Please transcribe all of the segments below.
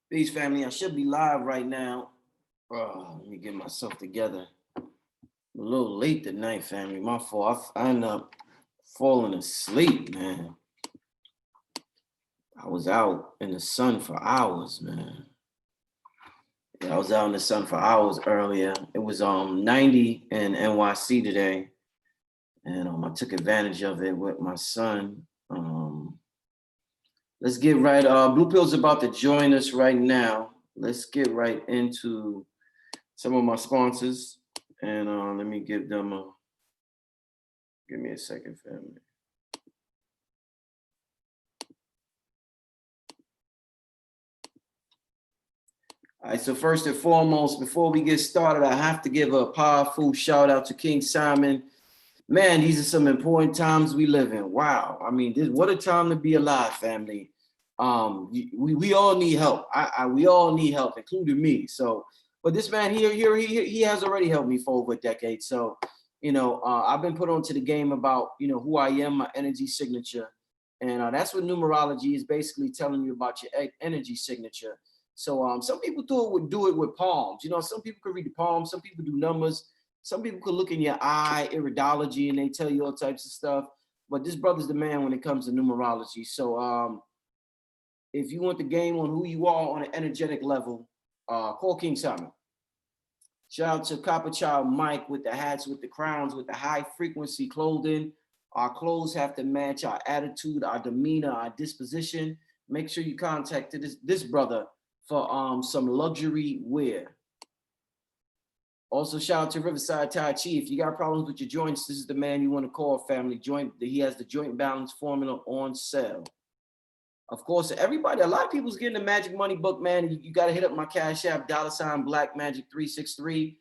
Peace, family. I should be live right now. Let me get myself together. A little late tonight, family. My fault. I end up falling asleep, man. I was out in the sun for hours, man. Yeah, I was out in the sun for hours earlier. It was 90 in NYC today, and I took advantage of it with my son. Let's get right. Blue Pill's about to join us right now. Let's get right into some of my sponsors, and let me give them a. Give me a second, family. All right, so first and foremost, before we get started, I have to give a powerful shout out to King Simon. Man, these are some important times we live in. Wow, I mean, what a time to be alive, family. We all need help. We all need help, including me. So, but this man here, he has already helped me for over a decade. So, I've been put onto the game about who I am, my energy signature, and that's what numerology is basically telling you about your energy signature. So, some people do it with palms. Some people can read the palms. Some people do numbers. Some people could look in your eye, iridology, and they tell you all types of stuff. But this brother's the man when it comes to numerology. So, if you want the game on who you are on an energetic level, call King Simon. Shout out to Copper Child Mike with the hats, with the crowns, with the high frequency clothing. Our clothes have to match our attitude, our demeanor, our disposition. Make sure you contact this brother for some luxury wear. Also, shout out to Riverside Tai Chi. If you got problems with your joints, this is the man you want to call, family. He has the joint balance formula on sale. Of course, everybody, a lot of people's getting the Magic Money book, man. You got to hit up my Cash App, $ Black Magic 363.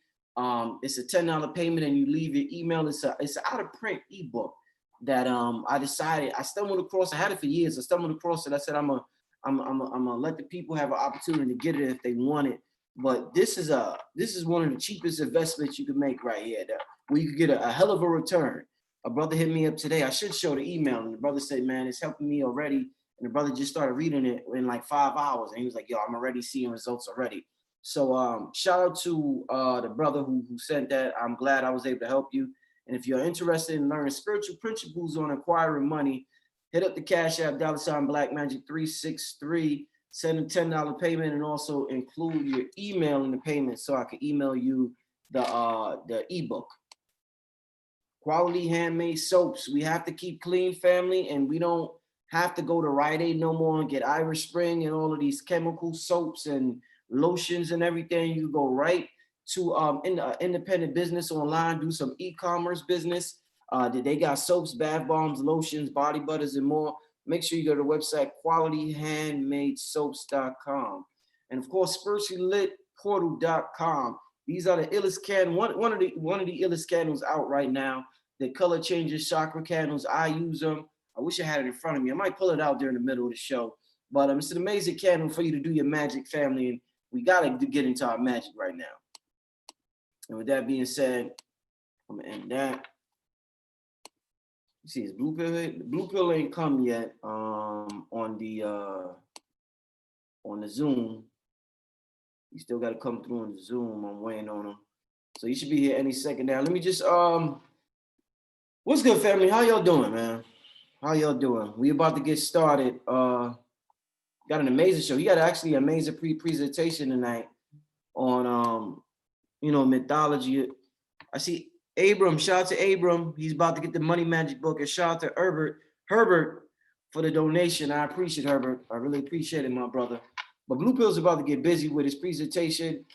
It's a $10 payment, and you leave your email. It's an out of print ebook that I decided. I stumbled across. I had it for years. I stumbled across it. I said I'm gonna let the people have an opportunity to get it if they want it. But this is one of the cheapest investments you can make right here, where you could get a hell of a return. A brother hit me up today. I should show the email, and the brother said, "Man, it's helping me already." And the brother just started reading it in like 5 hours, and he was like, "Yo, I'm already seeing results already." So shout out to the brother who sent that. I'm glad I was able to help you. And if you're interested in learning spiritual principles on acquiring money, hit up the Cash App, $ Black Magic 363. Send a $10 payment, and also include your email in the payment so I can email you the ebook. Quality handmade soaps. We have to keep clean, family, and we don't have to go to Rite Aid no more and get Irish Spring and all of these chemical soaps and lotions and everything. You go right to independent business online, do some e-commerce business. They got soaps, bath bombs, lotions, body butters, and more. Make sure you go to the website qualityhandmadesoaps.com. And of course, spirituallylitportal.com. These are the illest candles. One of the illest candles out right now. The color changes chakra candles. I use them. I wish I had it in front of me. I might pull it out during the middle of the show. But it's an amazing candle for you to do your magic, family. And we got to get into our magic right now. And with that being said, I'm going to end that. You see, his Blue Pill ain't come yet on the Zoom. You still got to come through on the Zoom. I'm waiting on him. So you should be here any second now. Let me just, what's good, family? How y'all doing, man? How y'all doing? We about to get started. Got an amazing show. You got actually an amazing presentation tonight on mythology. I see Abram. Shout out to Abram. He's about to get the Money Magic book. And shout out to Herbert for the donation. I appreciate Herbert. I really appreciate it, my brother. But Blue Pill's about to get busy with his presentation.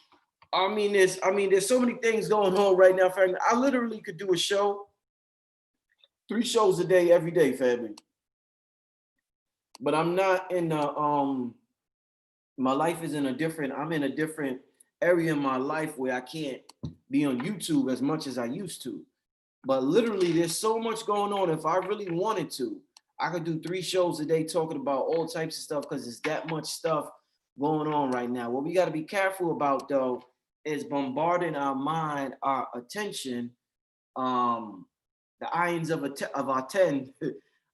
There's so many things going on right now, family. I literally could do a show, 3 shows a day, every day, family. But I'm not in the my life is in a different. I'm in a different area in my life where I can't be on YouTube as much as I used to. But literally, there's so much going on. If I really wanted to, I could do 3 shows a day talking about all types of stuff because there's that much stuff going on right now. What we got to be careful about, though, is bombarding our mind, our attention, the ions of our 10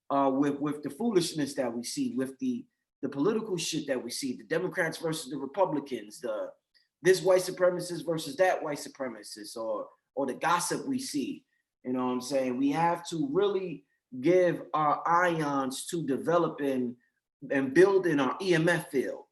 with the foolishness that we see, with the the political shit that we see, the Democrats versus the Republicans, this white supremacist versus that white supremacist, or the gossip we see. You know what I'm saying? We have to really give our ions to developing and building our EMF field.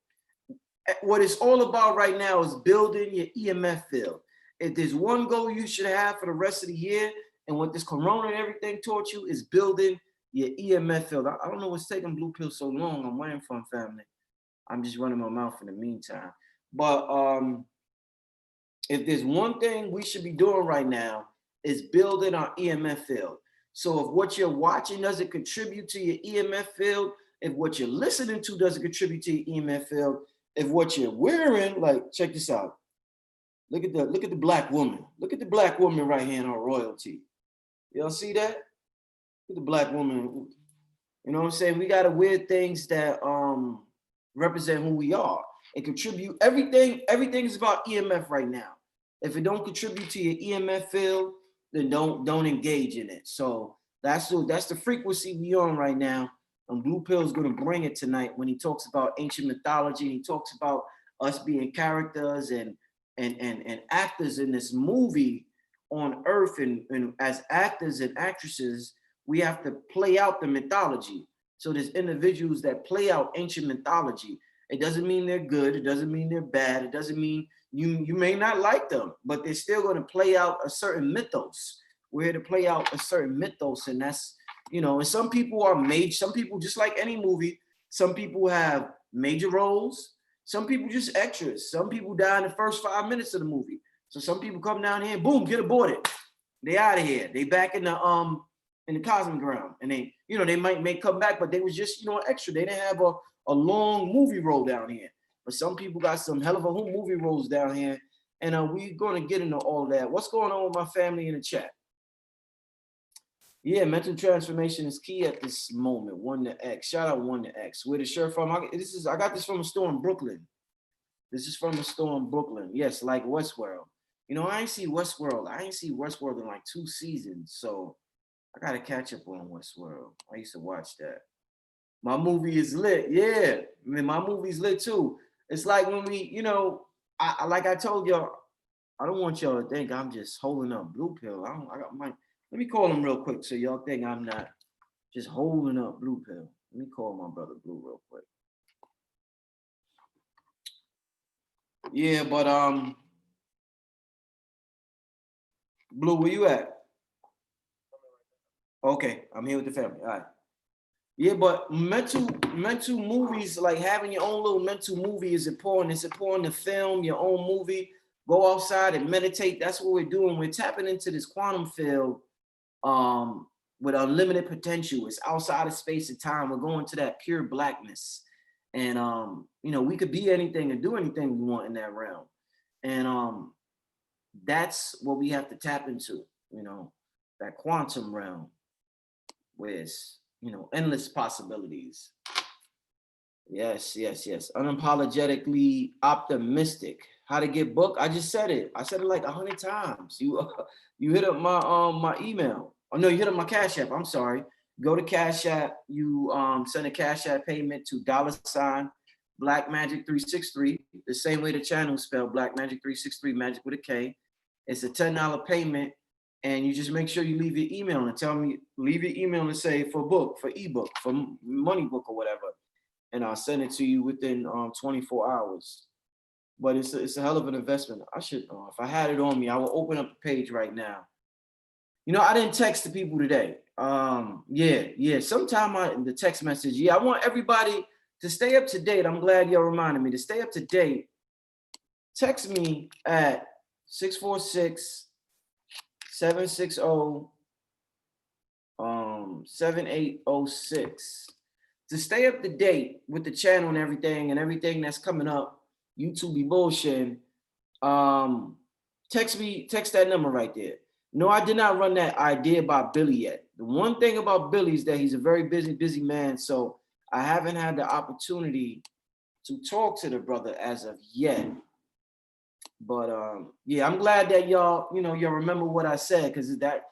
What it's all about right now is building your EMF field. If there's one goal you should have for the rest of the year, and what this corona and everything taught you, is building your EMF field. I don't know what's taking Blue Pill so long. I'm waiting for him, family. I'm just running my mouth in the meantime. But if there's one thing we should be doing right now, is building our EMF field. So if what you're watching doesn't contribute to your EMF field, if what you're listening to doesn't contribute to your EMF field, if what you're wearing, like, check this out. Look at the black woman. Look at the black woman right here in her royalty. Y'all see that? Look at the black woman. You know what I'm saying? We gotta wear things that represent who we are and contribute. Everything is about EMF right now. If it don't contribute to your EMF field, then don't engage in it. So that's the frequency we on right now. And Blue Pill is going to bring it tonight when he talks about ancient mythology. He talks about us being characters and actors in this movie on Earth, and as actors and actresses, we have to play out the mythology. So there's individuals that play out ancient mythology. It doesn't mean they're good. It doesn't mean they're bad. It doesn't mean you may not like them, but they're still going to play out a certain mythos. We're here to play out a certain mythos, and that's, you know, and some people are major. Some people, just like any movie, some people have major roles. Some people just extras. Some people die in the first 5 minutes of the movie. So some people come down here and boom, get aborted. They out of here. They back in the cosmic realm, and they, you know, they may come back, but they was just, you know, extra. They didn't have a long movie role down here. But some people got some hell of a movie roles down here, and we're going to get into all of that. What's going on with my family in the chat? Yeah, mental transformation is key at this moment. 1 to X. Shout out 1 to X. Where the shirt from? I got this from a store in Brooklyn. This is from a store in Brooklyn. Yes, like Westworld. You know, I ain't see Westworld in like 2 seasons, so I gotta catch up on Westworld. I used to watch that. My movie is lit. Yeah, I mean, my movie's lit too. It's like when we, you know, I like I told y'all, I don't want y'all to think I'm just holding up Blue Pill. Let me call him real quick so y'all think I'm not just holding up Blue Pill. Let me call my brother Blue real quick. Yeah, but Blue, where you at? Okay, I'm here with the family. All right. Yeah, but mental movies, like having your own little mental movie, is important. It's important to film your own movie. Go outside and meditate. That's what we're doing. We're tapping into this quantum field with unlimited potential. It's outside of space and time. We're going to that pure blackness, and you know, we could be anything and do anything we want in that realm, and that's what we have to tap into. You know, that quantum realm, where it's, you know, endless possibilities. Yes. Unapologetically optimistic. How to get booked? I just said it. I said it like 100 times. You hit up my email. Oh no, you hit up my Cash App. I'm sorry. Go to Cash App. You send a Cash App payment to $Black Magic 363. The same way the channel spelled Black Magic 363, magic with a K. It's a $10 payment. And you just make sure you leave your email and tell me, leave your email and say for book, for ebook, for money book or whatever. And I'll send it to you within 24 hours. But it's a hell of an investment. I should, if I had it on me, I will open up the page right now. You know, I didn't text the people today. Yeah. Sometime in the text message, I want everybody to stay up to date. I'm glad y'all reminded me to stay up to date. Text me at 646-760-7806 to stay up to date with the channel and everything that's coming up. YouTube be bullshitting. Text that number right there. No, I did not run that idea about Billy yet. The one thing about Billy is that he's a very busy man, so I haven't had the opportunity to talk to the brother as of yet. But yeah, I'm glad that y'all remember what I said, because that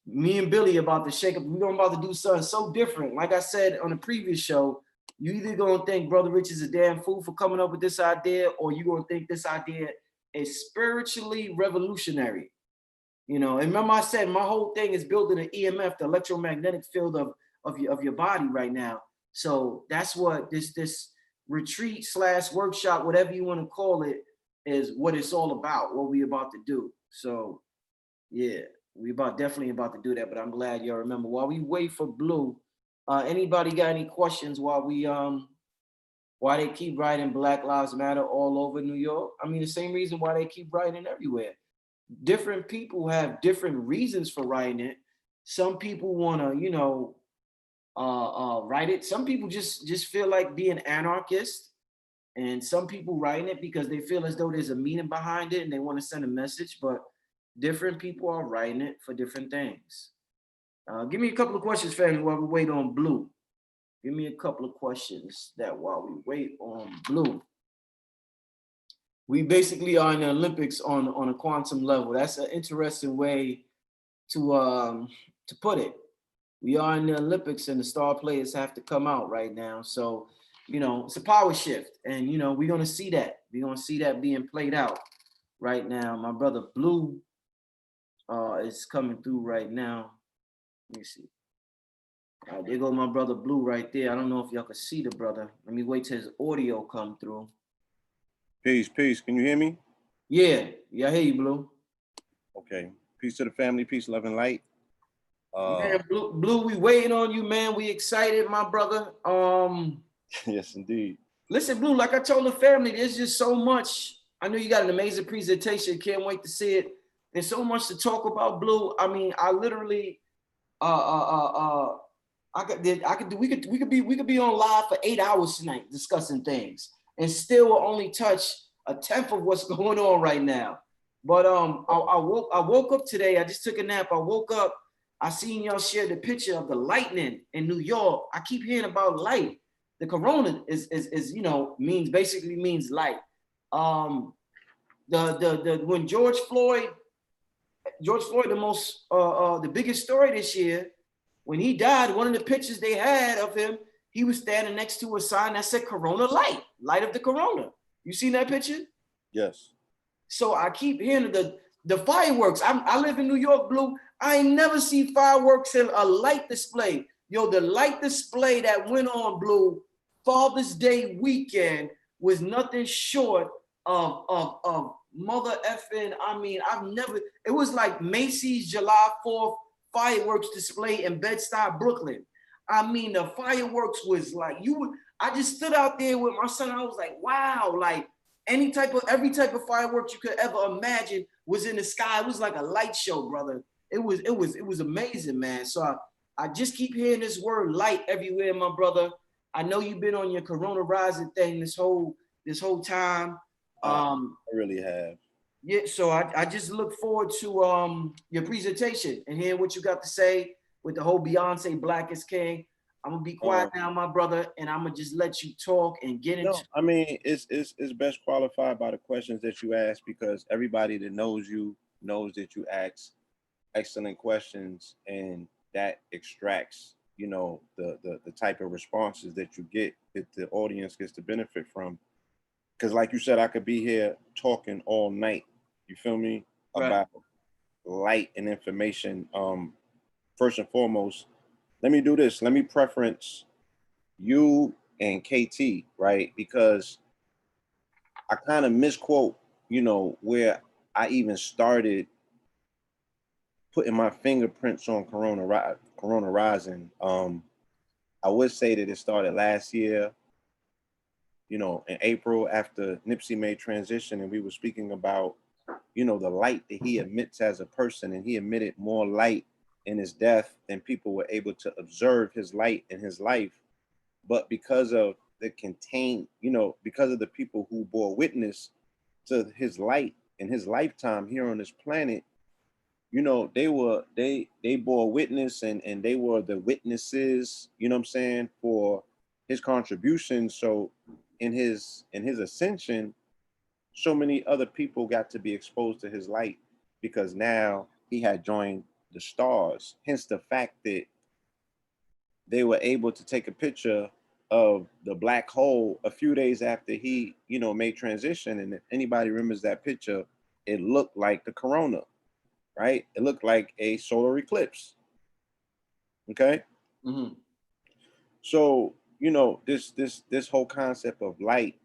me and Billy about to shake up. We're about to do something so different. Like I said on the previous show, You either gonna think Brother Rich is a damn fool for coming up with this idea, or you gonna think this idea is spiritually revolutionary. You know, and remember I said my whole thing is building an EMF, the electromagnetic field of your body right now. So that's what this retreat slash workshop, whatever you want to call it, is what it's all about, what we about to do. So yeah, we definitely about to do that, but I'm glad y'all remember. While we wait for Blue, anybody got any questions while we why they keep writing Black Lives Matter all over New York? I mean, the same reason why they keep writing everywhere. Different people have different reasons for writing it. Some people want to, write it. Some people just feel like being anarchist, and some people writing it because they feel as though there's a meaning behind it and they want to send a message. But different people are writing it for different things. Give me a couple of questions, family, while we wait on Blue. Give me a couple of questions that while we wait on Blue. We basically are in the Olympics on a quantum level. That's an interesting way to put it. We are in the Olympics and the star players have to come out right now. So, it's a power shift. And, we're going to see that. We're going to see that being played out right now. My brother Blue is coming through right now. Let me see. All right, there go my brother Blue right there. I don't know if y'all can see the brother. Let me wait till his audio come through. Peace. Can you hear me? Yeah, I hear you, Blue. Okay. Peace to the family. Peace, love, and light. Man, Blue, we waiting on you, man. We excited, my brother. Yes, indeed. Listen, Blue, like I told the family, there's just so much. I know you got an amazing presentation. Can't wait to see it. There's so much to talk about, Blue. I mean, I literally, we could be on live for 8 hours tonight discussing things, and still will only touch a tenth of what's going on right now. But I woke up today. I just took a nap. I woke up. I seen y'all share the picture of the lightning in New York. I keep hearing about light. The corona is means light. When George Floyd, the biggest story this year, when he died, one of the pictures they had of him, he was standing next to a sign that said Corona light of the corona. You seen that picture? Yes. So I keep hearing the fireworks. I live in New York, Blue. I ain't never see fireworks in a light display. Yo, the light display that went on, Blue, Father's Day weekend was nothing short of mother effing. I mean, it was like Macy's July 4th fireworks display in Bed-Stuy, Brooklyn. I mean, the fireworks was like, I just stood out there with my son. I was like, wow, like every type of fireworks you could ever imagine was in the sky. It was like a light show, brother. It was amazing, man. So I just keep hearing this word light everywhere, my brother. I know you've been on your Corona rising thing this whole time. I really have. Yeah, so I just look forward to your presentation and hearing what you got to say with the whole Beyonce Black is King. I'm gonna be quiet now, my brother, and I'm gonna just let you talk and get into. No, I mean it's best qualified by the questions that you ask, because everybody that knows you knows that you ask excellent questions, and that extracts, the type of responses that you get that the audience gets to benefit from. Because like you said, I could be here talking all night. You feel me? Right. About light and information. First and foremost, let me do this. Let me preference you and KT, right? Because I kind of misquote, where I even started putting my fingerprints on Corona rising. I would say that it started last year, in April, after Nipsey made transition, and we were speaking about, the light that he emits as a person, and he emitted more light in his death than people were able to observe his light in his life. But because of because of the people who bore witness to his light in his lifetime here on this planet, they bore witness, and they were the witnesses, for his contribution. So in his ascension, so many other people got to be exposed to his light, because now he had joined the stars. Hence the fact that they were able to take a picture of the black hole a few days after he, made transition. And if anybody remembers that picture, it looked like the corona, right? It looked like a solar eclipse. Okay. Mm-hmm. So, this whole concept of light,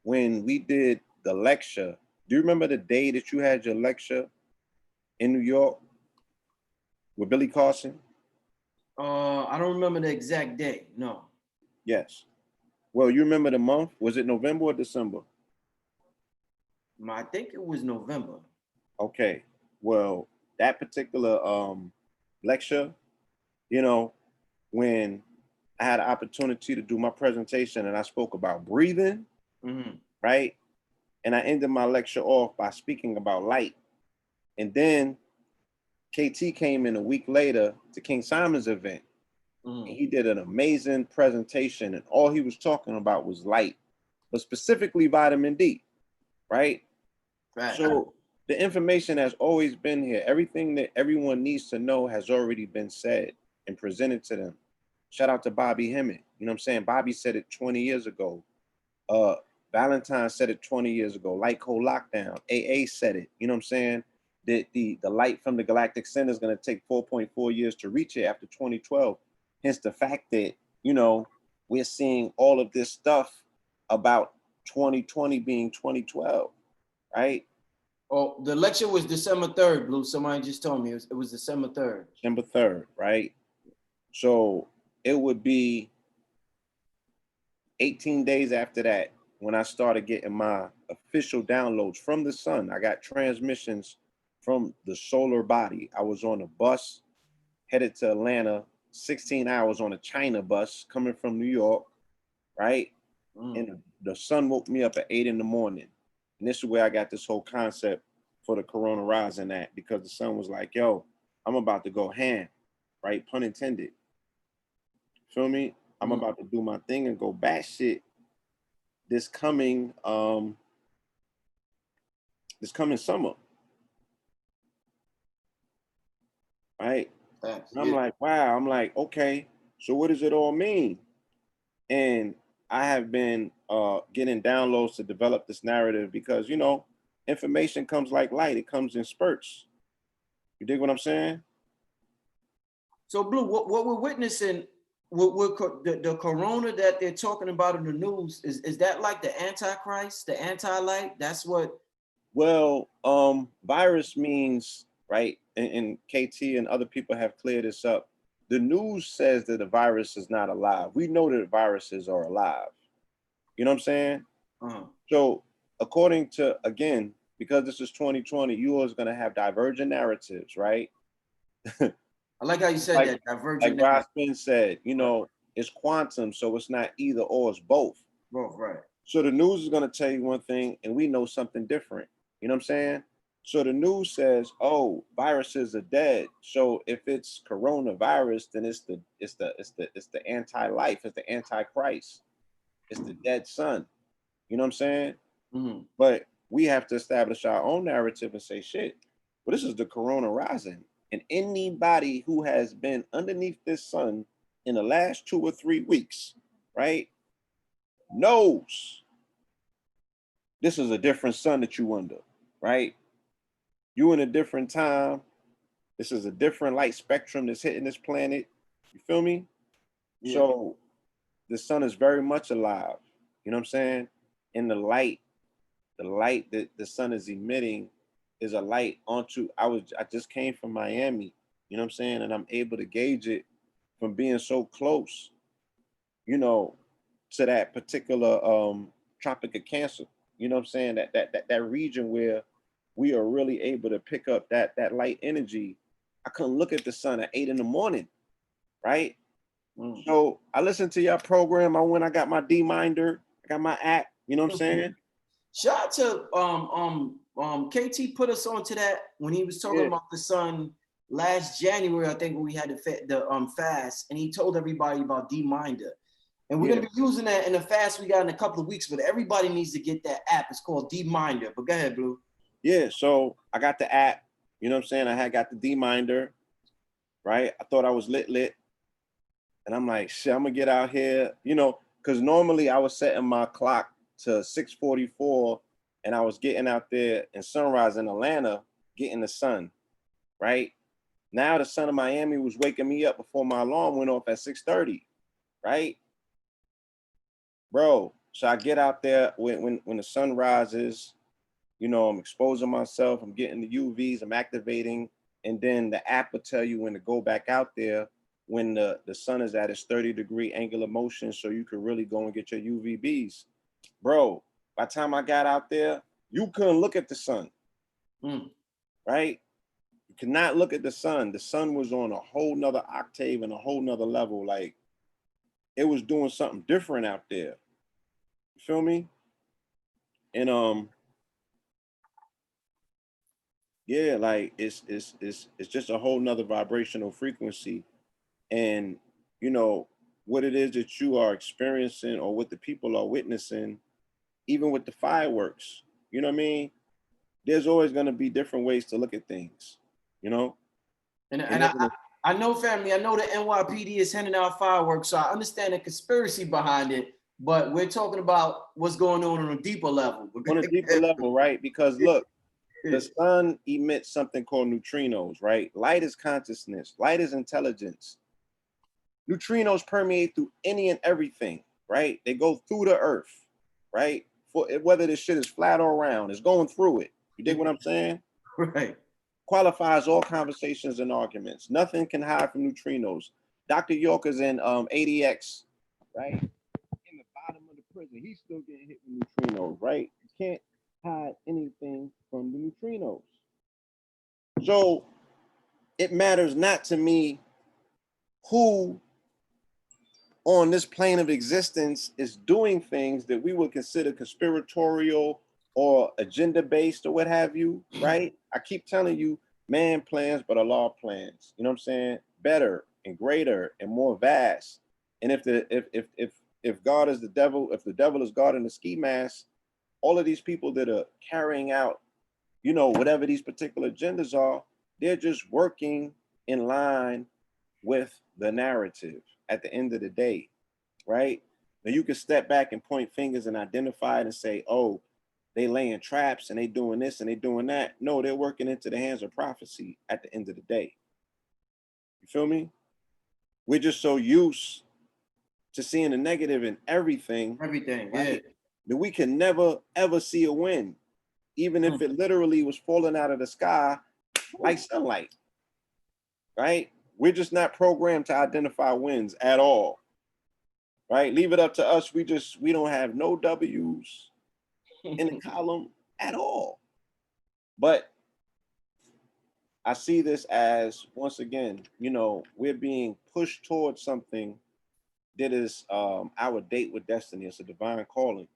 when we did the lecture, do you remember the day that you had your lecture in New York with Billy Carson? I don't remember the exact day. No. Yes. Well, you remember the month? Was it November or December? I think it was November. Okay. Well, that particular lecture, when I had an opportunity to do my presentation and I spoke about breathing, Mm-hmm. right? And I ended my lecture off by speaking about light. And then KT came in a week later to King Simon's event. Mm-hmm. And he did an amazing presentation, and all he was talking about was light, but specifically vitamin D, right? Right. So the information has always been here. Everything that everyone needs to know has already been said and presented to them. Shout out to Bobby Hemmett. You know what I'm saying? Bobby said it 20 years ago. Valentine said it 20 years ago. Light Cold Lockdown. AA said it. You know what I'm saying? That the light from the galactic center is going to take 4.4 years to reach it after 2012. Hence the fact that, we're seeing all of this stuff about 2020 being 2012, right? Oh, the lecture was December 3rd, Blue. Somebody just told me it was December 3rd. December 3rd, right? So it would be 18 days after that when I started getting my official downloads from the sun. I got transmissions from the solar body. I was on a bus headed to Atlanta, 16 hours on a China bus coming from New York, right? And the sun woke me up at 8 in the morning. And this is where I got this whole concept for the Corona Rising Act, because the sun was like, yo, I'm about to go ham, right? Pun intended. Feel me? I'm about to do my thing and go batshit this coming summer. Right? And I'm like, wow. I'm like, okay, so what does it all mean? And I have been getting downloads to develop this narrative because, information comes like light. It comes in spurts. You dig what I'm saying? So, Blue, what we're witnessing, the corona that they're talking about in the news, is that like the Antichrist, the anti-light? That's what. Well, virus means, right, and KT and other people have cleared this up. The news says that the virus is not alive. We know that viruses are alive. You know what I'm saying? So according to, again, because this is 2020, you are going to have divergent narratives, right? I like how you said that, divergent like Ross Spin said, it's quantum, so it's not either or, it's both. Both, right. So the news is going to tell you one thing and we know something different. You know what I'm saying? So the news says, oh, viruses are dead. So if it's coronavirus, then it's the anti-life, it's the antichrist, it's the dead sun. You know what I'm saying? But we have to establish our own narrative and say, shit, well, this is the Corona Rising. And anybody who has been underneath this sun in the last 2 or 3 weeks, right, knows this is a different sun that you under, right? You in a different time. This is a different light spectrum that's hitting this planet. You feel me? Yeah. So the sun is very much alive. You know what I'm saying? And the light that the sun is emitting is a light onto, I just came from Miami, you know what I'm saying? And I'm able to gauge it from being so close, to that particular Tropic of Cancer. You know what I'm saying? That region where we are really able to pick up that light energy. I couldn't look at the sun at 8 in the morning, right? So I listened to your program. I got my D-Minder, I got my app, you know what I'm saying? Shout out to KT put us on to that when he was talking about the sun last January, I think, when we had the fast, and he told everybody about D-Minder. And we're gonna be using that in the fast we got in a couple of weeks, but everybody needs to get that app. It's called D-Minder. But go ahead, Blue. Yeah, so I got the app, you know what I'm saying? I had got the D-Minder, right? I thought I was lit. And I'm like, shit, I'm gonna get out here. because normally I was setting my clock to 6:44, and I was getting out there in sunrise in Atlanta, getting the sun, right? Now the sun of Miami was waking me up before my alarm went off at 6:30, right? Bro, so I get out there when the sun rises, you know, I'm exposing myself, I'm getting the UVs, I'm activating, and then the app will tell you when to go back out there when the sun is at its 30-degree angle of motion, so you can really go and get your UVBs. Bro, by the time I got out there, you couldn't look at the sun, right? You could not look at the sun. The sun was on a whole nother octave and a whole nother level. Like, it was doing something different out there. You feel me? And yeah, like it's just a whole nother vibrational frequency. And you know what it is that you are experiencing or what the people are witnessing, even with the fireworks, you know what I mean? There's always going to be different ways to look at things, you know? And I know, family, I know the NYPD is handing out fireworks, so I understand the conspiracy behind it, but we're talking about what's going on a deeper level. On a deeper level, right? Because look, the sun emits something called neutrinos, right? Light is consciousness, light is intelligence. Neutrinos permeate through any and everything, right? They go through the earth, right? For whether this shit is flat or round, it's going through it. You dig what I'm saying? Right. Qualifies all conversations and arguments. Nothing can hide from neutrinos. Dr. York is in ADX, right? In the bottom of the prison, he's still getting hit with neutrinos, right? You can't hide anything from the neutrinos. So it matters not to me who on this plane of existence is doing things that we would consider conspiratorial or agenda-based or what have you, right? I keep telling you, man plans, but Allah plans. You know what I'm saying? Better and greater and more vast. And if God is the devil, if the devil is God in the ski mask, all of these people that are carrying out, you know, whatever these particular agendas are, they're just working in line with the narrative at the end of the day, right? Now you can step back and point fingers and identify it and say, oh, they laying traps and they doing this and they doing that. No, they're working into the hands of prophecy at the end of the day. You feel me? We're just so used to seeing the negative in everything. Everything, right? That we can never, ever see a win, even if it literally was falling out of the sky like sunlight, right? We're just not programmed to identify wins at all, right? Leave it up to us. We don't have no W's in the column at all. But I see this as, once again, you know, we're being pushed towards something that is our date with destiny. It's a divine calling.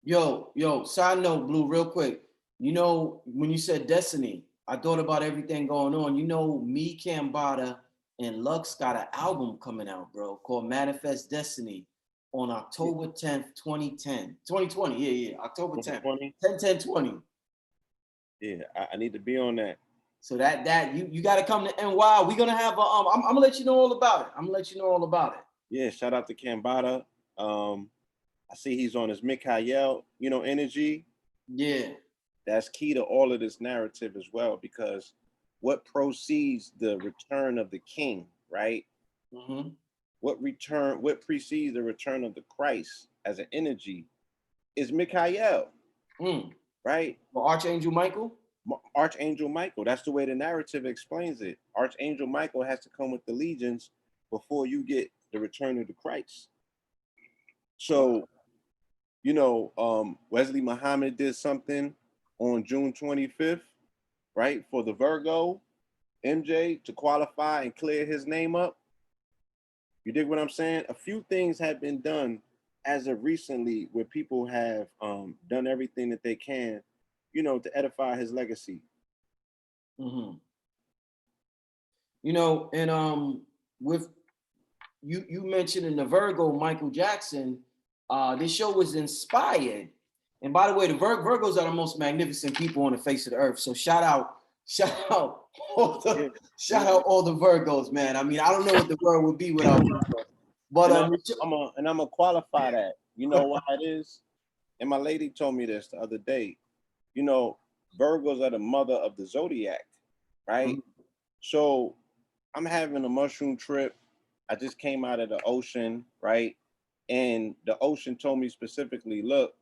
Yo, side note, Blue, real quick. You know, when you said destiny, I thought about everything going on. You know, me, Cambada, and Lux got an album coming out, bro, called Manifest Destiny on October 10th, 2020. Yeah, October 10th. 10/10/20. Yeah, I need to be on that. So that you got to come to NY. We're gonna have a I'm gonna let you know all about it. Yeah, shout out to Cambada. I see he's on his Mikhail, you know, energy. Yeah. That's key to all of this narrative as well, because what precedes the return of the king, right? Mm-hmm. What precedes the return of the Christ as an energy is Mikhail, right? Well, Archangel Michael? Archangel Michael. That's the way the narrative explains it. Archangel Michael has to come with the legions before you get the return of the Christ. So, you know, Wesley Muhammad did something on June 25th, right? For the Virgo, MJ, to qualify and clear his name up. You dig what I'm saying? A few things have been done as of recently where people have done everything that they can, you know, to edify his legacy. Mm-hmm. You know, and with you mentioned in the Virgo, Michael Jackson, this show was inspired. And by the way, the Virgos are the most magnificent people on the face of the earth. So shout out all the Virgos, man. I mean, I don't know what the world would be without Virgos. But I'm gonna qualify that. You know why it is? And my lady told me this the other day. You know, Virgos are the mother of the zodiac, right? Mhm. So I'm having a mushroom trip. I just came out of the ocean, right? And the ocean told me specifically, look,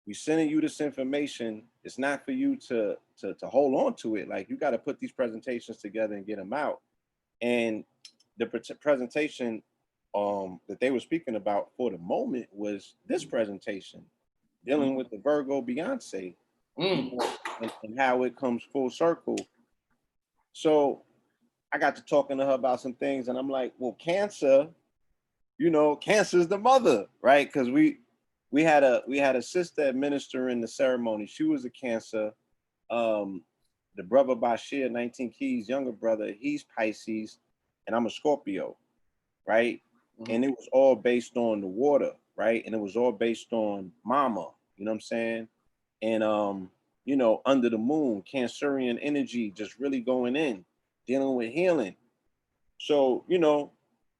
we sending you this information. It's not for you to hold on to it. Like, you got to put these presentations together and get them out. And the presentation that they were speaking about for the moment was this presentation, dealing with the Virgo Beyonce, you Mm. know, and how it comes full circle. So I got to talking to her about some things, and I'm like, well, Cancer, you know, Cancer is the mother, right? Because we had a sister administering the ceremony. She was a Cancer. The brother Bashir, 19 Keys, younger brother, he's Pisces, and I'm a Scorpio, right? Mm-hmm. And it was all based on the water, right? And it was all based on mama, you know what I'm saying? And you know, under the moon, Cancerian energy just really going in, dealing with healing. So, you know,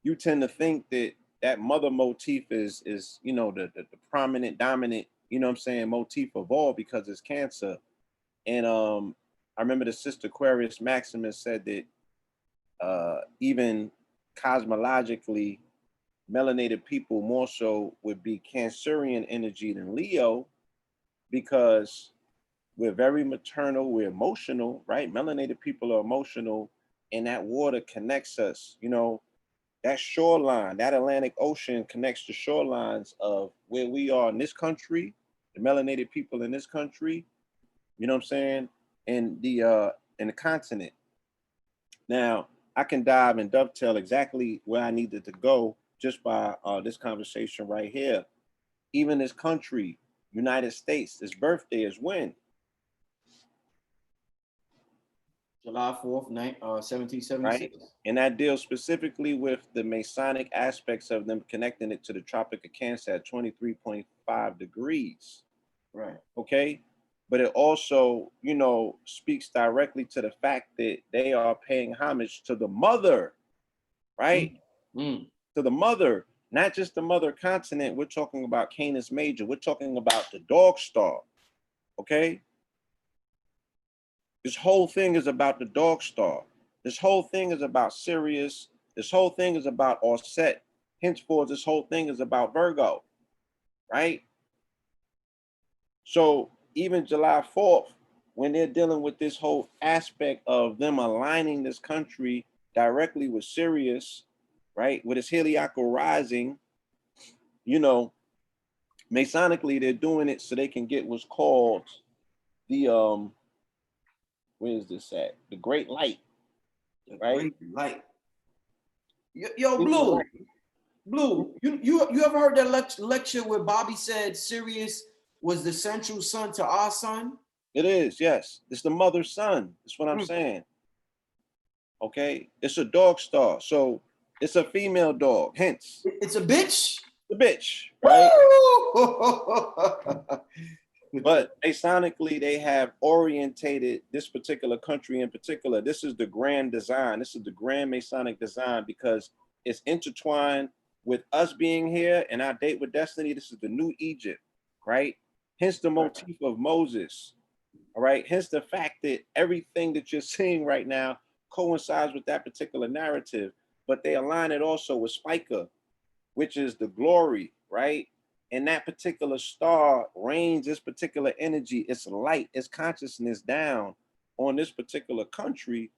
you tend to think that that mother motif is you know the prominent, dominant, you know what I'm saying, motif of all because it's Cancer. And I remember the sister Aquarius Maximus said that even cosmologically, melanated people more so would be Cancerian energy than Leo because we're very maternal, we're emotional, right? Melanated people are emotional, and that water connects us. You know, that shoreline, that Atlantic Ocean connects the shorelines of where we are in this country, the melanated people in this country, you know what I'm saying, and the continent. Now, I can dive and dovetail exactly where I needed to go just by this conversation right here. Even this country, United States, its birthday is when? July 4th, Right? 1776. And that deals specifically with the Masonic aspects of them connecting it to the Tropic of Cancer at 23.5 degrees. Right. Okay. But it also, you know, speaks directly to the fact that they are paying homage to the mother, right? Mm. To the mother, not just the mother continent. We're talking about Canis Major. We're talking about the dog star. Okay. This whole thing is about the dog star. This whole thing is about Sirius. This whole thing is about Offset. Henceforth, this whole thing is about Virgo, right? So even July 4th, when they're dealing with this whole aspect of them aligning this country directly with Sirius, right, with its heliacal rising, you know, Masonically, they're doing it so they can get what's called the where is this at? The Great Light, The right? great light. Yo, Blue. Blue, you ever heard that lecture where Bobby said Sirius was the central sun to our sun? It is, yes. It's the mother's son. That's what I'm Mm. saying. Okay. It's a dog star. So it's a female dog, hence It's a bitch. the bitch, right? But Masonically, they have orientated this particular country in particular. This is the grand design. This is the grand Masonic design because it's intertwined with us being here and our date with destiny. This is the new Egypt, right? Hence the motif of Moses, all right? Hence the fact that everything that you're seeing right now coincides with that particular narrative, but they align it also with Spica, which is the glory, right? And that particular star rains this particular energy, its light, its consciousness down on this particular country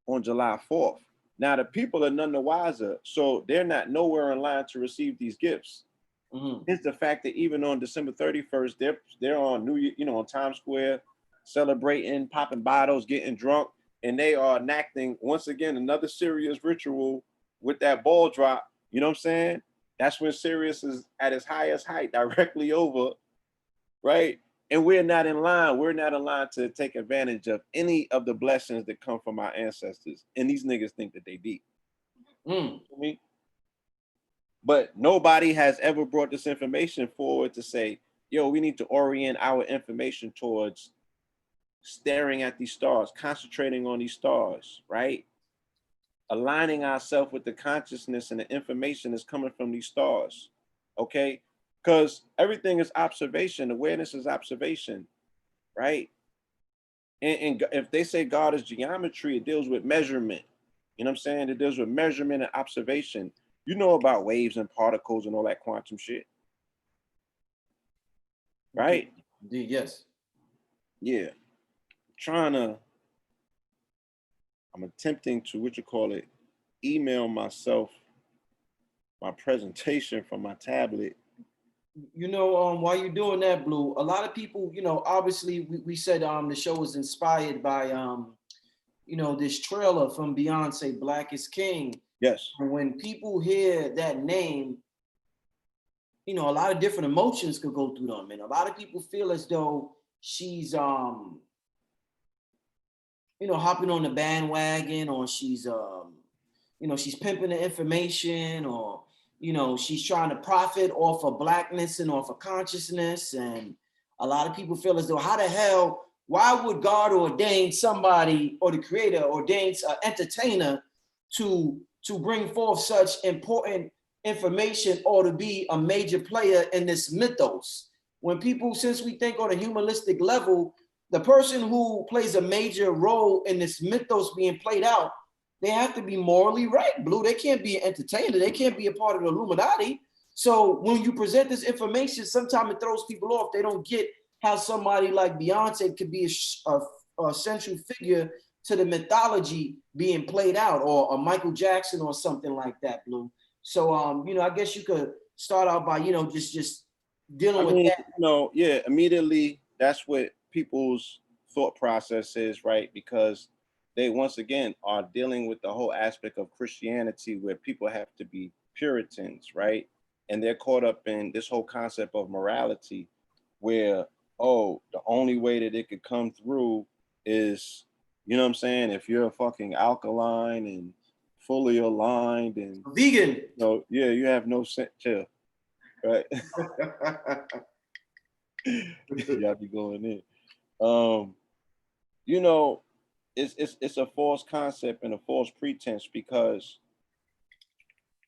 on July 4th. Now, the people are none the wiser, so they're not nowhere in line to receive these gifts. Mm-hmm. It's the fact that even on December 31st, they're on on Times Square, celebrating, popping bottles, getting drunk, and they are enacting once again another serious ritual with that ball drop. You know what I'm saying? That's when Sirius is at its highest height, directly over, right? And we're not in line. We're not in line to take advantage of any of the blessings that come from our ancestors. And these niggas think that they deep. Mm. You know me? But nobody has ever brought this information forward to say, yo, we need to orient our information towards staring at these stars, concentrating on these stars, right? aligning ourselves with the consciousness and the information that's coming from these stars. Okay, because everything is observation. Awareness is observation, right? And if they say God is geometry, it deals with measurement. You know what I'm saying? It deals with measurement and observation. You know about waves and particles and all that quantum shit, right? Indeed, yes. Yeah. I'm attempting to, what you call it, email myself my presentation from my tablet. You know, while you're doing that, Blue, a lot of people, you know, obviously we said the show was inspired by you know, this trailer from Beyonce, Black is King. Yes. And when people hear that name, you know, a lot of different emotions could go through them. And a lot of people feel as though she's you know, hopping on the bandwagon, or she's you know, she's pimping the information, or you know, she's trying to profit off of blackness and off of consciousness. And a lot of people feel as though, how the hell, why would God ordain somebody, or the creator ordains an entertainer to bring forth such important information, or to be a major player in this mythos? When people, since we think on a humanistic level, the person who plays a major role in this mythos being played out, they have to be morally right, Blue. They can't be an entertainer. They can't be a part of the Illuminati. So when you present this information, sometimes it throws people off. They don't get how somebody like Beyonce could be a central figure to the mythology being played out, or a Michael Jackson or something like that, Blue. So, you know, I guess you could start out by, you know, just dealing with that. You know, yeah, immediately that's what people's thought process is, right? Because they once again are dealing with the whole aspect of Christianity where people have to be Puritans, right? And they're caught up in this whole concept of morality where, oh, the only way that it could come through is, you know what I'm saying, if you're fucking alkaline and fully aligned and Vegan. no, yeah, you have no sense, chill, right? Y'all be going in. You know, it's a false concept and a false pretense because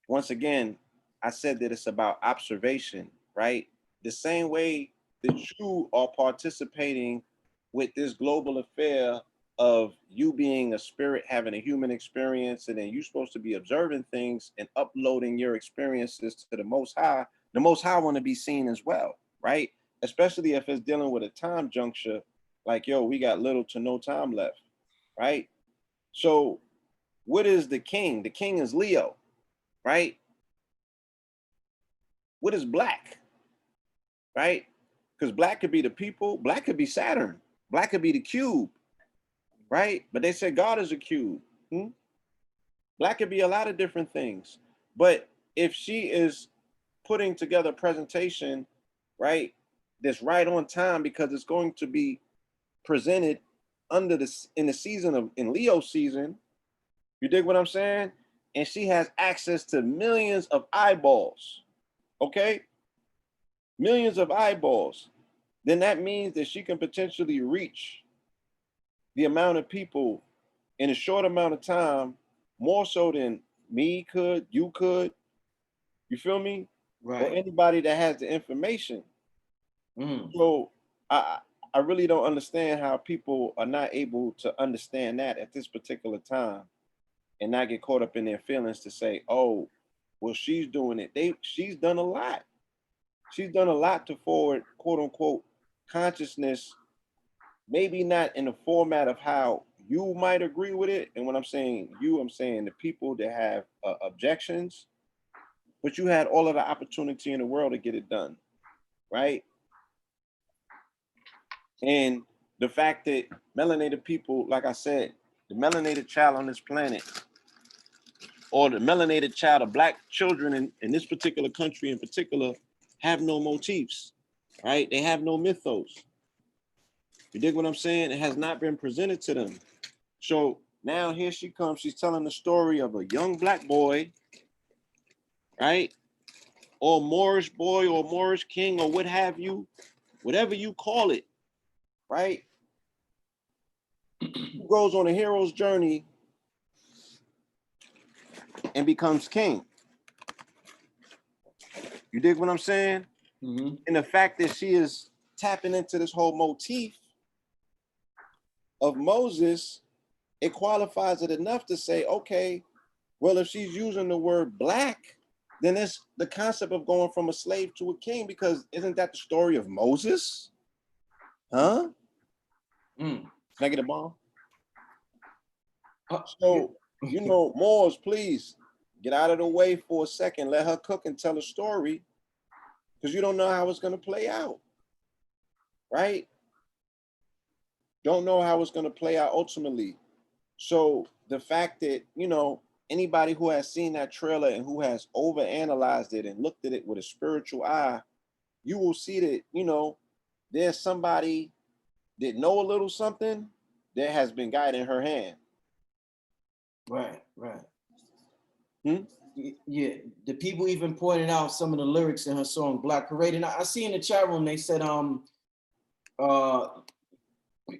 once again, I said that it's about observation, right? The same way that you are participating with this global affair of you being a spirit, having a human experience, and then you're supposed to be observing things and uploading your experiences to the Most High. The Most High want to be seen as well, right? Especially if it's dealing with a time juncture, like, yo, we got little to no time left, right? So what is the king? The king is Leo, right? What is black, right? Because black could be the people, black could be Saturn, black could be the cube, right? But they say God is a cube. Black could be a lot of different things. But if she is putting together a presentation, right, that's right on time because it's going to be presented under this in the season of in Leo season, you dig what I'm saying? And she has access to millions of eyeballs, okay? Millions of eyeballs. Then that means that she can potentially reach the amount of people in a short amount of time, more so than me could, you could, you feel me? Right. Or anybody that has the information. So I really don't understand how people are not able to understand that at this particular time and not get caught up in their feelings to say, oh, well, she's doing it. She's done a lot. She's done a lot to forward, quote unquote, consciousness, maybe not in the format of how you might agree with it. And when I'm saying you, I'm saying the people that have objections, but you had all of the opportunity in the world to get it done, right? And the fact that melanated people, like I said, the melanated child on this planet, or the melanated child of black children in this particular country in particular, have no motifs, right? They have no mythos. You dig what I'm saying? It has not been presented to them. So now here she comes. She's telling the story of a young black boy, right? Or Moorish boy or Moorish king or what have you, whatever you call it, right? Who goes on a hero's journey and becomes king. You dig what I'm saying? Mm-hmm. And the fact that she is tapping into this whole motif of Moses, it qualifies it enough to say, okay, well, if she's using the word black, then it's the concept of going from a slave to a king, because isn't that the story of Moses? Huh? Mm. Can I get a bomb? So, you know, Moors, please get out of the way for a second. Let her cook and tell a story, because you don't know how it's going to play out, right? Don't know how it's going to play out ultimately. So the fact that, you know, anybody who has seen that trailer and who has overanalyzed it and looked at it with a spiritual eye, you will see that, you know, there's somebody that know a little something that has been guiding her hand. Right, right. Hmm? Yeah, the people even pointed out some of the lyrics in her song Black Parade. And I see in the chat room, they said,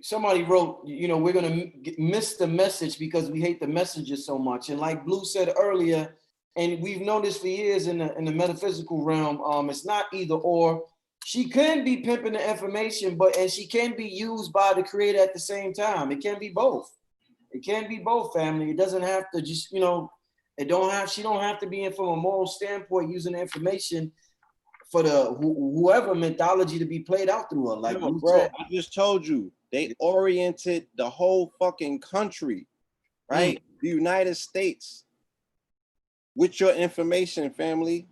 somebody wrote, you know, we're gonna miss the message because we hate the messages so much. And like Blue said earlier, and we've known this for years in the metaphysical realm, it's not either or. She can be pimping the information, and she can be used by the creator at the same time. It can be both. It can be both, family. It doesn't have to just, you know, she don't have to be in from a moral standpoint using the information for the whoever mythology to be played out through her. Like No, Blue bro, said. I just told you, they oriented the whole fucking country, right? The United States with your information, family,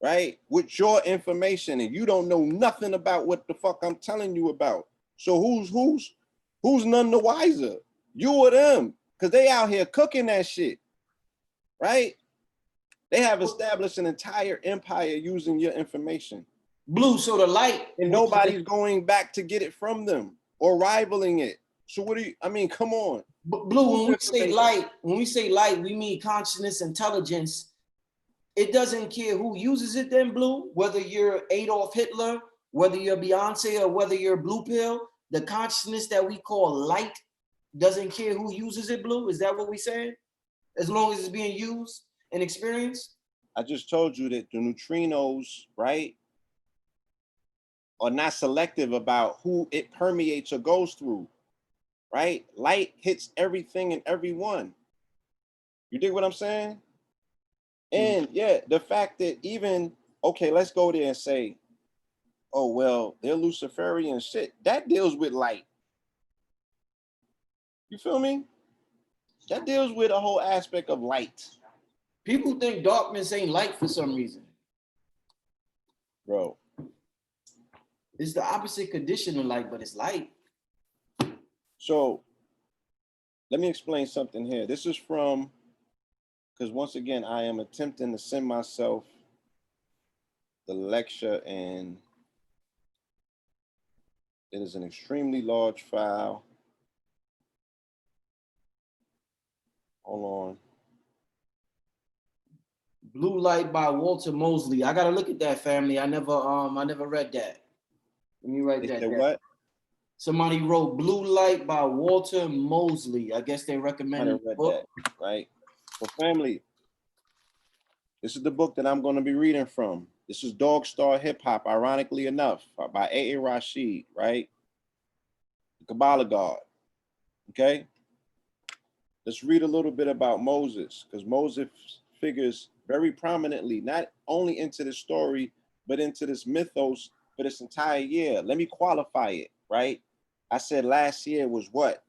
right? With your information, and you don't know nothing about what the fuck I'm telling you about. So who's none the wiser? You or them? Because they out here cooking that shit, right? They have established an entire empire using your information. Blue, so the light. And nobody's going back to get it from them or rivaling it. So what do you, I mean, come on. Blue, when we say light, we mean consciousness, intelligence. It doesn't care who uses it then, Blue, whether you're Adolf Hitler, whether you're Beyonce, or whether you're Blue Pill, the consciousness that we call light doesn't care who uses it, Blue. Is that what we saying? As long as it's being used and experienced? I just told you that the neutrinos, right, are not selective about who it permeates or goes through, right? Light hits everything and everyone. You dig what I'm saying? And yeah, the fact that even, okay, let's go there and say, oh, well, they're Luciferian shit. That deals with light. You feel me? That deals with a whole aspect of light. People think darkness ain't light for some reason. Bro. It's the opposite condition of light, but it's light. So let me explain something here. This is from, because once again, I am attempting to send myself the lecture, and it is an extremely large file. Hold on. Blue Light by Walter Mosley. I gotta look at that, family. I never read that. Let me write that down. What? Somebody wrote Blue Light by Walter Mosley. I guess they recommended the book. That, right? For family, this is the book that I'm going to be reading from. This is Dog Star Hip Hop, ironically enough, by A.A. Rashid, right? The Kabbalah God. Okay? Let's read a little bit about Moses, because Moses figures very prominently, not only into the story, but into this mythos for this entire year. Let me qualify it, right? I said last year was what?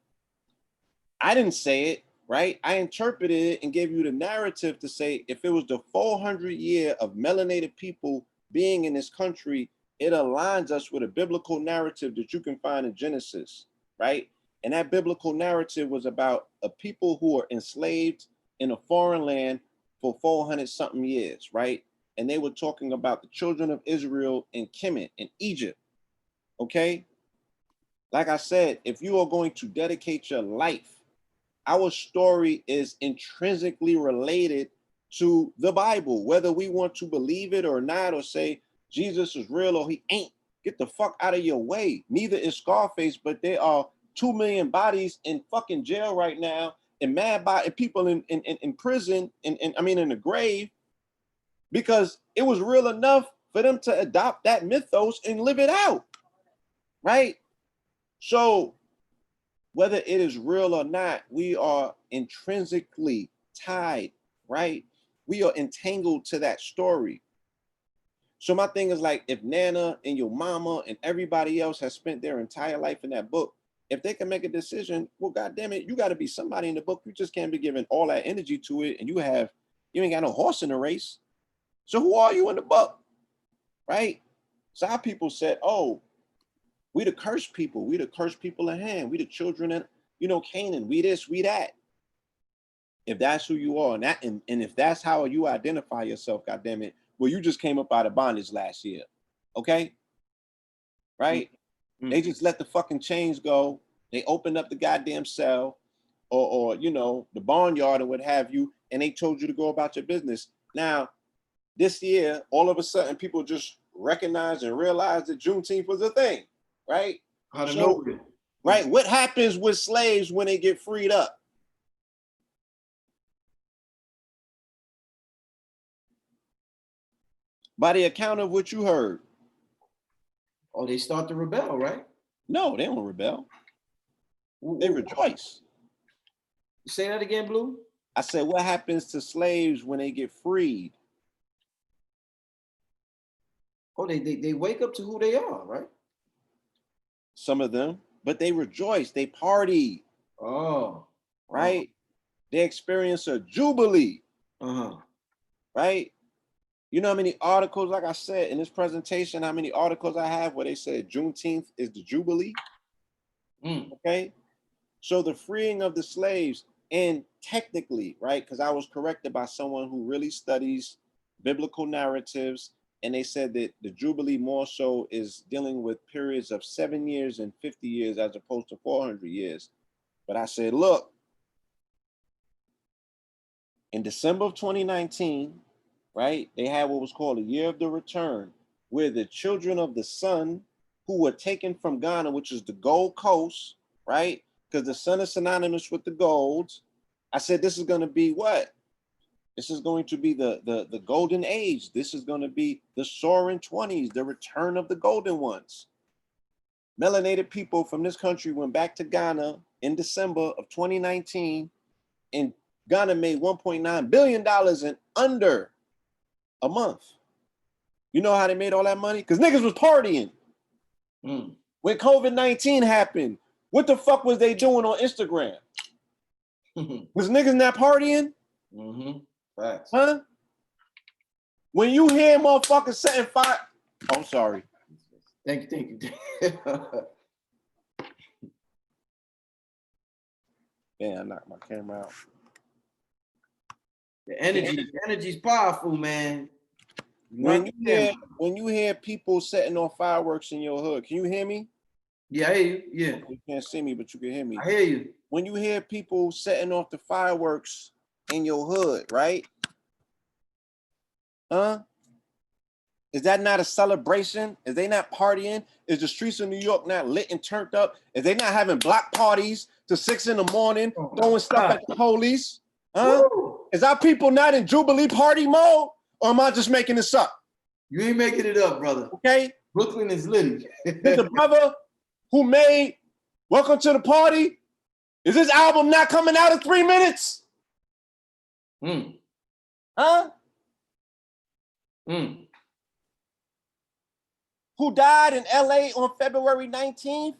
I didn't say it, right? I interpreted it and gave you the narrative to say if it was the 400 year of melanated people being in this country, it aligns us with a biblical narrative that you can find in Genesis, right? And that biblical narrative was about a people who are enslaved in a foreign land for 400 something years, right? And they were talking about the children of Israel in Kemet, in Egypt, okay? Like I said, if you are going to dedicate your life, our story is intrinsically related to the Bible, whether we want to believe it or not, or say Jesus is real or he ain't. Get the fuck out of your way. Neither is Scarface, but there are 2 million bodies in fucking jail right now and mad by and people in prison and I mean in the grave, because it was real enough for them to adopt that mythos and live it out, right? So whether it is real or not, we are intrinsically tied, right? We are entangled to that story. So my thing is like, if Nana and your mama and everybody else has spent their entire life in that book, if they can make a decision, well, goddamn it, you got to be somebody in the book. You just can't be giving all that energy to it, and you ain't got no horse in the race. So who are you in the book, right? So our people said, oh, we the cursed people. We the cursed people in hand. We the children of, Canaan. We this, we that. If that's who you are, and if that's how you identify yourself, goddamn it, well, you just came up out of bondage last year, okay? Right? Mm-hmm. They just let the fucking chains go. They opened up the goddamn cell, or the barnyard or what have you, and they told you to go about your business. Now, this year, all of a sudden, people just recognized and realized that Juneteenth was a thing, right? Out of nowhere. Right? What happens with slaves when they get freed up? By the account of what you heard. Oh, they start to rebel, right? No, they don't rebel. They rejoice. Say that again, Blue? I said, what happens to slaves when they get freed? Oh, they wake up to who they are, right? Some of them, but they rejoice, they party. Oh. Right? They experience a jubilee. Right? You know how many articles, like I said in this presentation, how many articles I have where they said Juneteenth is the Jubilee? Okay? So the freeing of the slaves, and technically, right, because I was corrected by someone who really studies biblical narratives, and they said that the Jubilee more so is dealing with periods of 7 years and 50 years as opposed to 400 years. But I said, look, in December of 2019, right, they had what was called a year of the return, where the children of the sun who were taken from Ghana, which is the Gold Coast, right, because the sun is synonymous with the gold. I said, this is going to be what? This is going to be the golden age. This is going to be the soaring 20s, the return of the golden ones. Melanated people from this country went back to Ghana in December of 2019, and Ghana made $1.9 billion in under a month. You know how they made all that money? Because niggas was partying. When COVID-19 happened, what the fuck was they doing on Instagram? Was niggas not partying? Facts. Huh? When you hear motherfuckers setting fire, I'm sorry. Thank you. Yeah, I knocked my camera out. The energy's powerful, man. When you hear people setting off fireworks in your hood, can you hear me? Yeah, I hear you. Yeah. You can't see me, but you can hear me. I hear you. When you hear people setting off the fireworks in your hood, right? Is that not a celebration? Is they not partying? Is the streets of New York not lit and turned up? Is they not having block parties till 6 in the morning, throwing stuff at the police? Is our people not in Jubilee party mode? Or am I just making this up? You ain't making it up, brother. Okay? Brooklyn is lit. There's a brother who made Welcome to the Party. Is this album not coming out in 3 minutes? Who died in LA on February 19th,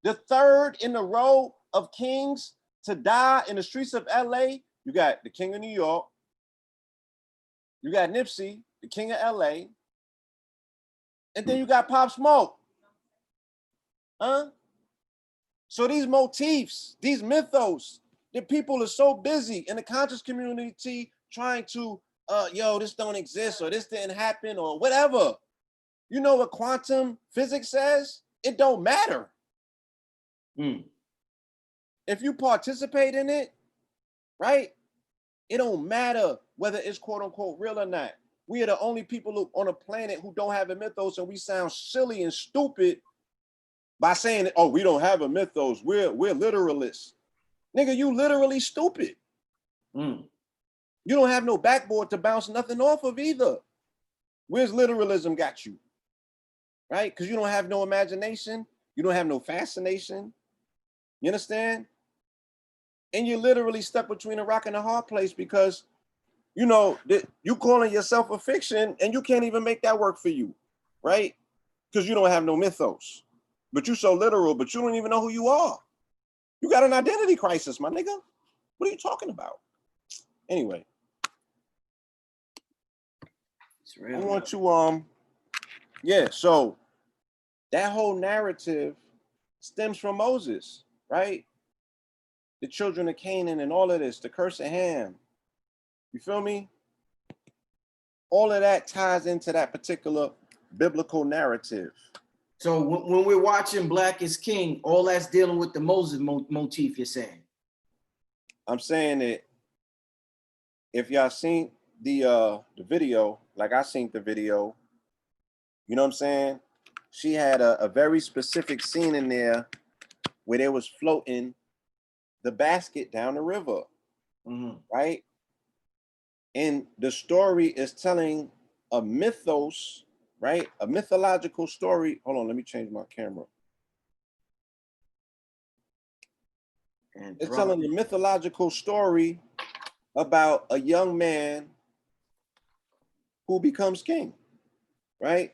the third in a row of kings to die in the streets of LA. You got the King of New York. You got Nipsey, the King of LA. And then you got Pop Smoke. So these motifs, these mythos, the people are so busy in the conscious community trying to, this don't exist, or this didn't happen, or whatever. You know what quantum physics says? It don't matter. If you participate in it, right? It don't matter whether it's quote unquote real or not. We are the only people on the planet who don't have a mythos, and we sound silly and stupid by saying, oh, we don't have a mythos. We're literalists. Nigga, you literally stupid. Mm. You don't have no backboard to bounce nothing off of either. Where's literalism got you? Right? Because you don't have no imagination. You don't have no fascination. You understand? And you're literally stuck between a rock and a hard place because, you know, you calling yourself a fiction and you can't even make that work for you, right? Because you don't have no mythos. But you so literal, but you don't even know who you are. You got an identity crisis, my nigga. What are you talking about? Anyway. It's real. I want to, yeah, so that whole narrative stems from Moses, right? The children of Canaan and all of this, the curse of Ham. You feel me? All of that ties into that particular biblical narrative. So when we're watching Black is King, all that's dealing with the Moses motif, you're saying? I'm saying that if y'all seen the video, like I seen the video, you know what I'm saying? She had a very specific scene in there where they was floating the basket down the river, right? And the story is telling a mythos, right? A mythological story. Hold on, let me change my camera. It's telling a mythological story about a young man who becomes king, right?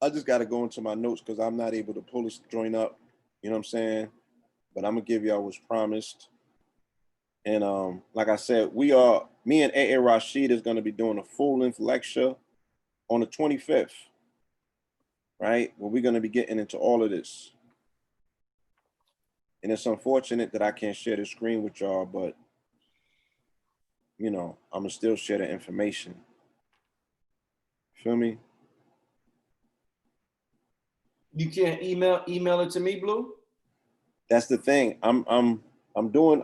I just got to go into my notes because I'm not able to pull this joint up, you know what I'm saying? But I'm going to give y'all what's promised. And like I said, me and A.A. Rashid is going to be doing a full-length lecture on the 25th, right? Where we're going to be getting into all of this. And it's unfortunate that I can't share the screen with y'all, but, you know, I'm going to still share the information. Feel me? You can't email it to me, Blue? That's the thing. I'm attempting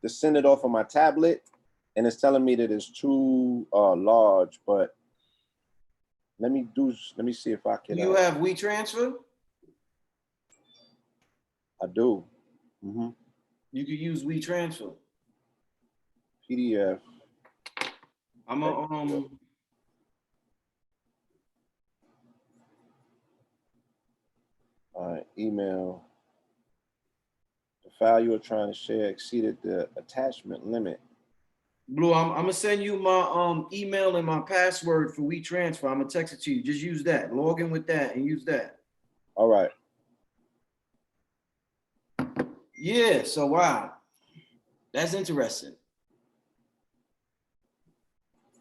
to send it off on my tablet, and it's telling me that it's too large, but let me see if I can. You have WeTransfer? I do. You could use WeTransfer. PDF. I'm a email. The file you were trying to share exceeded the attachment limit. Blue, I'm gonna send you my email and my password for WeTransfer. I'm gonna text it to you. Just use that. Log in with that and use that. All right. Yeah. So wow, that's interesting.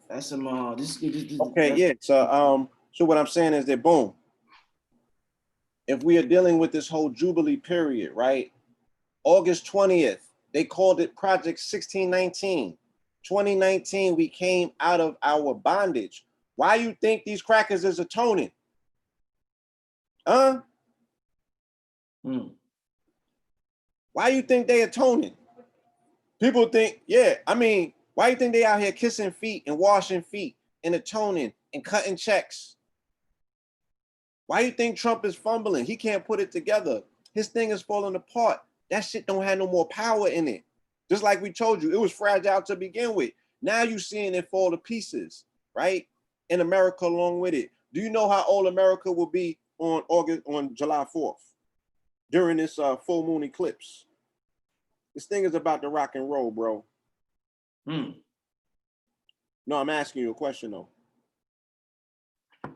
That's some okay. Yeah. So what I'm saying is that boom. If we are dealing with this whole Jubilee period, right? August 20th, they called it Project 1619. 2019, we came out of our bondage. Why you think these crackers is atoning? Huh? Why you think they atoning? People think, yeah, I mean, why you think they out here kissing feet and washing feet and atoning and cutting checks? Why you think Trump is fumbling? He can't put it together. His thing is falling apart. That shit don't have no more power in it. Just like we told you, it was fragile to begin with. Now you seeing it fall to pieces, right? And America along with it. Do you know how old America will be on July 4th during this full moon eclipse? This thing is about to rock and roll, bro. No, I'm asking you a question though.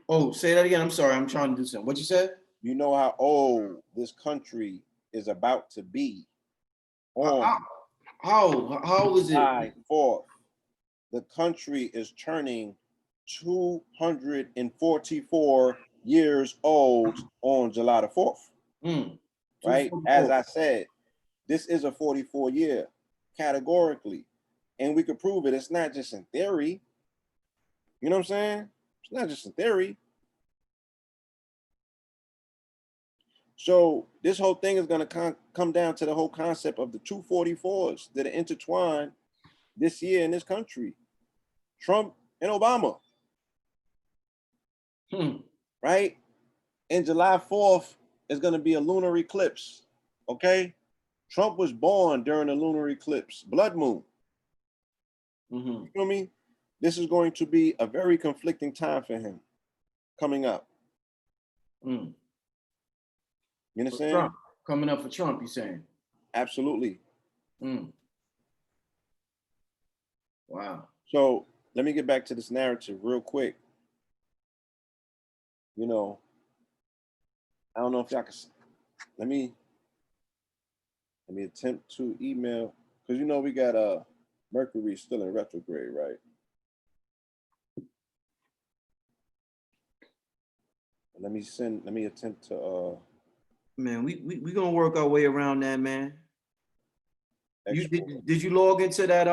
Oh, say that again. I'm sorry. I'm trying to do something. What you said? You know how old this country is about to be on how old is it? July 4th. The country is turning 244 years old on July the 4th. Right? As I said, this is a 44 year categorically. And we could prove it. It's not just in theory. You know what I'm saying? It's not just in theory. So this whole thing is going to come down to the whole concept of the 244s that are intertwined this year in this country. Trump and Obama. Right? And July 4th is going to be a lunar eclipse. Okay? Trump was born during a lunar eclipse, blood moon. You feel me? This is going to be a very conflicting time for him coming up. You understand? Trump. Coming up for Trump, you saying? Absolutely. Wow. So let me get back to this narrative real quick. You know, I don't know if y'all can, let me attempt to email, because you know we got Mercury still in retrograde, right? Let me attempt to Man, we gonna work our way around that, man. You did you log into that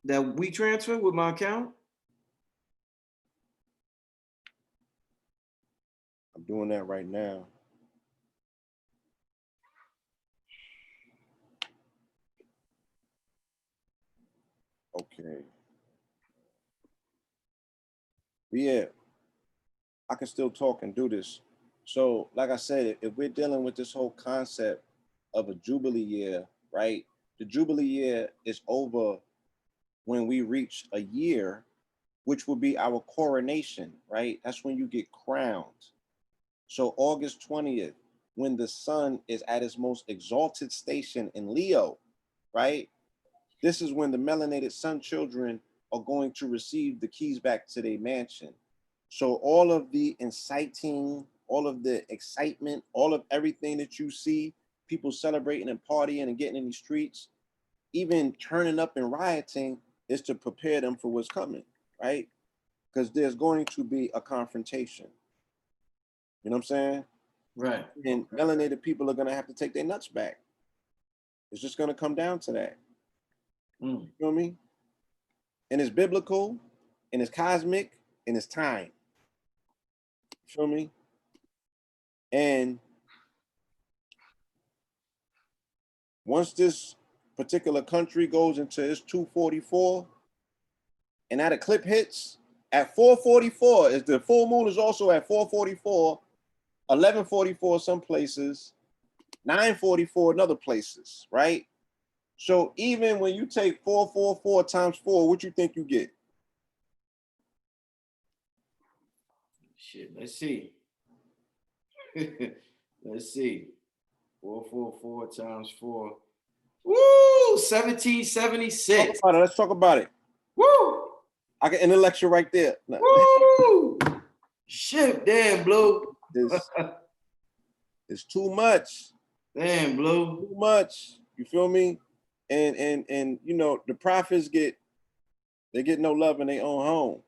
that we transfer with my account? I'm doing that right now. Okay. But yeah, I can still talk and do this. So, like I said, if we're dealing with this whole concept of a Jubilee year, right? The Jubilee year is over when we reach a year, which will be our coronation, right? That's when you get crowned. So August 20th, when the sun is at its most exalted station in Leo, right? This is when the melanated sun children are going to receive the keys back to their mansion. So all of the inciting, all of the excitement, all of everything that you see, people celebrating and partying and getting in the streets, even turning up and rioting, is to prepare them for what's coming, right? Because there's going to be a confrontation. You know what I'm saying? Right. And melanated people are going to have to take their nuts back. It's just going to come down to that. You feel me? And it's biblical, and it's cosmic, and it's time. You feel me? And once this particular country goes into its 244, and that eclipse hits at 444, is the full moon is also at 444, 1144 some places, 944 in other places, right? So even when you take 444 times 4, what you think you get? Shit, let's see. Let's see. 444 times 4. Woo! 1776. Let's talk about it. Woo! I can intellectual right there. Woo! Shit, damn, Blue. It's too much. Damn, Blue. Too much. You feel me? And you know, the prophets get no love in their own home.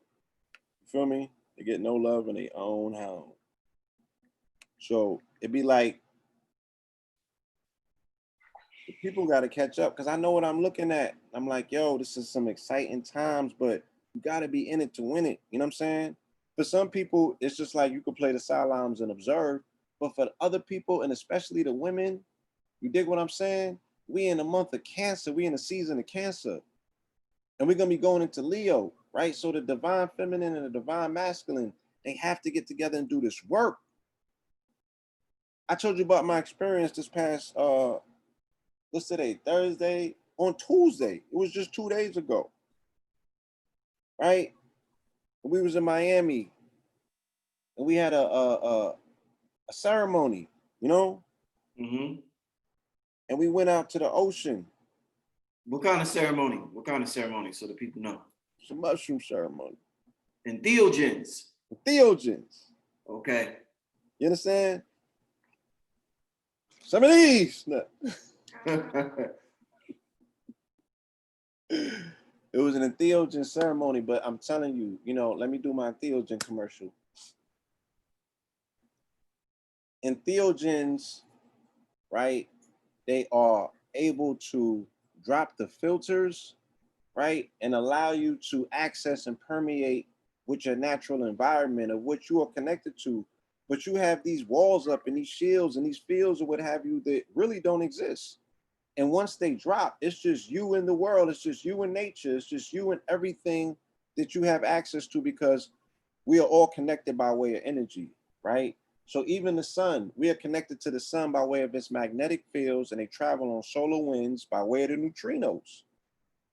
You feel me? They get no love in their own home. So it'd be like the people got to catch up, because I know what I'm looking at. I'm like, yo, this is some exciting times, but you got to be in it to win it. You know what I'm saying? For some people, it's just like you could play the sidelines and observe. But for other people, and especially the women, you dig what I'm saying? We in the month of Cancer. We in the season of Cancer. And we're going to be going into Leo, right? So the divine feminine and the divine masculine, they have to get together and do this work. I told you about my experience this past, what's today? Thursday? On Tuesday. It was just 2 days ago, right? We was in Miami, and we had a ceremony, you know? And we went out to the ocean. What kind of ceremony? What kind of ceremony, so the people know? It's a mushroom ceremony. Entheogens. Entheogens. Okay. You understand? Some of these. No. It was an entheogen ceremony, but I'm telling you, you know, let me do my entheogen commercial. Entheogens, right? They are able to drop the filters, right? And allow you to access and permeate with your natural environment of what you are connected to. But you have these walls up and these shields and these fields or what have you that really don't exist. And once they drop, it's just you in the world. It's just you in nature. It's just you and everything that you have access to, because we are all connected by way of energy, right? So even the sun, we are connected to the sun by way of its magnetic fields, and they travel on solar winds by way of the neutrinos.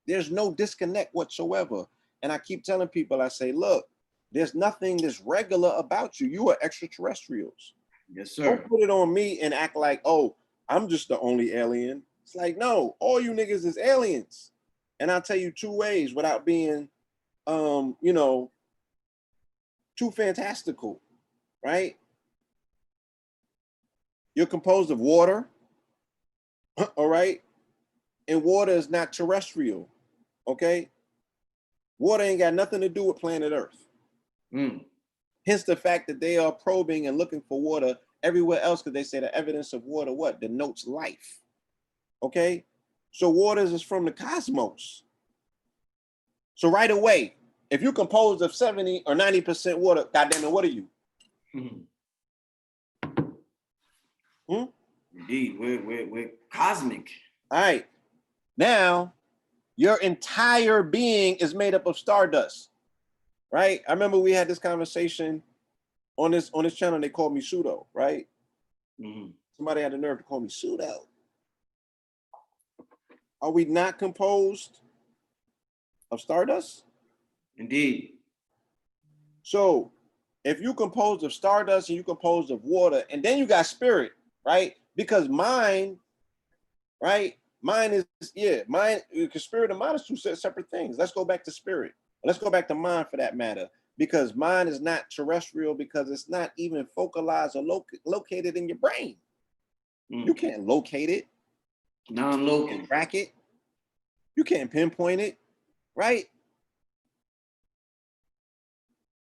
There's no disconnect whatsoever. And I keep telling people, I say, look, there's nothing that's regular about you. You are extraterrestrials. Yes, sir. Don't put it on me and act like, oh, I'm just the only alien. It's like, no, all you niggas is aliens. And I'll tell you two ways without being, you know, too fantastical, right? You're composed of water, all right? And water is not terrestrial, okay? Water ain't got nothing to do with planet Earth. Hence the fact that they are probing and looking for water everywhere else, because they say the evidence of water, what? Denotes life, okay? So water is from the cosmos. So right away, if you're composed of 70 or 90% water, goddamn it, what are you? Indeed, we're cosmic. All right. Now, your entire being is made up of stardust, right? I remember we had this conversation on this channel. They called me pseudo, right? Somebody had the nerve to call me pseudo. Are we not composed of stardust? Indeed. So if you composed of stardust and you composed of water, and then you got spirit, right? Because mind, right? Mind is, mind, because spirit and mind is two separate things. Let's go back to spirit. Let's go back to mind for that matter, because mind is not terrestrial, because it's not even focalized or located in your brain. You can't locate it. Non-local. Track it. You can't pinpoint it, right?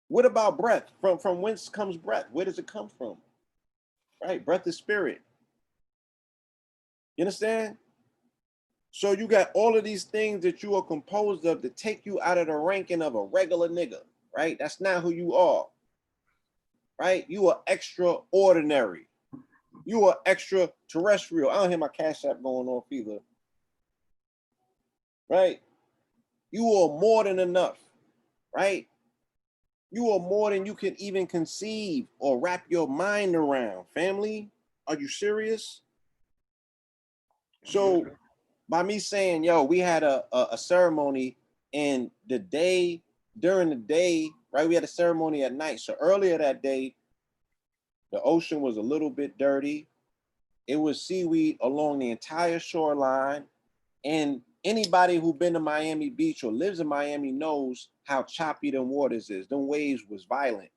What about breath? From whence comes breath? Where does it come from? Right? Breath is spirit. You understand? So you got all of these things that you are composed of to take you out of the ranking of a regular nigga, right? That's not who you are, right? You are extraordinary. You are extraterrestrial. I don't hear my Cash App going off either, right? You are more than enough, right? You are more than you can even conceive or wrap your mind around. Family, are you serious? So by me saying, yo, we had a ceremony, and during the day, right, we had a ceremony at night. So earlier that day, the ocean was a little bit dirty. It was seaweed along the entire shoreline. And anybody who been to Miami Beach or lives in Miami knows how choppy them waters is. Them waves was violent.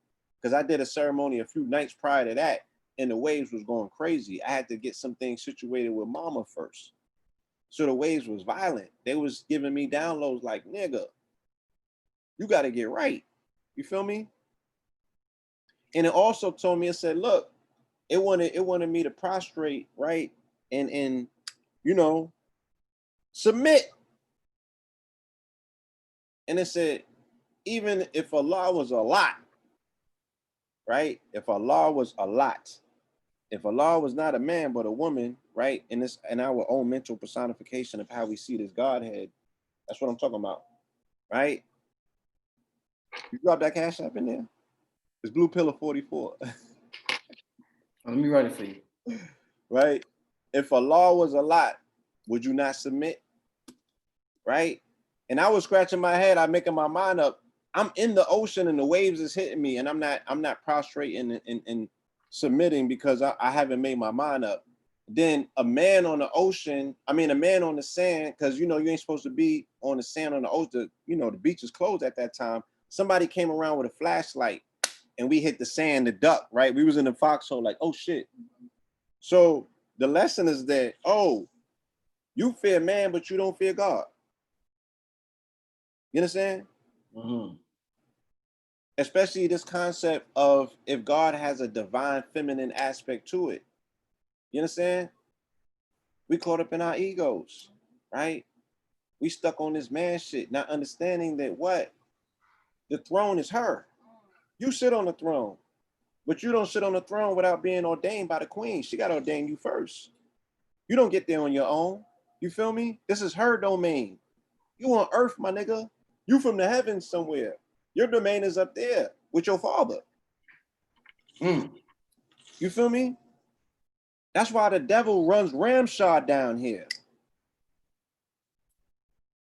Because I did a ceremony a few nights prior to that, and the waves was going crazy. I had to get some things situated with mama first. So the waves was violent. They was giving me downloads like, nigga, you got to get right. You feel me? And it also told me, it said, look, it wanted me to prostrate, right? And you know, submit. And it said, even if Allah was a lot, right? If Allah was a lot, if Allah was not a man but a woman, right? In our own mental personification of how we see this Godhead, that's what I'm talking about, right? You drop that Cash App in there. It's Blue Pillar 44. Let me write it for you. Right? If Allah was a lot, would you not submit? Right? And I was scratching my head, I'm making my mind up. I'm in the ocean and the waves is hitting me, and I'm not prostrating and submitting because I haven't made my mind up. Then a man on the sand, because you ain't supposed to be on the sand on the ocean. The beach is closed at that time. Somebody came around with a flashlight and we hit the sand to duck, right? We was in the foxhole like, oh shit. So the lesson is that, oh, you fear man, but you don't fear God. You understand? Especially this concept of if God has a divine feminine aspect to it. You understand? We caught up in our egos, right? We stuck on this man shit, not understanding that what? The throne is her. You sit on the throne, but you don't sit on the throne without being ordained by the queen. She got to ordain you first. You don't get there on your own. You feel me? This is her domain. You on earth, my nigga. You from the heavens somewhere. Your domain is up there with your father. You feel me? That's why the devil runs ramshod down here.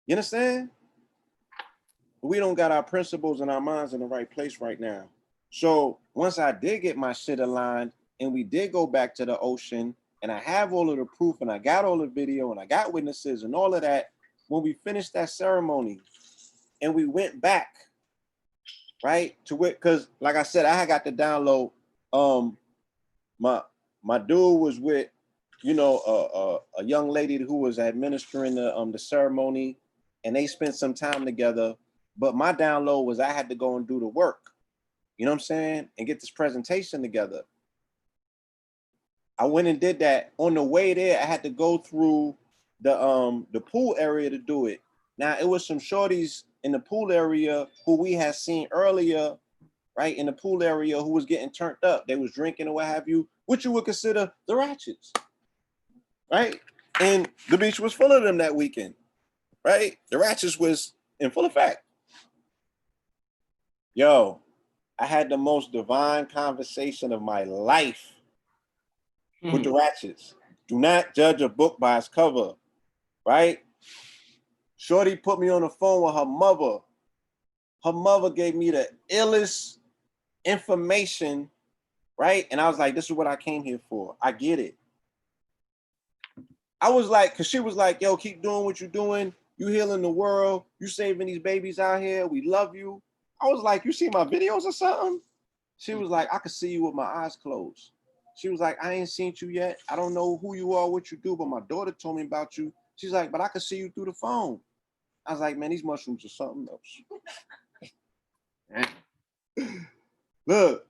You understand? We don't got our principles and our minds in the right place right now. So once I did get my shit aligned and we did go back to the ocean and I have all of the proof and I got all the video and I got witnesses and all of that, when we finished that ceremony and we went back, right, to it, because like I said, I had got the download. My dude was with, you know, a young lady who was administering the ceremony, and they spent some time together. But my download was I had to go and do the work, you know what I'm saying, and get this presentation together. I went and did that. On the way there, I had to go through the pool area to do it. Now it was some shorties in the pool area who we had seen earlier, right, in the pool area, who was getting turned up. They was drinking or what have you, which you would consider the ratchets, right? And the beach was full of them that weekend, right? The ratchets was in full effect. Yo, I had the most divine conversation of my life with the ratchets. Do not judge a book by its cover, right? Shorty put me on the phone with her mother. Her mother gave me the illest information, right? And I was like, this is what I came here for. I get it. I was like, because she was like, yo, keep doing what you're doing. You healing the world. You saving these babies out here. We love you. I was like, you see my videos or something? She was like, I could see you with my eyes closed. She was like, I ain't seen you yet. I don't know who you are, what you do, but my daughter told me about you. She's like, but I could see you through the phone. I was like, man, these mushrooms are something else. Look,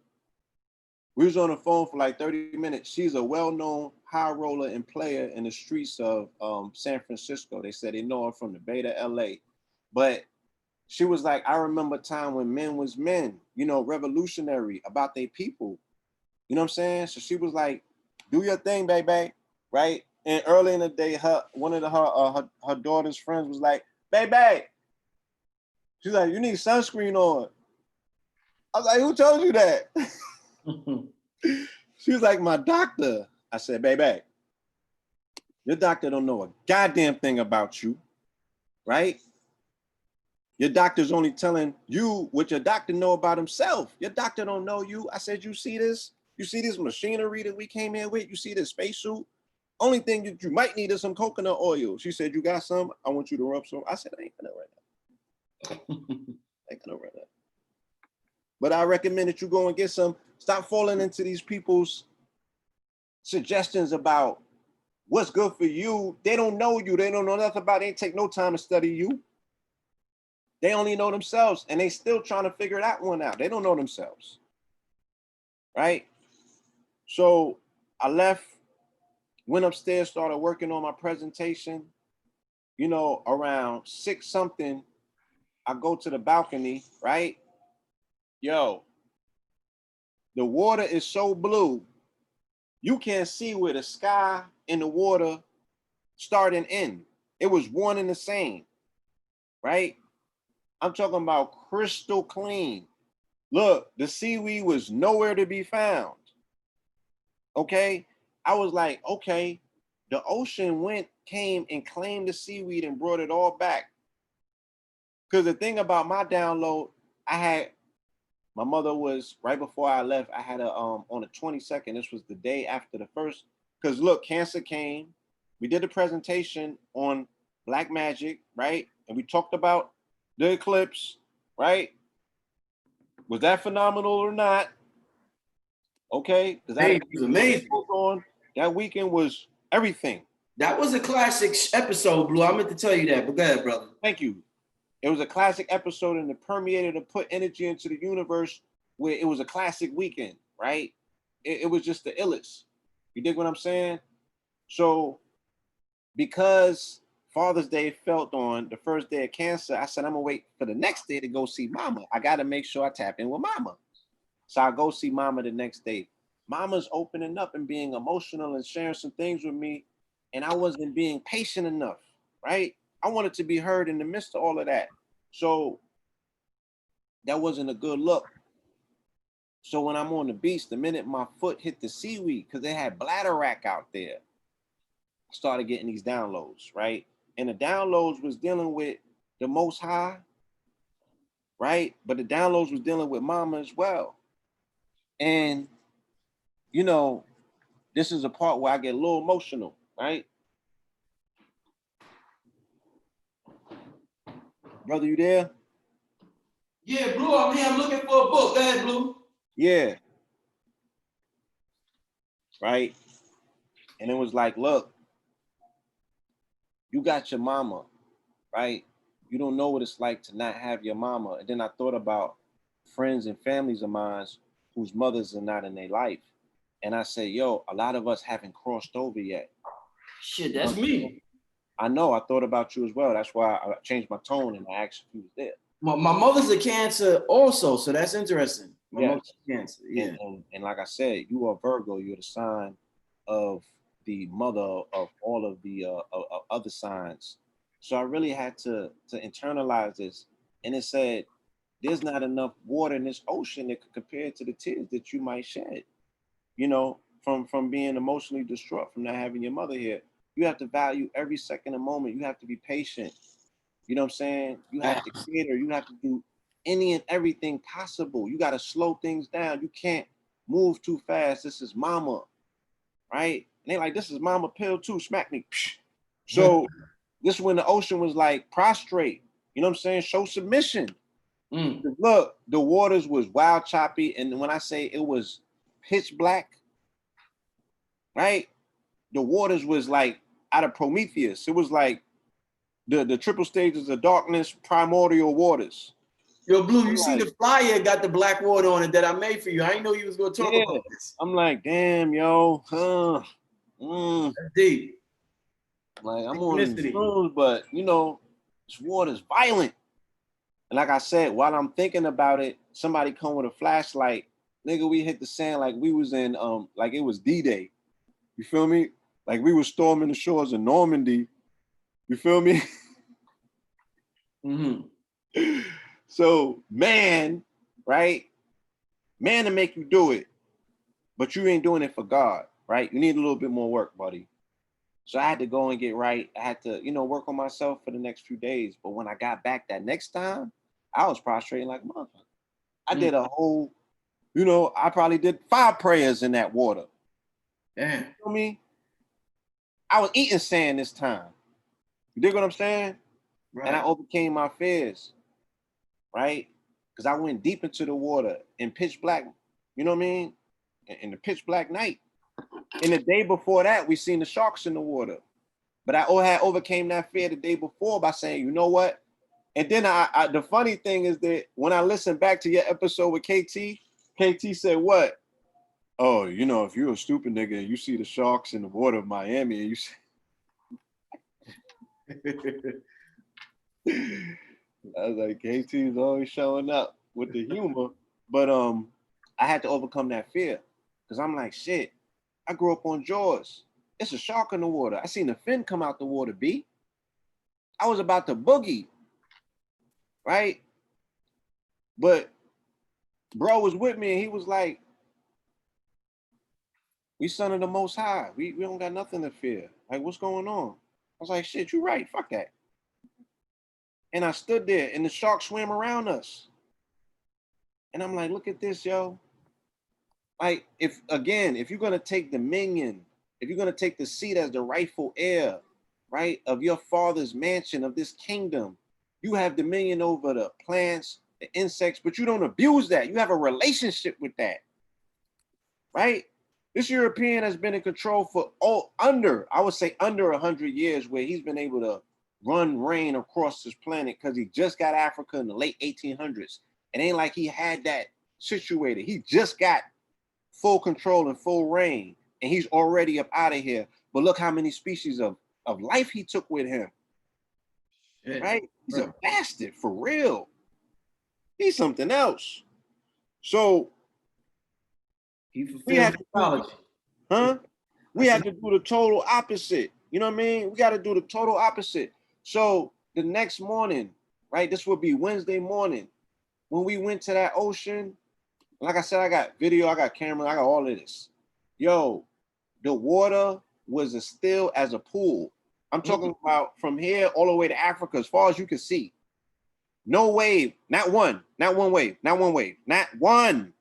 we was on the phone for like 30 minutes. She's a well-known high roller and player in the streets of San Francisco. They said they know her from the Bay to LA. But she was like, I remember a time when men was men, you know, revolutionary about their people. You know what I'm saying? So she was like, do your thing, baby, right? And early in the day, one of her daughter's friends was like, baby. She's like, you need sunscreen on. I was like, who told you that? She was like, my doctor. I said, baby, your doctor don't know a goddamn thing about you, right? Your doctor's only telling you what your doctor know about himself. Your doctor don't know you. I said, you see this? You see this machinery that we came in with? You see this spacesuit? Only thing that you might need is some coconut oil. She said, you got some? I want you to rub some. I said, I ain't gonna right now. I ain't gonna right now. But I recommend that you go and get some. Stop falling into these people's suggestions about what's good for you. They don't know you. They don't know nothing about it. They ain't take no time to study you. They only know themselves, and they still trying to figure that one out. They don't know themselves, right? So I left, went upstairs, started working on my presentation. You know, around 6 something, I go to the balcony, right? Yo, the water is so blue, you can't see where the sky and the water start and end. It was one and the same, right? I'm talking about crystal clean. Look, the seaweed was nowhere to be found. Okay? I was like, okay, the ocean came and claimed the seaweed and brought it all back. Because the thing about my download, my mother was, right before I left, I had on the 22nd, this was the day after the first, because look, Cancer came, we did the presentation on Black Magic, right? And we talked about the eclipse, right? Was that phenomenal or not? Okay, because Hey, it was amazing. That weekend was everything. That was a classic episode, Blue. I meant to tell you that, but go ahead, brother. Thank you. It was a classic episode, and it permeated and put energy into the universe where it was a classic weekend, right? It was just the illest. You dig what I'm saying? So because Father's Day felt on the first day of Cancer, I said, I'm gonna wait for the next day to go see Mama. I gotta make sure I tap in with Mama. So I go see Mama the next day. Mama's opening up and being emotional and sharing some things with me, and I wasn't being patient enough, right? I wanted to be heard in the midst of all of that. So that wasn't a good look. So when I'm on the beach, the minute my foot hit the seaweed, because they had bladder rack out there, I started getting these downloads, right? And the downloads was dealing with the Most High, right? But the downloads was dealing with mama as well. And, you know, this is a part where I get a little emotional, right? Brother, you there? Yeah, Blue, I'm here. I'm looking for a book. Go ahead, Blue. Yeah. Right? And it was like, look, you got your mama, right? You don't know what it's like to not have your mama. And then I thought about friends and families of mine whose mothers are not in their life. And I say, yo, a lot of us haven't crossed over yet. Shit, that's me. I know, I thought about you as well. That's why I changed my tone and I asked if you was there. My mother's a Cancer also, so that's interesting. My mother's a Cancer, yeah. And like I said, you are Virgo. You're the sign of the mother of all of the other signs. So I really had to internalize this. And it said, there's not enough water in this ocean that could compare to the tears that you might shed, you know, from being emotionally distraught, from not having your mother here. You have to value every second and moment. You have to be patient. You know what I'm saying? You have to cater. You have to do any and everything possible. You got to slow things down. You can't move too fast. This is mama, right? And they like, this is mama pill too. Smack me. So this is when the ocean was like prostrate. You know what I'm saying? Show submission. Look, the waters was wild choppy. And when I say it was pitch black, right? The waters was like out of Prometheus. It was like the triple stages of darkness, primordial waters. Yo, Blue, you see the flyer got the black water on it that I made for you. I didn't know you was gonna talk about this. I'm like, damn, yo, That's deep. Like I'm on these shrooms, but you know, this water's violent. And like I said, while I'm thinking about it, somebody come with a flashlight. Nigga, we hit the sand like we was in like it was D-Day. You feel me? Like we were storming the shores of Normandy. You feel me? So man, right? Man to make you do it, but you ain't doing it for God, right? You need a little bit more work, buddy. So I had to go and get right. I had to, you know, work on myself for the next few days. But when I got back that next time, I was prostrating like a motherfucker. I did a whole, you know, I probably did 5 prayers in that water. Damn. You feel me? I was eating sand this time. You dig what I'm saying? Right. And I overcame my fears, right? Because I went deep into the water in pitch black, you know what I mean? In the pitch black night. And the day before that, we seen the sharks in the water. But I had overcame that fear the day before by saying, you know what? And then I the funny thing is that when I listened back to your episode with KT said what? Oh, you know, if you're a stupid nigga and you see the sharks in the water of Miami and you see I was like, KT is always showing up with the humor. But I had to overcome that fear. Because I'm like, shit, I grew up on Jaws. It's a shark in the water. I seen the fin come out the water, B. I was about to boogie, right? But bro was with me and he was like, we son of the Most High. We don't got nothing to fear. Like, what's going on? I was like, shit, you right. Fuck that. And I stood there and the shark swam around us. And I'm like, look at this, yo. Like, if you're going to take dominion, if you're going to take the seat as the rightful heir, right, of your father's mansion, of this kingdom, you have dominion over the plants, the insects, but you don't abuse that. You have a relationship with that, right? This European has been in control for under 100 years, where he's been able to run reign across this planet because he just got Africa in the late 1800s. It ain't like he had that situated. He just got full control and full reign, and he's already up out of here. But look how many species of life he took with him. Shit. Right? He's a bastard for real. He's something else. So we have to we have to do the total opposite. You know what I mean? We got to do the total opposite. So the next morning, right? This would be Wednesday morning when we went to that ocean. Like I said, I got video, I got camera, I got all of this. Yo, the water was as still as a pool. I'm talking about from here all the way to Africa, as far as you can see. No wave, not one wave, not one.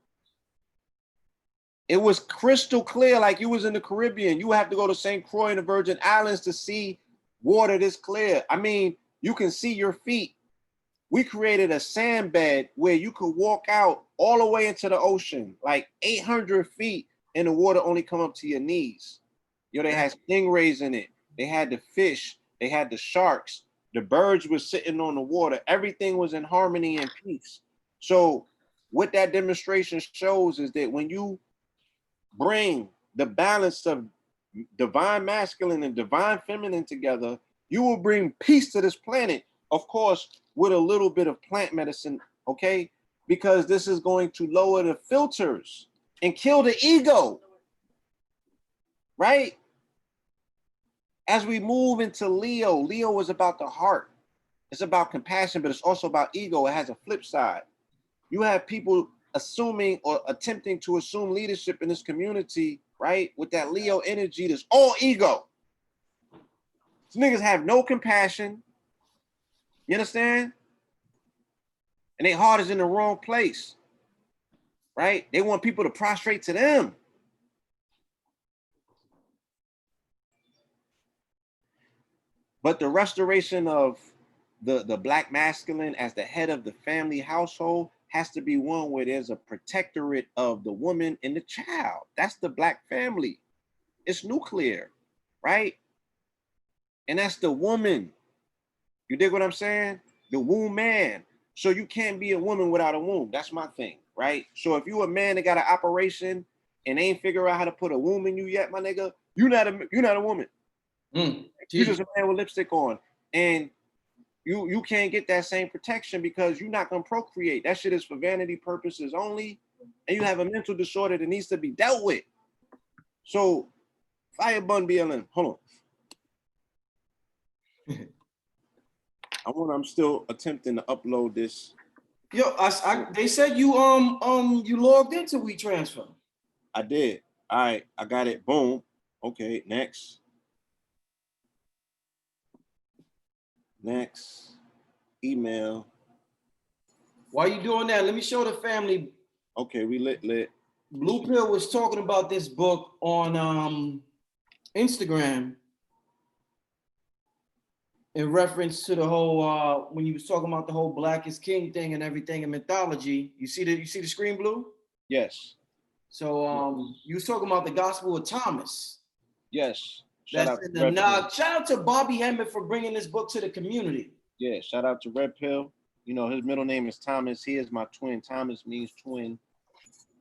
It was crystal clear, like you was in the Caribbean. You have to go to St. Croix and the Virgin Islands to see water this clear. I mean, you can see your feet. We created a sand bed where you could walk out all the way into the ocean, like 800 feet, and the water only come up to your knees. Yo, they had stingrays in it. They had the fish. They had the sharks. The birds were sitting on the water. Everything was in harmony and peace. So what that demonstration shows is that when you bring the balance of divine masculine and divine feminine together, you will bring peace to this planet, of course, with a little bit of plant medicine, okay? Because this is going to lower the filters and kill the ego, right? As we move into Leo, Leo is about the heart. It's about compassion, but it's also about ego. It has a flip side. You have people assuming or attempting to assume leadership in this community, right? With that Leo energy, that's all ego. These niggas have no compassion. You understand? And their heart is in the wrong place, right? They want people to prostrate to them. But the restoration of the black masculine as the head of the family household has to be one where there's a protectorate of the woman and the child. That's the black family. It's nuclear, right? And that's the woman. You dig what I'm saying? The womb man. So you can't be a woman without a womb. That's my thing, right? So if you a man that got an operation and ain't figure out how to put a womb in you yet, my nigga, you're not a woman. You're just a man with lipstick on. And you can't get that same protection because you're not gonna procreate. That shit is for vanity purposes only. And you have a mental disorder that needs to be dealt with. So fire bun BLM. Hold on. I'm still attempting to upload this. Yo, they said you logged into WeTransfer. I did. All right, I got it. Boom. Okay, next. Next. Email. While you doing that, let me show the family. Okay, we lit. Blue Pill was talking about this book on Instagram in reference to the whole when you was talking about the whole Black is King thing and everything in mythology. You see the screen, Blue? Yes. So you was talking about the Gospel of Thomas. Yes. Shout out to Bobby Hemmett for bringing this book to the community. Yeah, shout out to Red Pill. You know, his middle name is Thomas. He is my twin. Thomas means twin.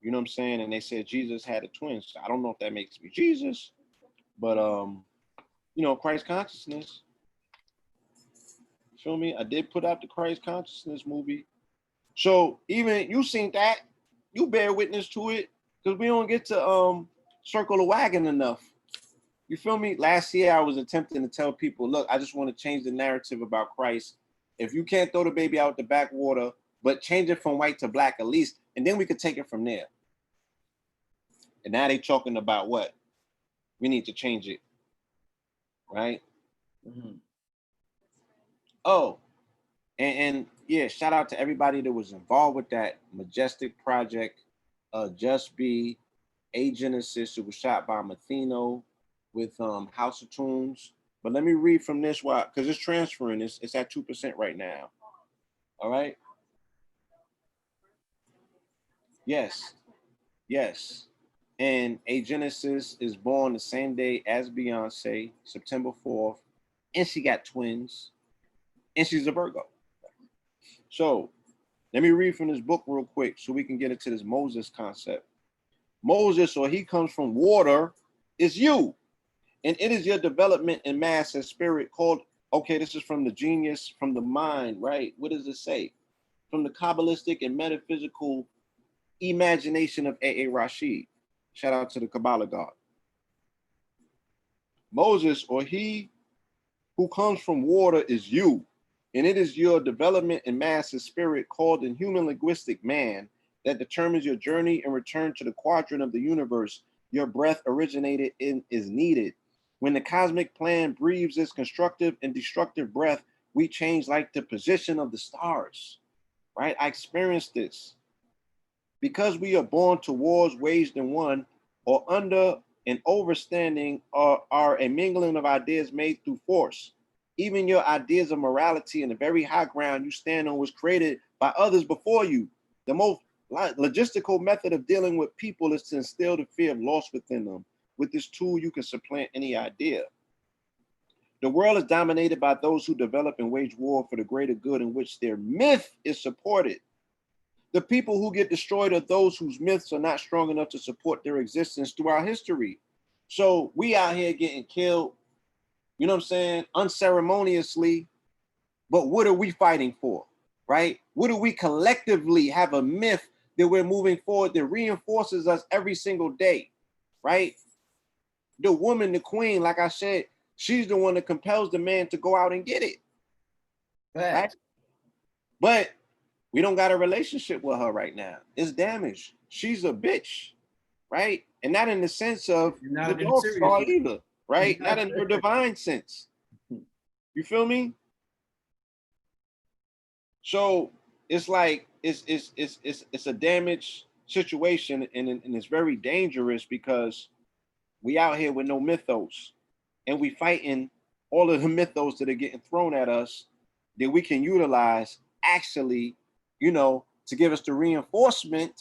You know what I'm saying? And they said Jesus had a twin. So I don't know if that makes me Jesus, but you know, Christ consciousness. Feel me? I did put out the Christ consciousness movie. So even you seen that, you bear witness to it, because we don't get to circle the wagon enough. You feel me? Last year I was attempting to tell people, look, I just want to change the narrative about Christ. If you can't throw the baby out the backwater, but change it from white to black at least, and then we could take it from there. And now they talking about what? We need to change it, right? Mm-hmm. Oh, and yeah, shout out to everybody that was involved with that Majestic project. Just Be, A Genesis, it was shot by Matheno with House of Tunes. But let me read from this one, because it's transferring. It's at 2% right now. All right. Yes. And A Genesis is born the same day as Beyonce, September 4th. And she got twins. And she's a Virgo. So let me read from this book real quick so we can get into this Moses concept. Moses, or he comes from water, is you. And it is your development in mass and spirit called, okay, this is from the genius, from the mind, right? What does it say? From the Kabbalistic and metaphysical imagination of A.A. Rashid. Shout out to the Kabbalah God. Moses, or he who comes from water, is you. And it is your development in mass and spirit called in human linguistic man that determines your journey and return to the quadrant of the universe your breath originated in is needed. When the cosmic plan breathes its constructive and destructive breath, we change like the position of the stars, right? I experienced this. Because we are born to wars waged in one or under an overstanding are a mingling of ideas made through force. Even your ideas of morality and the very high ground you stand on was created by others before you. The most logistical method of dealing with people is to instill the fear of loss within them. With this tool, you can supplant any idea. The world is dominated by those who develop and wage war for the greater good in which their myth is supported. The people who get destroyed are those whose myths are not strong enough to support their existence throughout history. So we out here getting killed, you know what I'm saying, unceremoniously, but what are we fighting for, right? What do we collectively have a myth that we're moving forward that reinforces us every single day, right? The woman, the queen, like I said, she's the one that compels the man to go out and get it, right? But we don't got a relationship with her right now. It's damaged. She's a bitch, right? And not in the sense of the dog star either, right? Not in her divine sense. You feel me? So it's like it's a damaged situation, and it's very dangerous because we out here with no mythos, and we fighting all of the mythos that are getting thrown at us that we can utilize actually, you know, to give us the reinforcement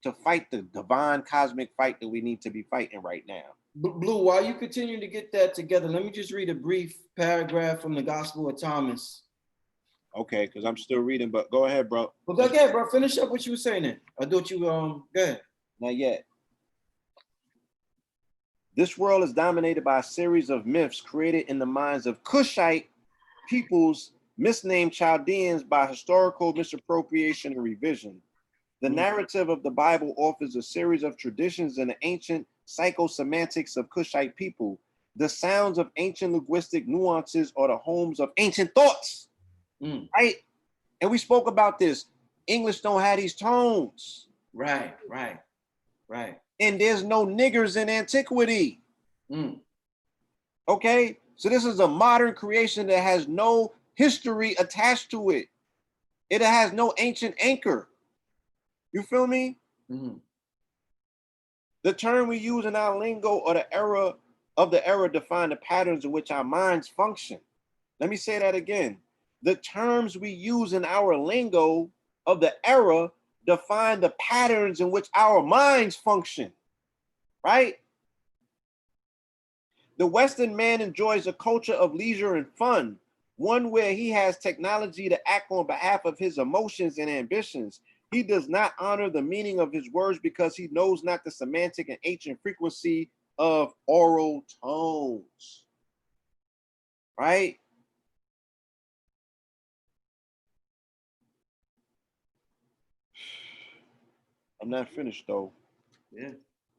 to fight the divine cosmic fight that we need to be fighting right now. Blue, while you continue to get that together, let me just read a brief paragraph from the Gospel of Thomas. Okay, because I'm still reading, but go ahead, bro. Well, go ahead, bro. Finish up what you were saying then. I thought you go ahead. Not yet. This world is dominated by a series of myths created in the minds of Cushite peoples, misnamed Chaldeans by historical misappropriation and revision. The narrative of the Bible offers a series of traditions and the ancient psychosemantics of Cushite people. The sounds of ancient linguistic nuances are the homes of ancient thoughts, right? And we spoke about this. English don't have these tones. Right. And there's no niggers in antiquity. Okay, so this is a modern creation that has no history attached to it. It has no ancient anchor. You feel me? The term we use in our lingo or the era define the patterns in which our minds function. Let me say that again. The terms we use in our lingo of the era define the patterns in which our minds function, right? The Western man enjoys a culture of leisure and fun, one where he has technology to act on behalf of his emotions and ambitions. He does not honor the meaning of his words because he knows not the semantic and ancient frequency of oral tones, right? I'm not finished though. Yeah,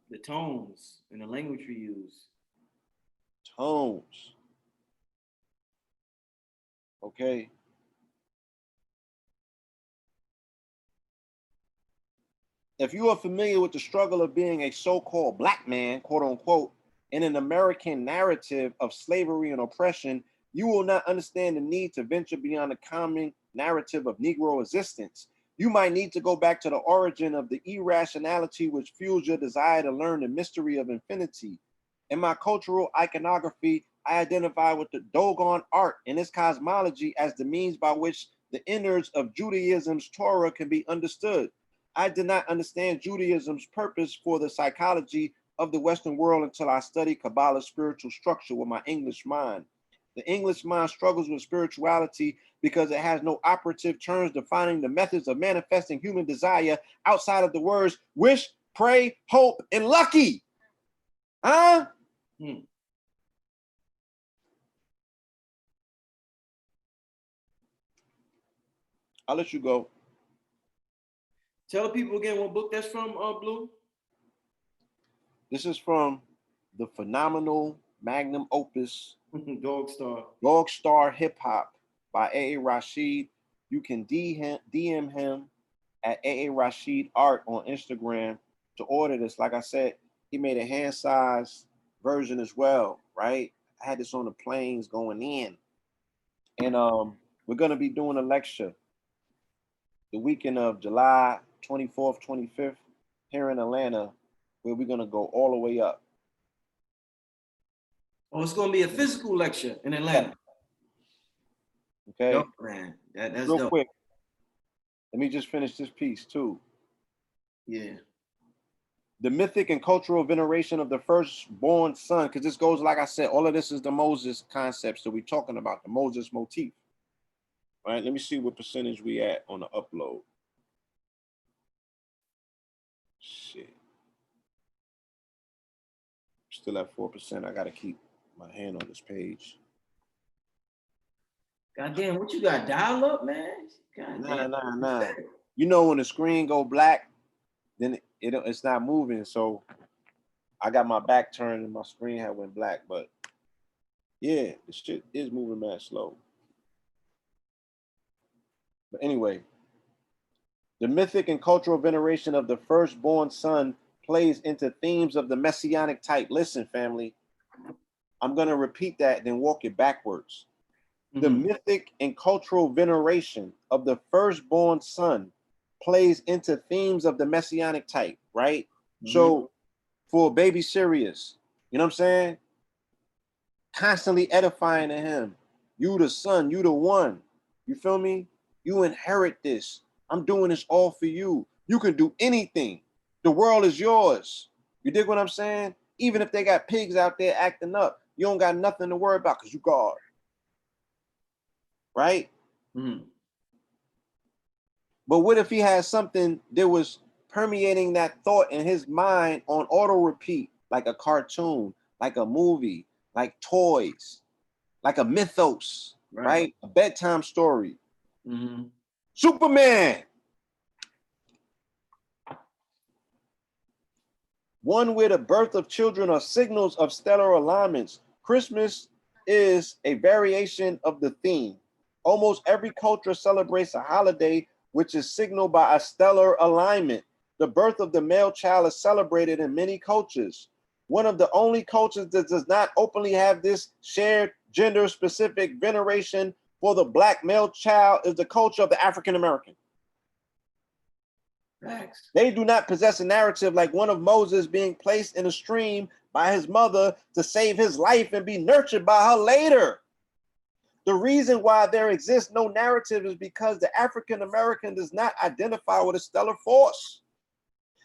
the tones and the language we use. Tones. Okay. If you are familiar with the struggle of being a so-called black man, quote unquote, in an American narrative of slavery and oppression, you will not understand the need to venture beyond the common narrative of Negro existence. You might need to go back to the origin of the irrationality which fuels your desire to learn the mystery of infinity. In my cultural iconography, I identify with the Dogon art and its cosmology as the means by which the innards of Judaism's Torah can be understood. I did not understand Judaism's purpose for the psychology of the Western world until I studied Kabbalah's spiritual structure with my English mind. The English mind struggles with spirituality because it has no operative terms defining the methods of manifesting human desire outside of the words wish, pray, hope, and lucky. Huh? I'll let you go. Tell the people again what book that's from, Blue. This is from the phenomenal magnum opus Dog Star Hip Hop by A.A. Rashid. You can DM him at AA Rashid Art on Instagram to order this. Like I said, he made a hand size version as well, right? I had this on the planes going in. And we're gonna be doing a lecture the weekend of July 24th, 25th here in Atlanta, where we're gonna go all the way up. Oh, it's gonna be a physical lecture in Atlanta. Okay. Dope, man. That's Real dope. quick. Let me just finish this piece too. Yeah. The mythic and cultural veneration of the firstborn son, because this goes, like I said, all of this is the Moses concepts that we're talking about, the Moses motif. All right, let me see what percentage we at on the upload. Shit. Still at 4%. I gotta keep my hand on this page. Goddamn, what you got? Dial up, man. Goddamn. Nah. You know when the screen go black, then it's not moving. So I got my back turned and my screen had went black. But yeah, the shit is moving mad slow. But anyway, the mythic and cultural veneration of the firstborn son plays into themes of the messianic type. Listen, family, I'm gonna repeat that, then walk it backwards. The mythic and cultural veneration of the firstborn son plays into themes of the messianic type, right? So for baby Sirius, you know what I'm saying? Constantly edifying to him. You the son, you the one. You feel me? You inherit this. I'm doing this all for you. You can do anything. The world is yours. You dig what I'm saying? Even if they got pigs out there acting up, you don't got nothing to worry about because you God. Right? But what if he had something that was permeating that thought in his mind on auto repeat, like a cartoon, like a movie, like toys, like a mythos, right? A bedtime story. Superman. One where the birth of children are signals of stellar alignments. Christmas is a variation of the theme. Almost every culture celebrates a holiday which is signaled by a stellar alignment. The birth of the male child is celebrated in many cultures. One of the only cultures that does not openly have this shared gender-specific veneration for the black male child is the culture of the African American. They do not possess a narrative like one of Moses being placed in a stream by his mother to save his life and be nurtured by her later. The reason why there exists no narrative is because the African American does not identify with a stellar force.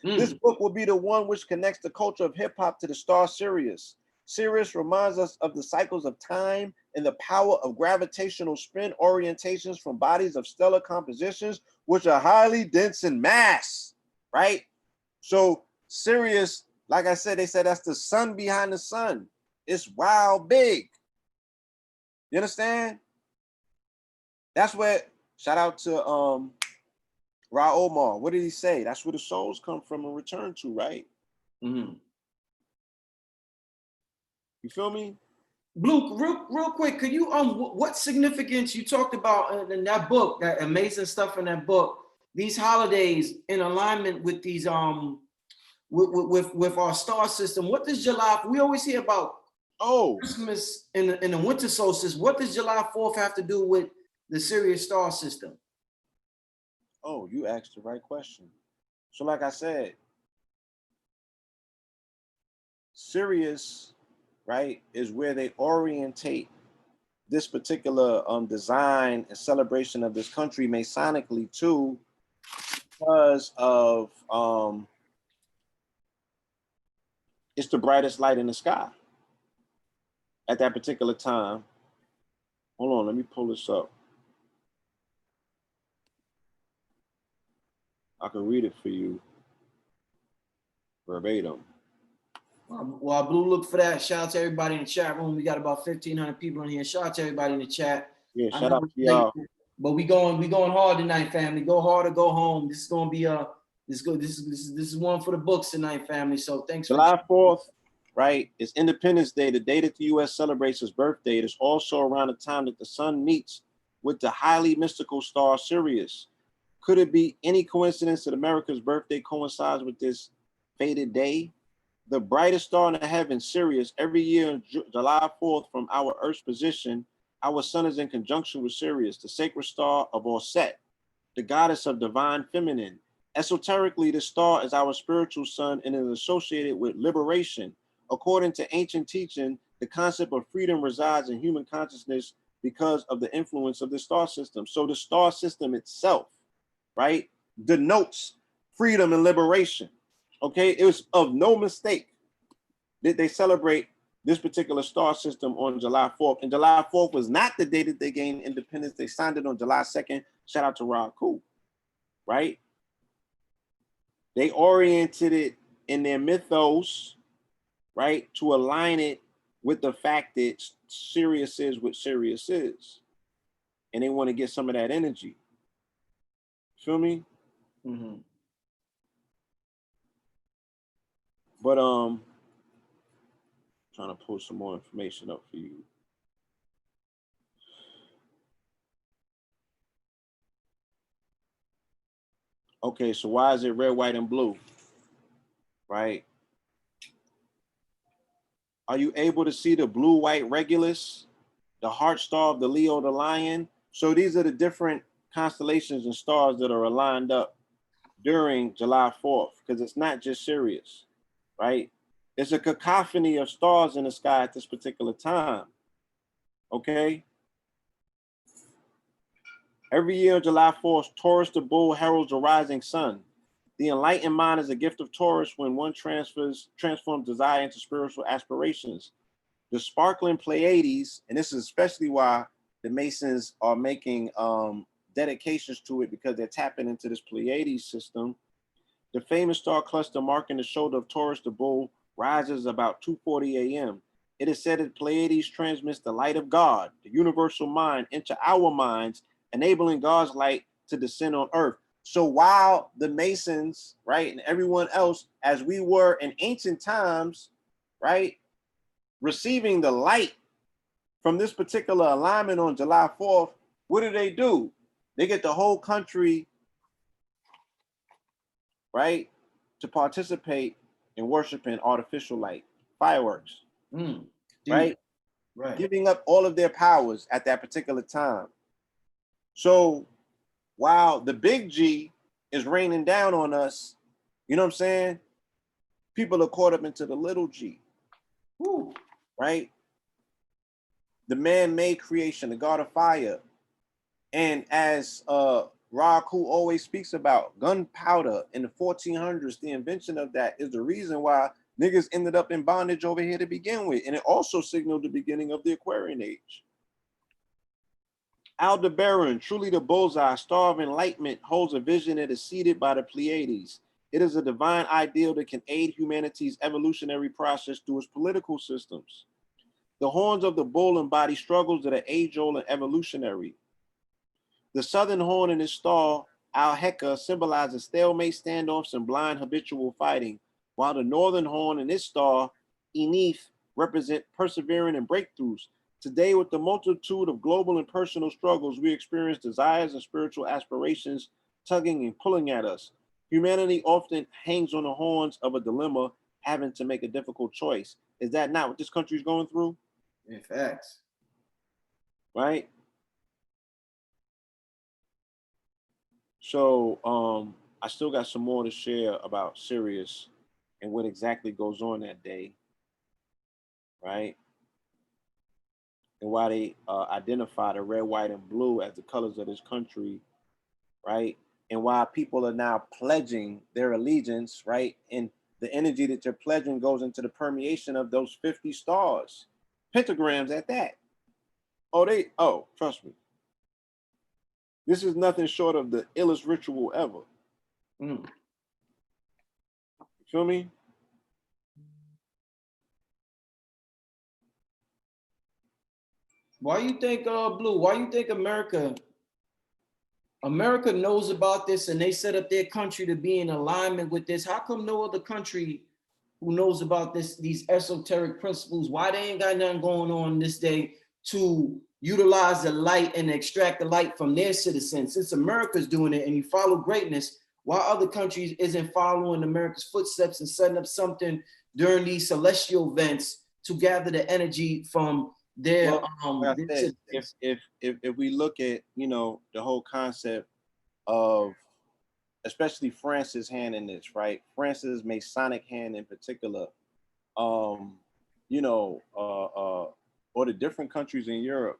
This book will be the one which connects the culture of hip hop to the star Sirius. Sirius reminds us of the cycles of time and the power of gravitational spin orientations from bodies of stellar compositions, which are highly dense in mass, right? So Sirius, like I said, they said that's the sun behind the sun. It's wild big. You understand? That's where, shout out to Ra Omar. What did he say? That's where the souls come from and return to, right? You feel me? Blue, real quick, could you what significance you talked about in that book, that amazing stuff in that book, these holidays in alignment with these with our star system? What does July, we always hear about Christmas in the winter solstice. What does July 4th have to do with the Sirius star system? Oh, you asked the right question. So like I said, Sirius, right, is where they orientate this particular design and celebration of this country masonically too, because of it's the brightest light in the sky at that particular time. Hold on, let me pull this up. I can read it for you verbatim. While Blue look for that, shout out to everybody in the chat room. We got about 1,500 people in here. Shout out to everybody in the chat. Yeah, shout out to y'all. But we going hard tonight, family. Go hard or go home. This is gonna be this is one for the books tonight, family. So thanks. July 4th, right, is Independence Day, the day that the U.S. celebrates its birthday. It is also around the time that the sun meets with the highly mystical star Sirius. Could it be any coincidence that America's birthday coincides with this fated day? The brightest star in the heavens, Sirius, every year on July 4th from our Earth's position, our sun is in conjunction with Sirius, the sacred star of Orset, the goddess of divine feminine. Esoterically, the star is our spiritual sun and is associated with liberation. According to ancient teaching, the concept of freedom resides in human consciousness because of the influence of the star system. So the star system itself, right, denotes freedom and liberation. Okay, it was of no mistake that they celebrate this particular star system on July 4th. And July 4th was not the day that they gained independence. They signed it on July 2nd. Shout out to Raku, right? They oriented it in their mythos, right, to align it with the fact that Sirius is what Sirius is. And they want to get some of that energy. Feel me? Mm-hmm. But trying to pull some more information up for you. Okay, so why is it red, white, and blue? Right? Are you able to see the blue-white Regulus, the heart star of the Leo, the lion? So these are the different constellations and stars that are aligned up during July 4th, because it's not just Sirius, right? It's a cacophony of stars in the sky at this particular time, okay? Every year on July 4th, Taurus the bull heralds the rising sun. The enlightened mind is a gift of Taurus when one transforms desire into spiritual aspirations. The sparkling Pleiades, and this is especially why the Masons are making dedications to it, because they're tapping into this Pleiades system. The famous star cluster marking the shoulder of Taurus the bull rises about 2:40 a.m. It is said that Pleiades transmits the light of God, the universal mind, into our minds, enabling God's light to descend on earth. So while the Masons, right, and everyone else, as we were in ancient times, right, receiving the light from this particular alignment on July 4th, what do? They get the whole country, right, to participate in worshiping artificial light, fireworks, right? Right. Giving up all of their powers at that particular time. So while the big G is raining down on us, you know what I'm saying? People are caught up into the little G, right? The man-made creation, the God of fire. And as Raku always speaks about, gunpowder in the 1400s, the invention of that is the reason why niggas ended up in bondage over here to begin with. And it also signaled the beginning of the Aquarian age. Aldebaran, truly the bullseye, star of enlightenment, holds a vision that is seeded by the Pleiades. It is a divine ideal that can aid humanity's evolutionary process through its political systems. The horns of the bull embody struggles that are age-old and evolutionary. The southern horn in its star, Al-Heka, symbolizes stalemate standoffs and blind habitual fighting, while the northern horn in its star, Eneth, represent persevering and breakthroughs. Today, with the multitude of global and personal struggles, we experience desires and spiritual aspirations tugging and pulling at us. Humanity often hangs on the horns of a dilemma, having to make a difficult choice. Is that not what this country is going through? In facts. Right? So I still got some more to share about Sirius and what exactly goes on that day, right? And why they identify the red, white, and blue as the colors of this country, right? And why people are now pledging their allegiance, right? And the energy that you're pledging goes into the permeation of those 50 stars, pentagrams at that. Trust me. This is nothing short of the illest ritual ever. You feel me? Why you think, Blue, why you think America knows about this and they set up their country to be in alignment with this? How come no other country who knows about these esoteric principles, why they ain't got nothing going on this day to utilize the light and extract the light from their citizens. Since America's doing it and you follow greatness, while other countries isn't following America's footsteps and setting up something during these celestial events to gather the energy from their like I their said, citizens. if we look at, you know, the whole concept of, especially France's hand in this, right? France's Masonic hand in particular, you know, or the different countries in Europe,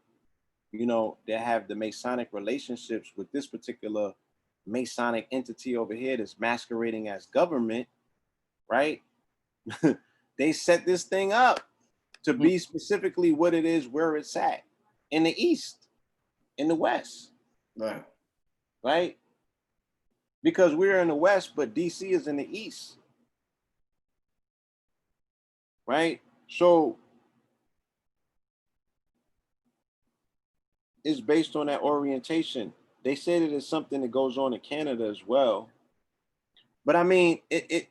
you know, that have the Masonic relationships with this particular Masonic entity over here that's masquerading as government, right? They set this thing up to be specifically what it is, where it's at, in the East, in the West, Right. right? Because we're in the West, but DC is in the East, right? So it's based on that orientation. They say that it's something that goes on in Canada as well. But I mean,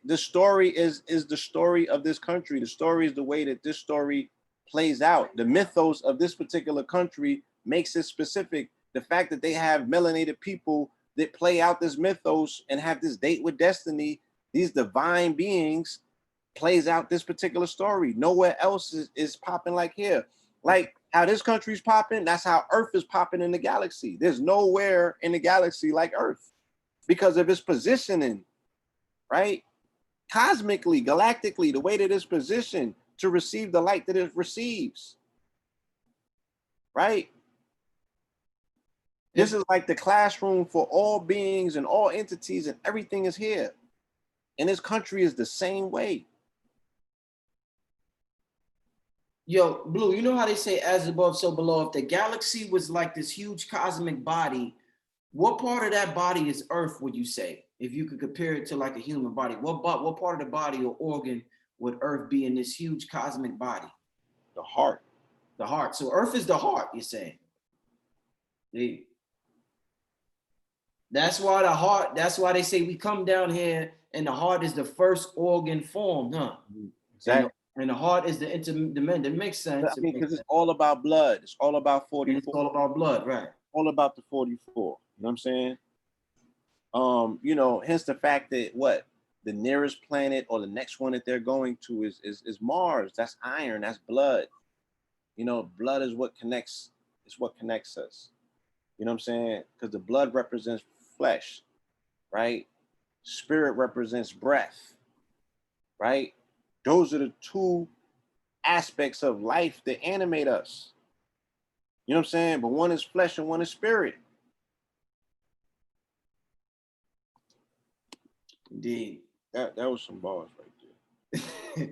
the story is the story of this country. The story is the way that this story plays out. The mythos of this particular country makes it specific. The fact that they have melanated people that play out this mythos and have this date with destiny, these divine beings, plays out this particular story. Nowhere else is popping like here. Like how this country's popping, that's how Earth is popping in the galaxy. There's nowhere in the galaxy like Earth because of its positioning, right? Cosmically, galactically, the way that it's positioned to receive the light that it receives, right? This is like the classroom for all beings and all entities, and everything is here. And this country is the same way. Yo, Blue, you know how they say as above, so below? If the galaxy was like this huge cosmic body, what part of that body is Earth, would you say? If you could compare it to like a human body, what part of the body or organ would Earth be in this huge cosmic body? The heart. The heart. So Earth is the heart, you're saying? That's why the heart, that's why they say we come down here and the heart is the first organ formed, huh? Exactly. And the heart is the interdimension. It makes sense. I mean, because it's all about blood. It's all about 44. And it's all about blood, right? All about the 44. You know what I'm saying? You know, hence the fact that what the nearest planet or the next one that they're going to is Mars. That's iron. That's blood. You know, blood is what connects. It's what connects us. You know what I'm saying? Because the blood represents flesh, right? Spirit represents breath, right? Those are the two aspects of life that animate us. You know what I'm saying? But one is flesh and one is spirit. Indeed. That was some bars right there.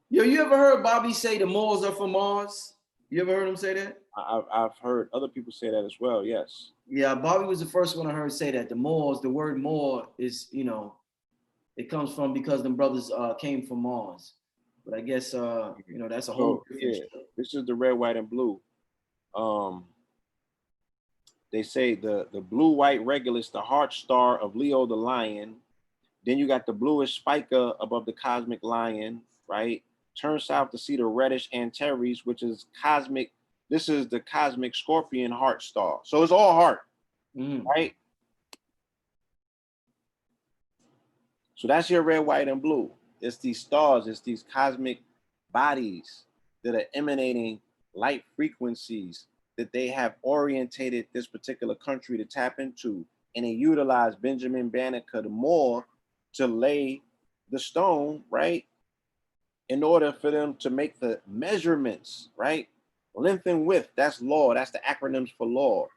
Yo, you ever heard Bobby say the Moors are from Mars? You ever heard him say that? I've heard other people say that as well, yes. Yeah, Bobby was the first one I heard say that. The Moors, the word Moor is, you know, it comes from because them brothers came from Mars. But I guess, you know, that's a whole different show. This is the red, white, and blue. They say the blue-white Regulus, the heart star of Leo the lion. Then you got the bluish spica above the cosmic lion, right? Turn south to see the reddish Antares, which is cosmic. This is the cosmic scorpion heart star. So it's all heart, right? So that's your red, white, and blue. It's these stars, it's these cosmic bodies that are emanating light frequencies that they have orientated this particular country to tap into. And they utilize Benjamin Banneker the Moor to lay the stone, right? In order for them to make the measurements, right? Length and width, that's law. That's the acronyms for law,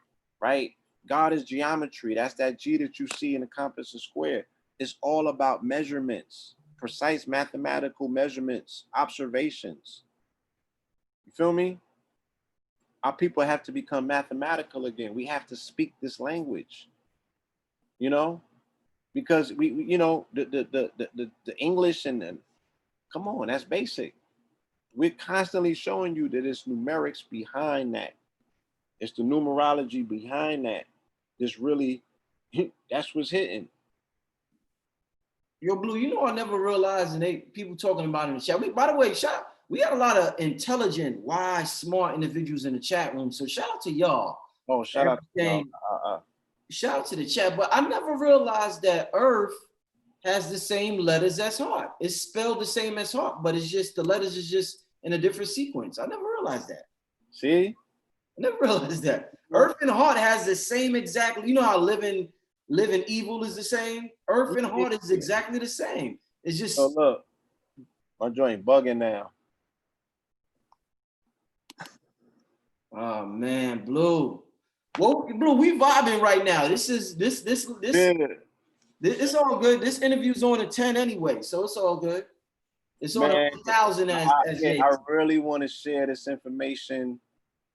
right? God is geometry. That's that G that you see in the compass and square. It's all about measurements, precise mathematical measurements, observations. You feel me? Our people have to become mathematical again. We have to speak this language, you know, because we you know, the English and come on, that's basic. We're constantly showing you that it's numerics behind that. It's the numerology behind that. This really, that's what's hitting. Yo, Blue, you know, I never realized, and people talking about it in the chat. By the way, we got a lot of intelligent, wise, smart individuals in the chat room. So shout out to y'all. Oh, shout out to y'all. Shout out to the chat. But I never realized that Earth has the same letters as heart. It's spelled the same as heart, but it's just the letters is just in a different sequence. I never realized that. See? I never realized that. Earth and heart has the same exactly. You know how living evil is the same? Earth and heart is exactly the same. It's just. Oh, look. My joint bugging now. Oh man, Blue. Well, Blue, we vibing right now. This it's all good. This interview's on at 10 anyway, so it's all good. It's on 1,000 as I really want to share this information,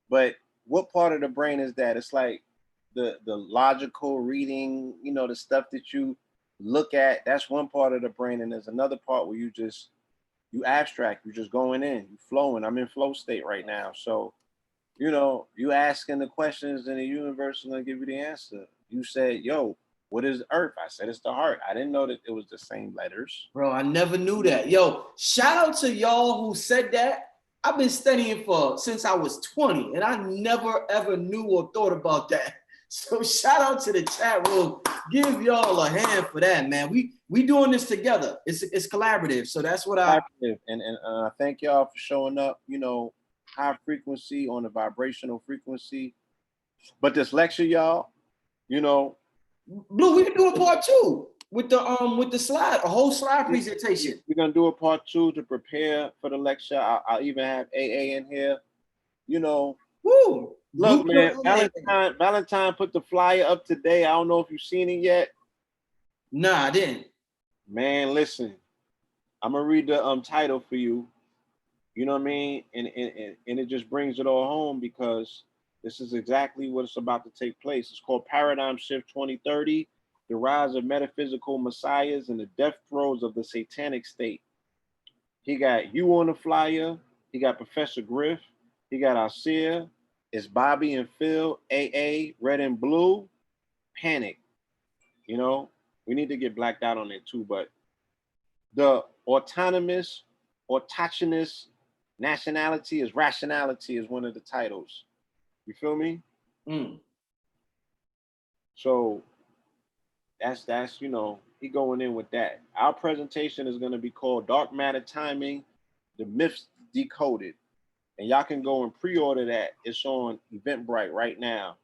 but what part of the brain is that? It's like the logical reading, you know, the stuff that you look at. That's one part of the brain, and there's another part where you abstract. You're just going in, you flowing. I'm in flow state right now, so you know, you asking the questions, and the universe is gonna give you the answer. You said, "Yo, what is Earth?" I said, "It's the heart." I didn't know that it was the same letters. Bro, I never knew that. Yo, shout out to y'all who said that. I've been studying since I was 20, and I never ever knew or thought about that. So shout out to the chat room. Give y'all a hand for that, man. We doing this together. It's collaborative. So that's what and thank y'all for showing up. You know, high frequency on the vibrational frequency. But this lecture, y'all, you know, Blue, we can do a part 2 with the slide, a whole slide presentation. We're gonna do a part 2 to prepare for the lecture. I'll even have AA in here. You know, woo. Look, man, Valentine put the flyer up today. I don't know if you've seen it yet. Nah, I didn't. Man, listen, I'm gonna read the title for you. You know what I mean? And it just brings it all home, because this is exactly what's about to take place. It's called Paradigm Shift 2030, the rise of metaphysical messiahs and the death throes of the satanic state. He got you on the flyer. He got Professor Griff. He got Alcea. It's Bobby and Phil, AA, Red and Blue, Panic. You know, we need to get blacked out on it too, but the autonomous nationality is rationality is one of the titles. You feel me? So that's you know, he going in with that. Our presentation is going to be called Dark Matter Timing, the Myths Decoded. And y'all can go and pre-order that. It's on Eventbrite right now.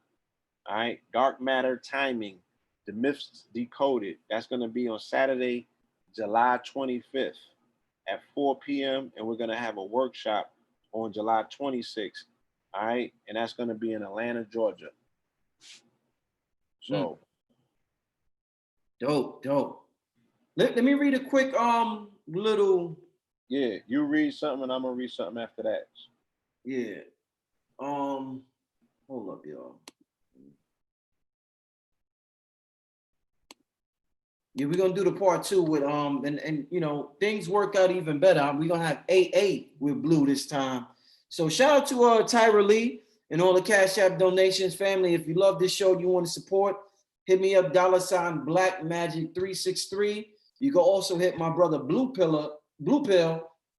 All right. Dark Matter Timing, the Myths Decoded. That's going to be on Saturday, July 25th at 4 p.m. And we're going to have a workshop on July 26th. All right. And that's going to be in Atlanta, Georgia. So. Dope. Let me read a quick little. Yeah, you read something and I'm going to read something after that. Yeah. Hold up, y'all. Yeah, we're gonna do the part 2 with and you know, things work out even better. We're gonna have AA with Blue this time. So shout out to Tyra Lee and all the Cash App donations, family. If you love this show, you want to support, hit me up, $Black Magic 363. You can also hit my brother Blue Pill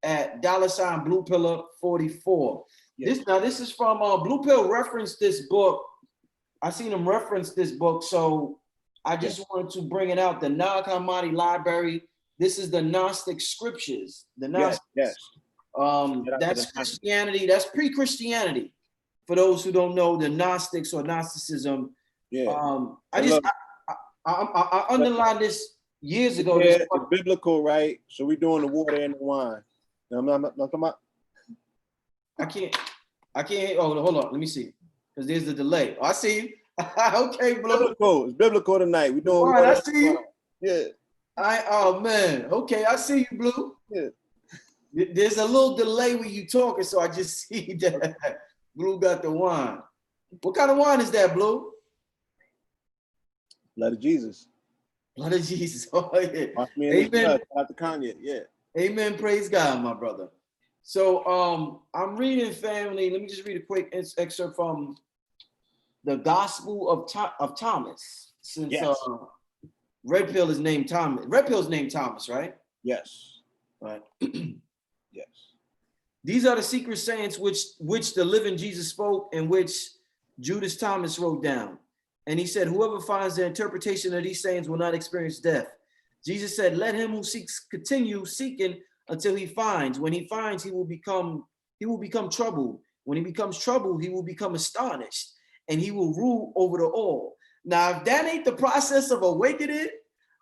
at $Blue Pillar 44. Yes. This is from Blue Pill referenced this book. I seen him reference this book, so I just wanted to bring it out. The Nag Hammadi Library. This is the Gnostic scriptures. The Gnostic. Yes. That's Christianity. That's pre-Christianity. For those who don't know, the Gnostics or Gnosticism. Yeah. I underlined this years ago. Yeah, it's biblical, right? So we're doing the water and the wine. No, I'm not talking about. I can't. Oh, hold on. Let me see. Because there's the delay. Oh, I see you. Okay, Blue. It's biblical tonight. We're doing. All right, I see you. Yeah. Oh man. Okay, I see you, Blue. Yeah. There's a little delay when you talking, so I just see that Blue got the wine. What kind of wine is that, Blue? Blood of Jesus. Blood of Jesus. Oh yeah. Amen. Out the Kanye. Yeah. Amen. Praise God, my brother. So I'm reading, family. Let me just read a quick excerpt from the Gospel of Thomas. Since Red Pill is named Thomas. Red Pill's named Thomas, right? Yes. Right. Yes. These are the secret sayings which the living Jesus spoke and which Judas Thomas wrote down. And he said, whoever finds the interpretation of these sayings will not experience death. Jesus said, let him who seeks continue seeking until he finds. When he finds, he will become troubled. When he becomes troubled, he will become astonished, and he will rule over the all. Now, if that ain't the process of awakening,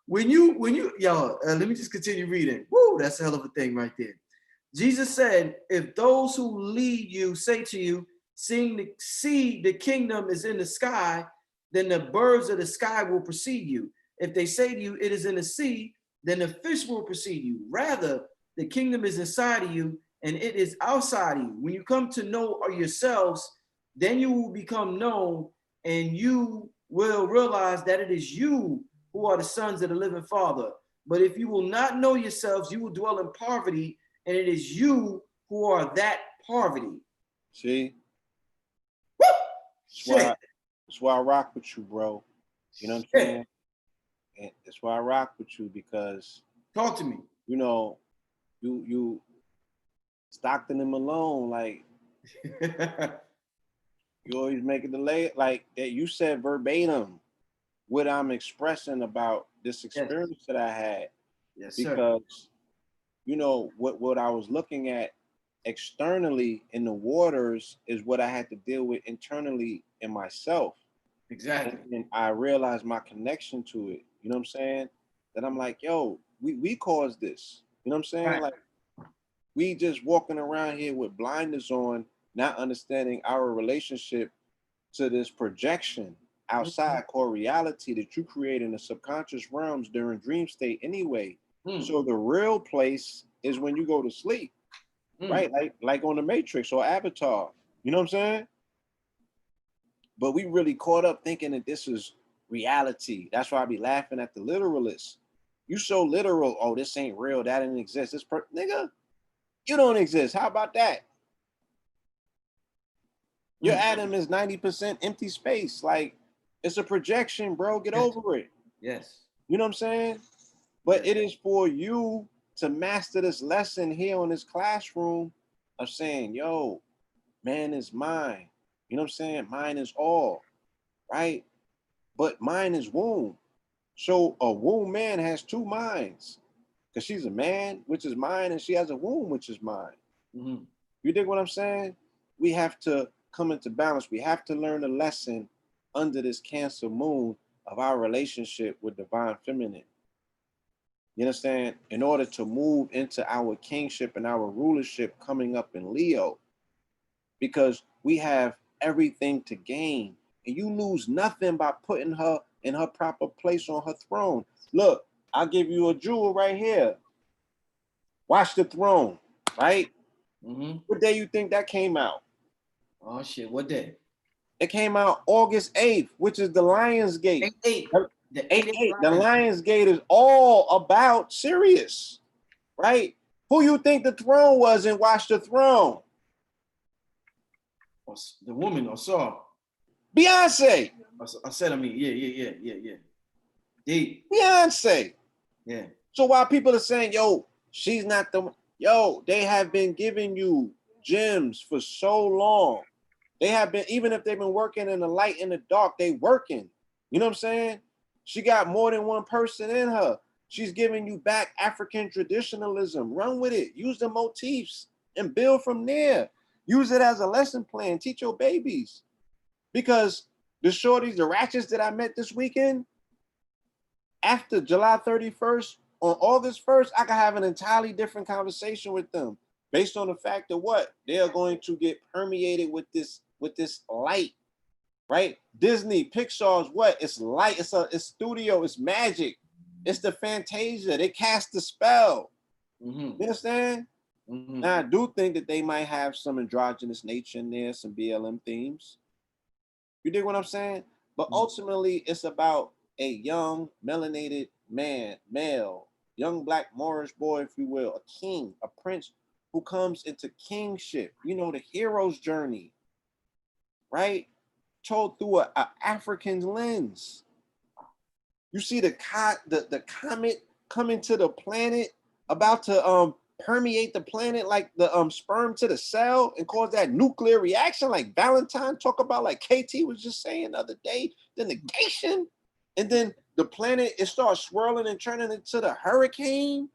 let me just continue reading. Woo, that's a hell of a thing right there. Jesus said, if those who lead you say to you, see the kingdom is in the sky, then the birds of the sky will precede you. If they say to you, it is in the sea, then the fish will precede you. Rather, the kingdom is inside of you and it is outside of you. When you come to know yourselves, then you will become known and you will realize that it is you who are the sons of the living Father. But if you will not know yourselves, you will dwell in poverty, and it is you who are that poverty. See? Woo! That's why I rock with you, bro. You know what I'm saying? And that's why I rock with you, because talk to me. You know, you Stockton and Malone, like you always make it delay, like that. You said verbatim what I'm expressing about this experience that I had. Yes, because sir. You know what I was looking at externally in the waters is what I had to deal with internally in myself. Exactly. And I realized my connection to it. You know what I'm saying? That I'm like, yo, we caused this. You know what I'm saying? Right. Like, we just walking around here with blinders on, not understanding our relationship to this projection outside core reality that you create in the subconscious realms during dream state anyway. So the real place is when you go to sleep, right? Like on the Matrix or Avatar. You know what I'm saying? But we really caught up thinking that this is reality. That's why I be laughing at the literalists. You so literal. Oh, this ain't real. That didn't exist. Nigga, you don't exist. How about that? Your atom is 90% empty space. Like, it's a projection, bro. Get over it. Yes. You know what I'm saying? But it is for you to master this lesson here on this classroom of saying, yo, man is mine. You know what I'm saying? Mine is all, right? But mine is womb. So a womb man has two minds, because she's a man, which is mine, and she has a womb, which is mine. You dig what I'm saying? We have to come into balance. We have to learn a lesson under this Cancer moon of our relationship with divine feminine. You understand? In order to move into our kingship and our rulership coming up in Leo, because we have everything to gain, and you lose nothing by putting her in her proper place on her throne. Look, I'll give you a jewel right here. Watch the throne, right? What day you think that came out? Oh shit, what day? It came out August 8th, which is the Lion's Gate. 8-8. The 8-8. The Lion's Gate is all about Sirius, right? Who you think the throne was in Watch the Throne? The woman I saw. Beyonce. Yeah. Beyonce. Yeah. So while people are saying, yo, she's not the, yo, they have been giving you gems for so long. They have been, even if they've been working in the light and the dark, they working. You know what I'm saying? She got more than one person in her. She's giving you back African traditionalism. Run with it. Use the motifs and build from there. Use it as a lesson plan. Teach your babies. Because the shorties, the ratchets that I met this weekend, after July 31st, on August 1st, I can have an entirely different conversation with them based on the fact that what? They are going to get permeated with this light, right? Disney, Pixar's what? It's light, it's studio, it's magic. It's the Fantasia. They cast the spell. You understand? Now, I do think that they might have some androgynous nature in there, some BLM themes. You dig what I'm saying? But ultimately, it's about a young, melanated man, male, young black Moorish boy, if you will, a king, a prince who comes into kingship, you know, the hero's journey, right? Told through an African lens. You see the comet coming to the planet, about to permeate the planet like the sperm to the cell and cause that nuclear reaction like Valentine talk about, like KT was just saying the other day, the negation, and then the planet, it starts swirling and turning into the hurricane.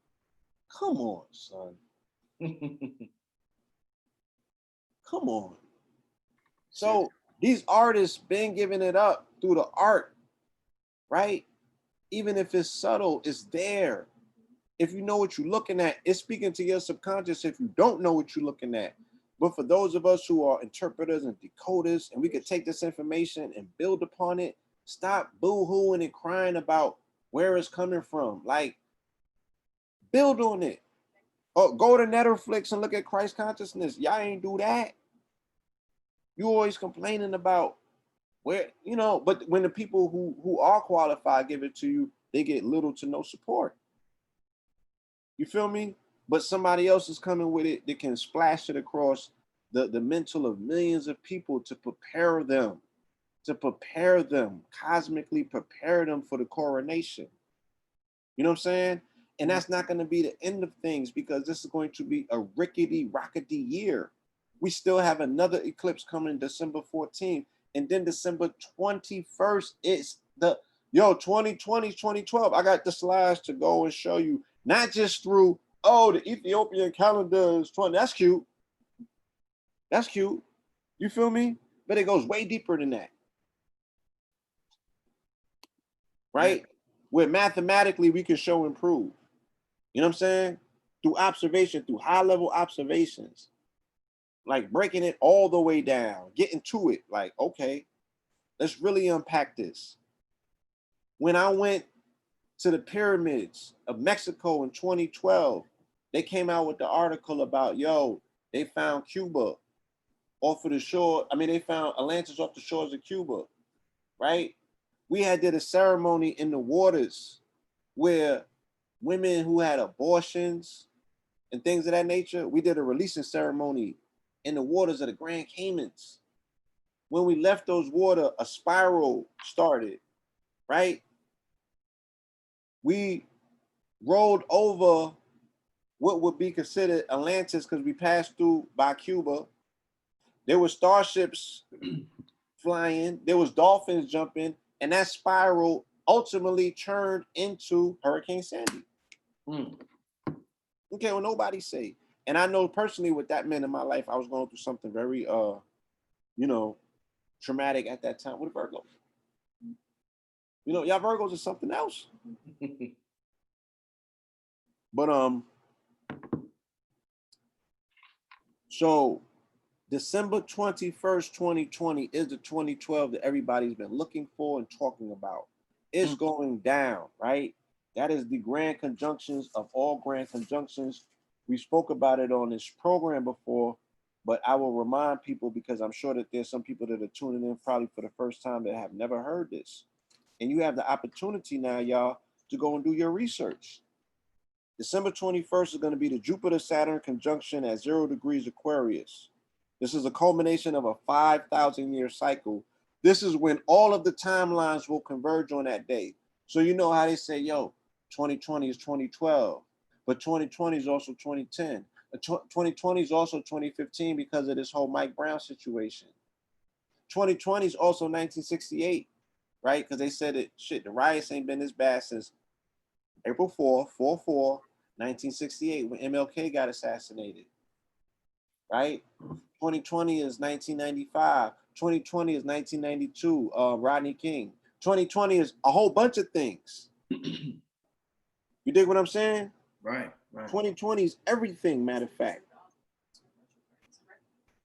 Come on, son. Come on. So these artists been giving it up through the art, right? Even if it's subtle, it's there. If you know what you're looking at, it's speaking to your subconscious if you don't know what you're looking at. But for those of us who are interpreters and decoders, and we could take this information and build upon it, stop boo-hooing and crying about where it's coming from. Like, build on it. Oh, go to Netflix and look at Christ consciousness. Y'all ain't do that. You always complaining about where, you know, but when the people who are qualified give it to you, they get little to no support. You feel me? But somebody else is coming with it that can splash it across the mental of millions of people to prepare them, cosmically prepare them for the coronation. You know what I'm saying? And that's not going to be the end of things, because this is going to be a rockety year. We still have another eclipse coming December 14th. And then December 21st, it's the, 2020, 2012. I got the slides to go and show you, not just through, oh, the Ethiopian calendar is 20. That's cute. That's cute. You feel me? But it goes way deeper than that. Right? Yeah. Where mathematically we can show and prove. You know what I'm saying? Through observation, through high-level observations. Like breaking it all the way down, getting to it. Like, okay, let's really unpack this. When I went to the pyramids of Mexico in 2012, they came out with the article about, they found Cuba off of the shore. I mean, they found Atlantis off the shores of Cuba, right? We did a ceremony in the waters where women who had abortions and things of that nature, we did a releasing ceremony in the waters of the Grand Caymans. When we left those water, a spiral started, right? We rolled over what would be considered Atlantis because we passed through by Cuba. There were starships flying, there was dolphins jumping, and that spiral ultimately turned into Hurricane Sandy. Okay, well, nobody say. And I know personally what that meant in my life. I was going through something very, traumatic at that time with a Virgo. You know, y'all Virgos is something else. But so December 21st, 2020 is the 2012 that everybody's been looking for and talking about. It's going down, right? That is the grand conjunctions of all grand conjunctions. We spoke about it on this program before, but I will remind people because I'm sure that there's some people that are tuning in probably for the first time that have never heard this. And you have the opportunity now, y'all, to go and do your research. December 21st is going to be the Jupiter-Saturn conjunction at 0 degrees Aquarius. This is a culmination of a 5,000-year cycle. This is when all of the timelines will converge on that day. So you know how they say, 2020 is 2012, but 2020 is also 2010. 2020 is also 2015 because of this whole Mike Brown situation. 2020 is also 1968, right? Because they said that the riots ain't been this bad since April 4th, 1968, when MLK got assassinated, right? 2020 is 1995. 2020 is 1992, Rodney King. 2020 is a whole bunch of things. You dig what I'm saying? Right. 2020 is everything, matter of fact.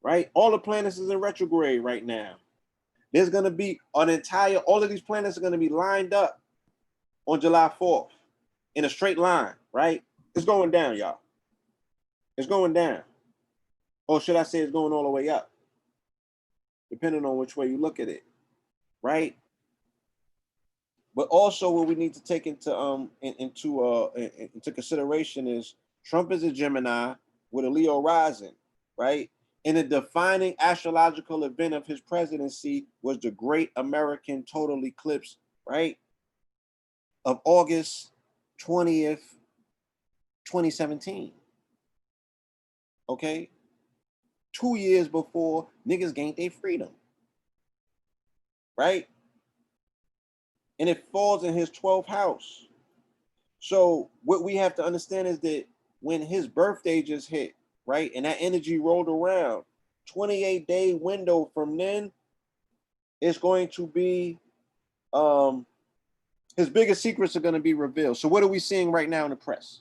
Right? All the planets is in retrograde right now. There's going to be all of these planets are going to be lined up on July 4th in a straight line, right? It's going down, y'all. It's going down. Or should I say it's going all the way up? Depending on which way you look at it, right? But also what we need to take into consideration is Trump is a Gemini with a Leo rising, right? And the defining astrological event of his presidency was the Great American Total Eclipse, right? Of August 20th, 2017. Okay, 2 years before niggas gained their freedom, right? And it falls in his 12th house. So what we have to understand is that when his birthday just hit, right, and that energy rolled around, 28-day window from then, it's going to be his biggest secrets are going to be revealed. So what are we seeing right now in the press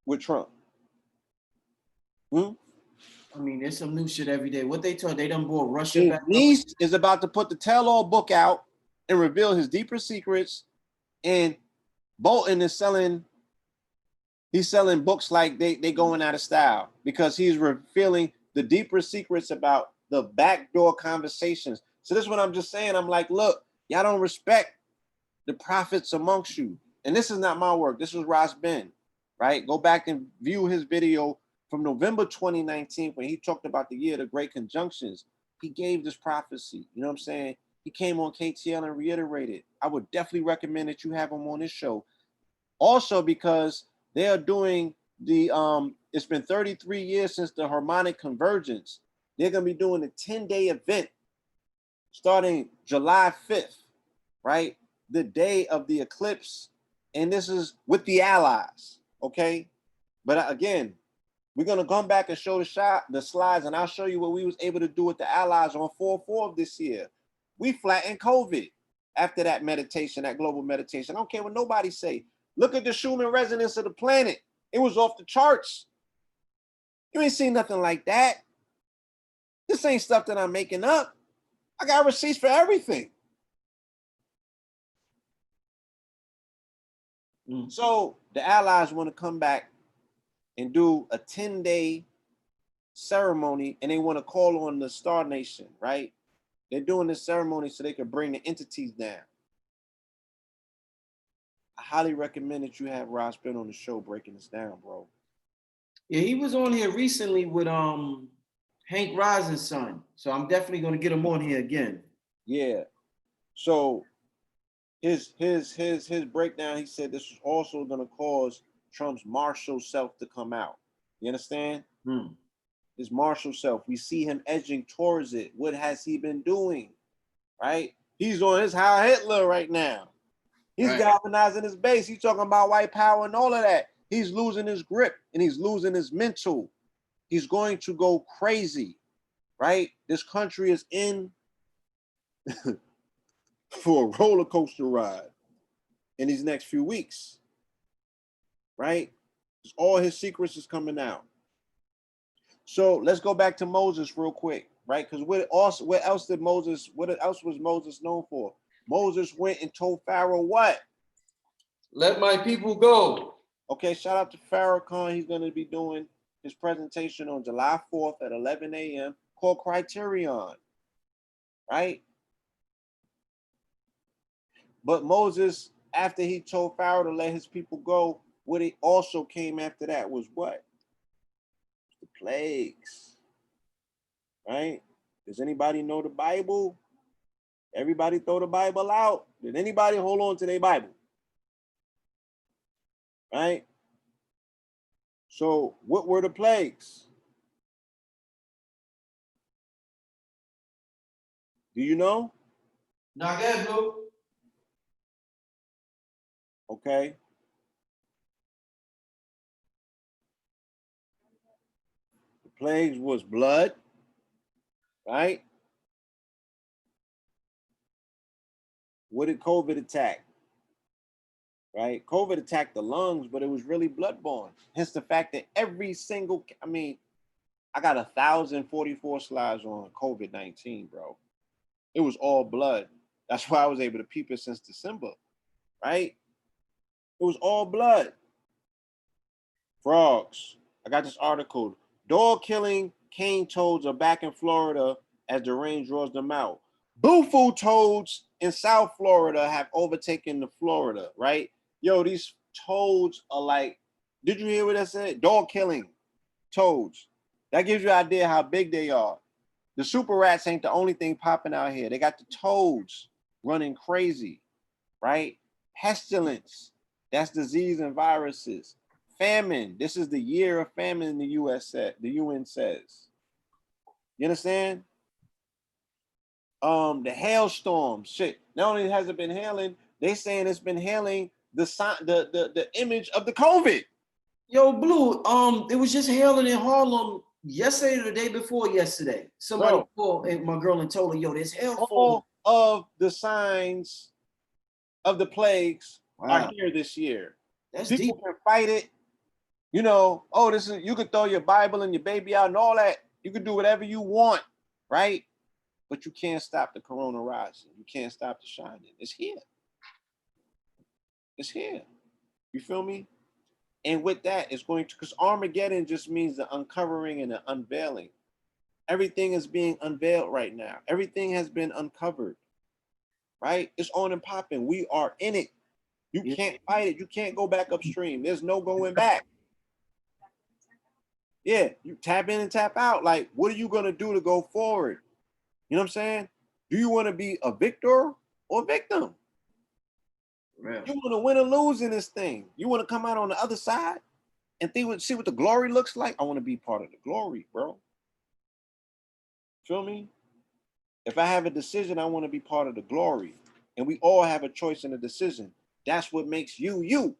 with Trump? I mean, there's some new shit every day. What they told, they done brought Russia His back up. niece is about to put the tell-all book out and reveal his deeper secrets. And Bolton is selling books like they going out of style because he's revealing the deeper secrets about the backdoor conversations. So this is what I'm just saying. I'm like, look, y'all don't respect the prophets amongst you. And this is not my work. This was Ross Ben, right? Go back and view his video from November 2019 when he talked about the year of the great conjunctions. He gave this prophecy. You know what I'm saying? He came on KTL and reiterated. I would definitely recommend that you have him on this show. Also because they are doing the, it's been 33 years since the harmonic convergence. They're going to be doing a 10-day event starting July 5th, right? The day of the eclipse. And this is with the allies, okay? But again, we're going to come back and show the slides, and I'll show you what we was able to do with the allies on 4/4 of this year. We flattened COVID after that meditation, that global meditation. I don't care what nobody say. Look at the Schumann resonance of the planet. It was off the charts. You ain't seen nothing like that. This ain't stuff that I'm making up. I got receipts for everything. So the allies want to come back and do a 10-day ceremony, and they want to call on the Star Nation, right? They're doing this ceremony so they can bring the entities down. I highly recommend that you have Ross Ben on the show breaking this down, bro. Yeah, he was on here recently with Hank Risen's son. So I'm definitely gonna get him on here again. Yeah. So his breakdown, he said this was also gonna cause Trump's martial self to come out. You understand? His martial self. We see him edging towards it. What has he been doing? Right? He's on his Heil Hitler right now. He's galvanizing his base. He's talking about white power and all of that. He's losing his grip and he's losing his mental. He's going to go crazy, right? This country is in for a roller coaster ride in these next few weeks, right? All his secrets is coming out. So let's go back to Moses real quick, right? Because what else was Moses known for? Moses went and told Pharaoh what? Let my people go. Okay, shout out to Pharaoh Khan. He's going to be doing his presentation on July 4th at 11 a.m. called Criterion, right? But Moses, after he told Pharaoh to let his people go, what it also came after that was what? The plagues, right? Does anybody know the Bible? Everybody throw the Bible out. Did anybody hold on to their Bible? Right? So what were the plagues? Do you know? Not good, bro. Okay. The plagues was blood, right? What did COVID attack? Right? COVID attacked the lungs, but it was really bloodborne. Hence the fact that every single, I got 1,044 slides on COVID-19, bro. It was all blood. That's why I was able to peep it since December, right? It was all blood. Frogs. I got this article. Dog-killing cane toads are back in Florida as the rain draws them out. Boo-foo toads in South Florida have overtaken the Florida, right? Yo, these toads are like, did you hear what I said? Dog-killing toads. That gives you an idea how big they are. The super rats ain't the only thing popping out here. They got the toads running crazy, right? Pestilence. That's disease and viruses. famine. This is the year of famine in the the UN says. You understand? The hailstorm, shit. Not only has it been hailing, they saying it's been hailing the image of the COVID. Yo, Blue, it was just hailing in Harlem yesterday or the day before yesterday. Somebody called my girl and told her, yo, there's hail falling. All of the signs of the plagues are Wow. here this year. That's People deep. can fight it. You know, oh, this is, you could throw your Bible and your baby out and all that. You can do whatever you want, right? But you can't stop the corona rising. You can't stop the shining. It's here. It's here. You feel me? And with that, it's going to, because Armageddon just means the uncovering and the unveiling. Everything is being unveiled right now. Everything has been uncovered, right? It's on and popping. We are in it. You can't fight it. You can't go back upstream. There's no going back. Yeah, you tap in and tap out. Like, what are you going to do to go forward? You know what I'm saying? Do you want to be a victor or a victim? Yeah. You want to win or lose in this thing. You want to come out on the other side and see what the glory looks like. I want to be part of the glory, bro. Feel me? If I have a decision, I want to be part of the glory. And we all have a choice in a decision. That's what makes you, you.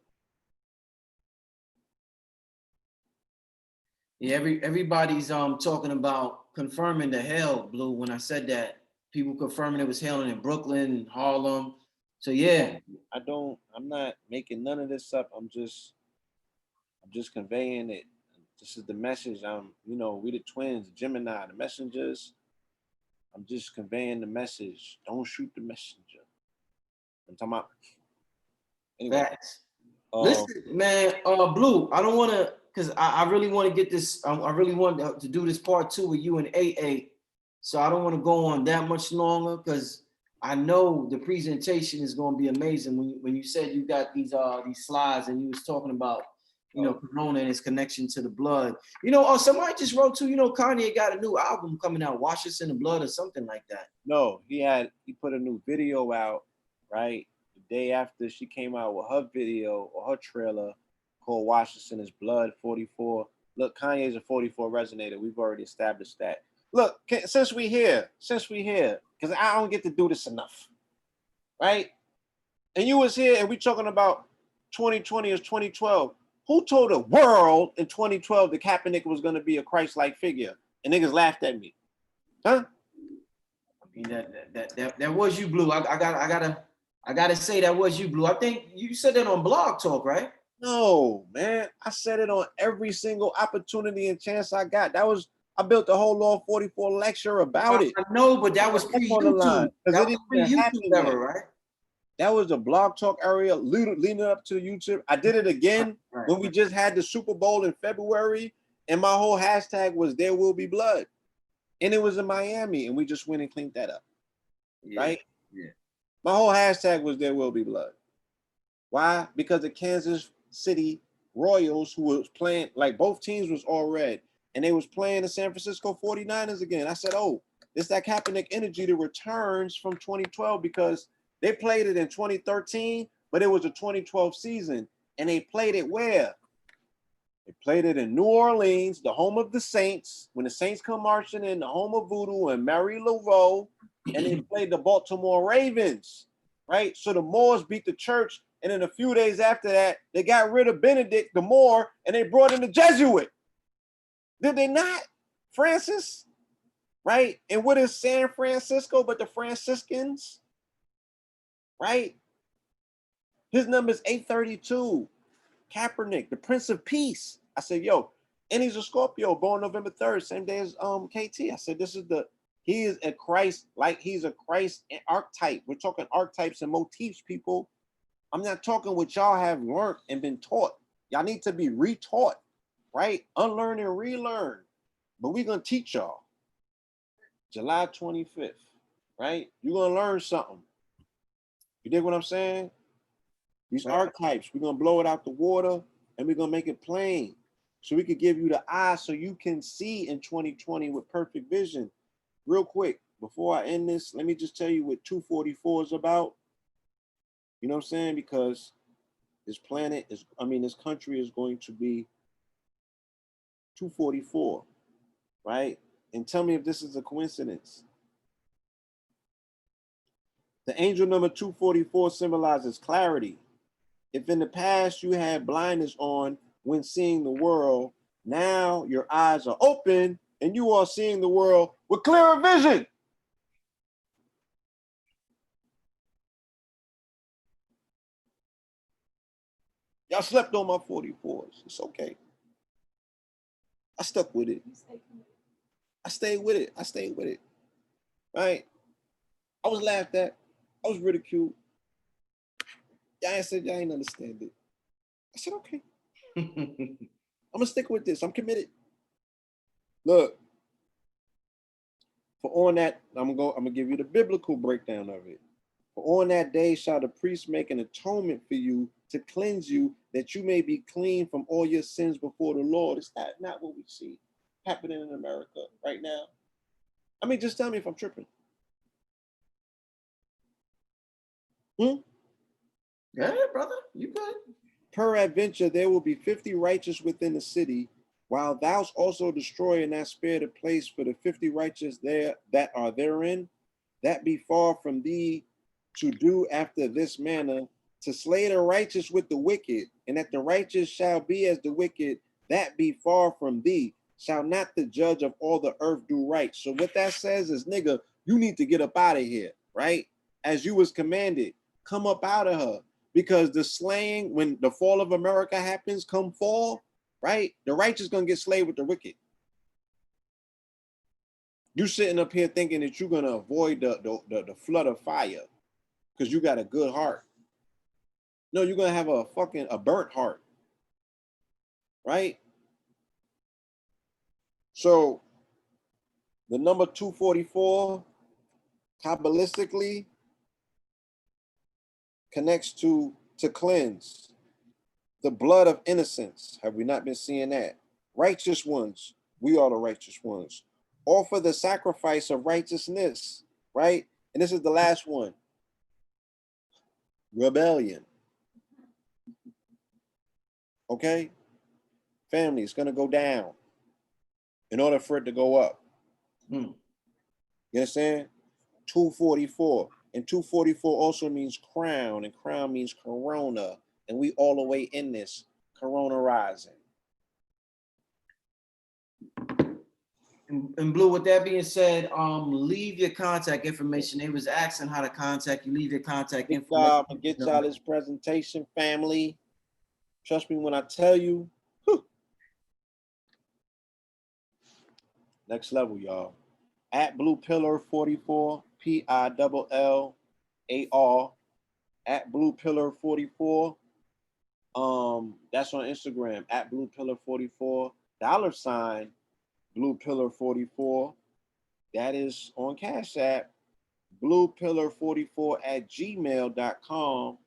Yeah, everybody's talking about confirming the hail, Blue. When I said that, people confirming it was hailing in Brooklyn, Harlem. So yeah. I'm not making none of this up. I'm just conveying it. This is the message. We the twins, Gemini, the messengers. I'm just conveying the message. Don't shoot the messenger. I'm talking about. Anyway. Facts. Listen, man, Blue, I don't want to, because I really want to get this, I really want to do this part 2 with you and AA. So I don't want to go on that much longer, because I know the presentation is going to be amazing. When you said you got these slides and you was talking about, Corona and its connection to the blood. Somebody just wrote too, Kanye got a new album coming out, Wash Us in the Blood or something like that. No, he put a new video out, right? The day after she came out with her video or her trailer called Wash Us in His Blood 44. Look, Kanye's a 44 resonator. We've already established that. Look, since we here, because I don't get to do this enough, right? And you was here and we talking about 2020 or 2012. Who told the world in 2012 that Kaepernick was going to be a Christ-like figure? And niggas laughed at me. Huh? I mean, that was you, Blue. I gotta say that was you, Blue. I think you said that on Blog Talk, right? No, man. I said it on every single opportunity and chance I got. I built the whole Law 44 lecture about it. I know, but that was pre-YouTube. That was pre-YouTube era, right? That was the Blog Talk area leading up to YouTube. I did it again when we just had the Super Bowl in February, and my whole hashtag was "There Will Be Blood," and it was in Miami, and we just went and cleaned that up, right? Yeah. My whole hashtag was "There Will Be Blood." Why? Because the Kansas City Royals, who was playing, like both teams was all red, and they was playing the San Francisco 49ers again. I said, oh, it's that Kaepernick energy that returns from 2012, because they played it in 2013, but it was a 2012 season. And they played it where? They played it in New Orleans, the home of the Saints, when the Saints come marching in, the home of Voodoo and Mary LaRoe, and they played the Baltimore Ravens, right? So the Moors beat the church, and then a few days after that, they got rid of Benedict the Moor, and they brought in the Jesuit. Did they not? Francis, right? And what is San Francisco but the Franciscans? Right? His number is 832. Kaepernick, the Prince of Peace. I said, yo, and he's a Scorpio, born November 3rd, same day as KT. I said, he is a Christ, like he's a Christ archetype. We're talking archetypes and motifs, people. I'm not talking what y'all have learned and been taught. Y'all need to be retaught, right? Unlearn and relearn. But we're going to teach y'all. July 25th, right? You're going to learn something. You dig what I'm saying? These archetypes, we're going to blow it out the water and we're going to make it plain so we can give you the eye so you can see in 2020 with perfect vision. Real quick, before I end this, let me just tell you what 244 is about. You know what I'm saying? Because This planet is, I mean, this country is going to be 244, right? And tell me if this is a coincidence. The angel number 244 symbolizes clarity. If in the past you had blindness on when seeing the world, now your eyes are open and you are seeing the world with clearer vision. Y'all slept on my 44s. It's okay. I stuck with it. I stayed with it. I stayed with it. Right? I was laughed at. I was ridiculed. Y'all said y'all ain't understand it. I said, okay. I'm gonna stick with this. I'm committed. Look, for on that, I'm gonna give you the biblical breakdown of it. For on that day shall the priest make an atonement for you to cleanse you, that you may be clean from all your sins before the Lord. Is that not what we see happening in America right now? I mean, just tell me if I'm tripping. Yeah, brother, you good. Peradventure, there will be 50 righteous within the city, while thou also destroy and not spare the place for the 50 righteous there that are therein, that be far from thee to do after this manner, to slay the righteous with the wicked, and that the righteous shall be as the wicked, that be far from thee. Shall not the judge of all the earth do right? So what that says is, nigga, you need to get up out of here, right? As you was commanded, come up out of her. Because the slaying, when the fall of America happens, come fall, right? The righteous gonna get slayed with the wicked. You sitting up here thinking that you're gonna avoid the flood of fire because you got a good heart. No, you're gonna have a burnt heart, right? So the number 244 Kabbalistically connects to cleanse, the blood of innocence. Have we not been seeing that? Righteous ones, we are the righteous ones. Offer the sacrifice of righteousness, right? And this is the last one. Rebellion. Okay? Family, it's going to go down in order for it to go up. You understand? 244. And 244 also means crown, and crown means corona. And we all the way in this corona rising. And Blue, with that being said, leave your contact information. They was asking how to contact you. Leave your contact information. I'm gonna get y'all this presentation, family. Trust me when I tell you. Whew. Next level, y'all. At Blue Pillar 44, PILLAR, at Blue Pillar 44. That's on Instagram, at Blue Pillar 44, $ Blue Pillar 44. That is on Cash App, Blue Pillar 44 at gmail.com.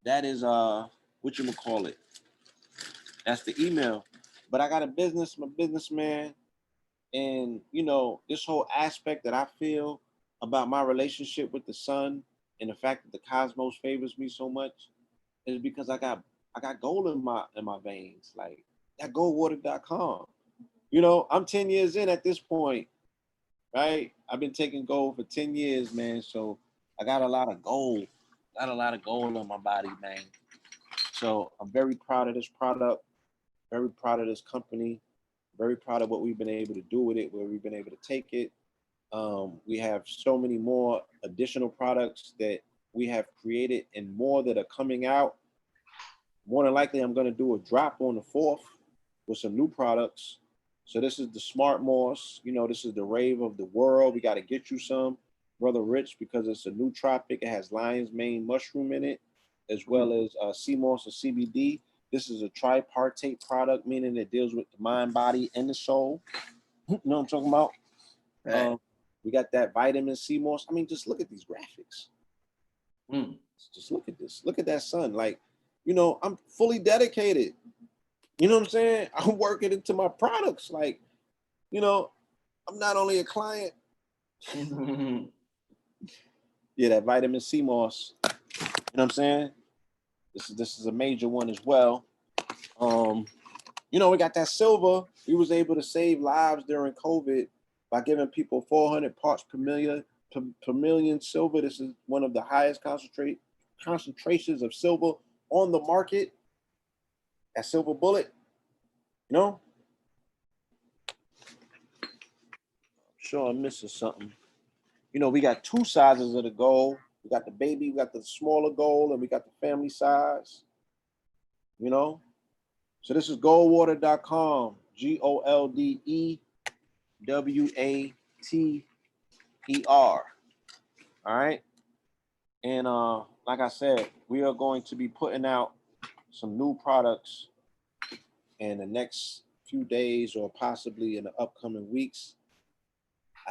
That is whatchamacallit. That's the email. But I got I'm a businessman, and you know, this whole aspect that I feel about my relationship with the sun and the fact that the cosmos favors me so much is because I got gold in my veins, like that goldwater.com. You know, I'm 10 years in at this point, right? I've been taking gold for 10 years, man. So I got a lot of gold. Got a lot of gold on my body, man. So I'm very proud of this product, very proud of this company, very proud of what we've been able to do with it, where we've been able to take it. We have so many more additional products that we have created and more that are coming out. More than likely, I'm going to do a drop on the 4th with some new products. So this is the Smart Moss. You know, this is the rave of the world. We got to get you some, Brother Rich, because it's a nootropic. It has lion's mane mushroom in it, as well as sea moss or CBD. This is a tripartite product, meaning it deals with the mind, body, and the soul. You know what I'm talking about? Right. We got that vitamin C moss. I mean, just look at these graphics. Just look at this. Look at that sun. Like, you know, I'm fully dedicated. You know what I'm saying? I'm working into my products. Like, you know, I'm not only a client. Yeah, that vitamin C moss. You know what I'm saying? This is a major one as well. You know, we got that silver. We was able to save lives during COVID by giving people 400 parts per million silver. This is one of the highest concentrations of silver on the market. That silver bullet, you know. I'm sure I'm missing something. You know, we got two sizes of the gold. We got the baby, we got the smaller gold, and we got the family size. You know. So this is goldwater.com, GOLDEWATER. All right. And like I said, we are going to be putting out some new products in the next few days or possibly in the upcoming weeks.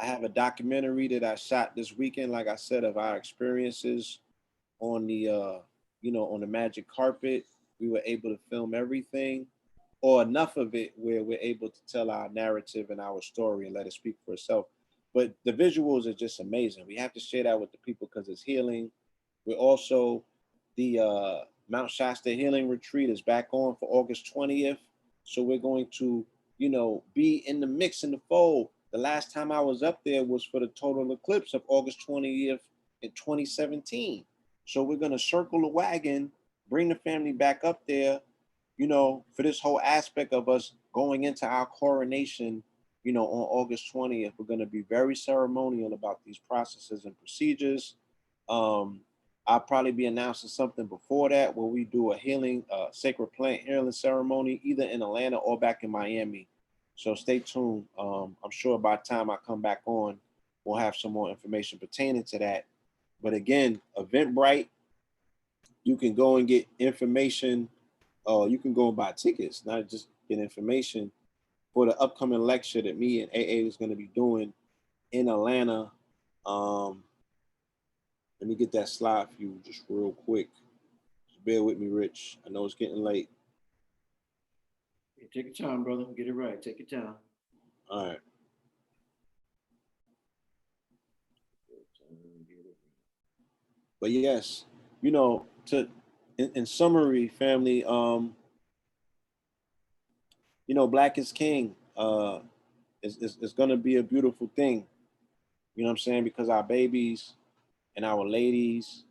I have a documentary that I shot this weekend, like I said, of our experiences on the on the magic carpet. We were able to film everything, or enough of it where we're able to tell our narrative and our story and let it speak for itself. But the visuals are just amazing. We have to share that with the people because it's healing. We're also, the Mount Shasta Healing Retreat is back on for August 20th. So we're going to, be in the mix, in the fold. The last time I was up there was for the total eclipse of August 20th in 2017. So we're going to circle the wagon, bring the family back up there, for this whole aspect of us going into our coronation, on August 20th. We're going to be very ceremonial about these processes and procedures. I'll probably be announcing something before that where we do a healing, sacred plant healing ceremony, either in Atlanta or back in Miami. So stay tuned. I'm sure by the time I come back on, we'll have some more information pertaining to that. But again, Eventbrite, you can go and get information. You can go and buy tickets, not just get information for the upcoming lecture that me and AA is going to be doing in Atlanta. Let me get that slide for you just real quick. Just bear with me, Rich. I know it's getting late. Take your time, brother. Get it right. Take your time. All right. But yes, in summary, family, Black is King. It's going to be a beautiful thing. You know what I'm saying? Because our babies and our ladies,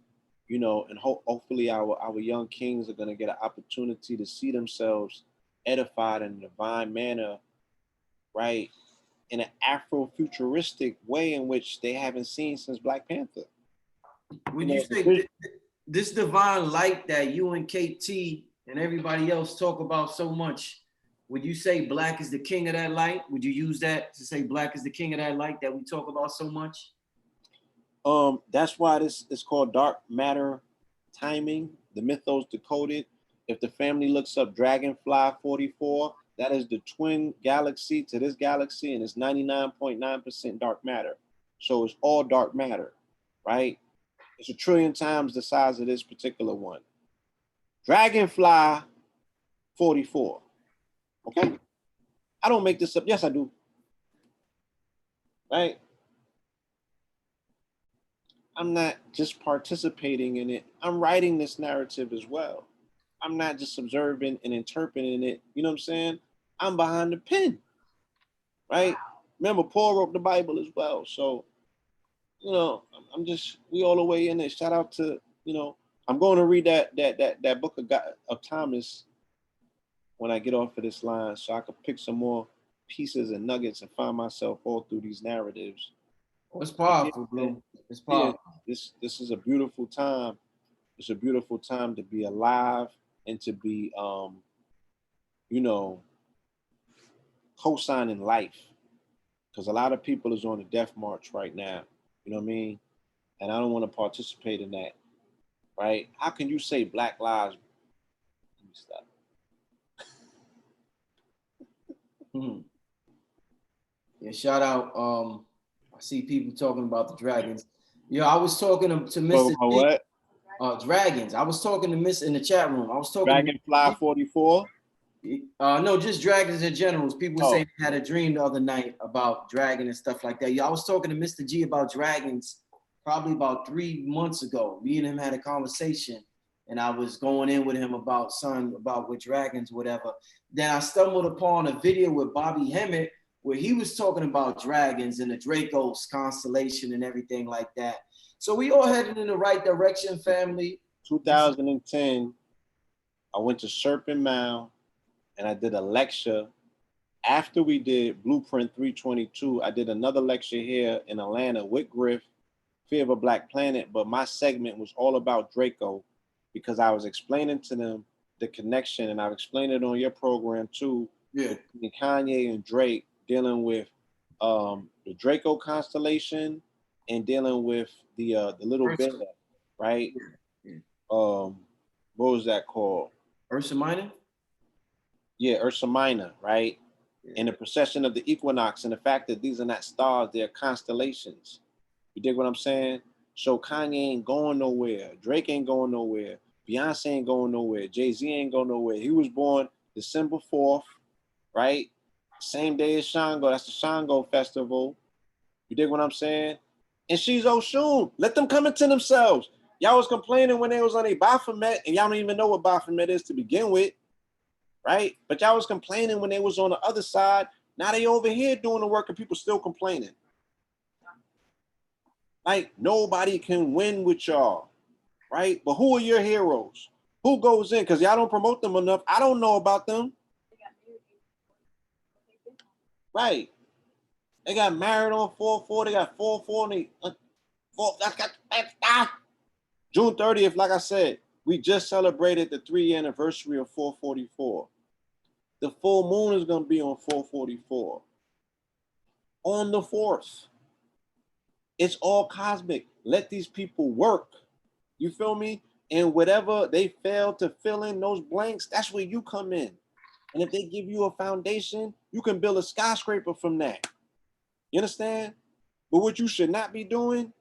and hopefully our young kings are going to get an opportunity to see themselves edified in a divine manner, right? In an Afro-futuristic way in which they haven't seen since Black Panther. When you say this divine light that you and KT and everybody else talk about so much, would you say Black is the king of that light? Would you use that to say Black is the king of that light that we talk about so much? That's why this is called dark matter timing, the mythos decoded. If the family looks up Dragonfly 44, that is the twin galaxy to this galaxy, and it's 99.9% dark matter. So it's all dark matter, right? It's 1 trillion times the size of this particular one. Dragonfly 44. Okay? I don't make this up. Yes, I do. Right? I'm not just participating in it. I'm writing this narrative as well. I'm not just observing and interpreting it. You know what I'm saying? I'm behind the pen. Right? Remember, Paul wrote the Bible as well. So, we all the way in there. Shout out to, I'm going to read that book of Thomas when I get off of this line, so I could pick some more pieces and nuggets and find myself all through these narratives. Oh, it's powerful, Blue. It's powerful. Yeah, this is a beautiful time. It's a beautiful time to be alive and to be, co-signing life. Because a lot of people is on the death march right now. You know what I mean? And I don't want to participate in that. Right? How can you say Black lives? Let me stop. Yeah, shout out. I see people talking about the dragons. I was talking to Mr. What? Dragons. I was talking to Miss in the chat room. I was talking Dragonfly 44. No, just dragons in general. People saying they had a dream the other night about dragon and stuff like that. I was talking to Mr. G about dragons probably about 3 months ago. Me and him had a conversation, and I was going in with him about with dragons, whatever. Then I stumbled upon a video with Bobby Hemmett where he was talking about dragons and the Draco's constellation and everything like that. So we all headed in the right direction, family. 2010, I went to Serpent Mound and I did a lecture. After we did Blueprint 322, I did another lecture here in Atlanta with Griff, Fear of a Black Planet, but my segment was all about Draco because I was explaining to them the connection, and I've explained it on your program too, between Kanye and Drake, dealing with the Draco constellation and dealing with the little bit, right? What was that called? Ursa Minor? Yeah, Ursa Minor, right? And the precession of the equinox and the fact that these are not stars, they're constellations. You dig what I'm saying? So Kanye ain't going nowhere. Drake ain't going nowhere. Beyonce ain't going nowhere. Jay-Z ain't going nowhere. He was born December 4th, right? Same day as Shango. That's the Shango festival. You dig what I'm saying? And she's Oshun. Let them come into themselves. Y'all was complaining when they was on a Baphomet, and y'all don't even know what Baphomet is to begin with, right? But y'all was complaining when they was on the other side. Now they over here doing the work and people still complaining. Like, nobody can win with y'all, right? But who are your heroes? Who goes in? Because y'all don't promote them enough. I don't know about them. Right. They got married on 4/4. They got 4/4. June 30th, like I said, we just celebrated the 3-year anniversary of 444. The full moon is going to be on 444. On the 4th. It's all cosmic. Let these people work. You feel me? And whatever they fail to fill in those blanks, that's where you come in. And if they give you a foundation, you can build a skyscraper from that. You understand? But what you should not be doing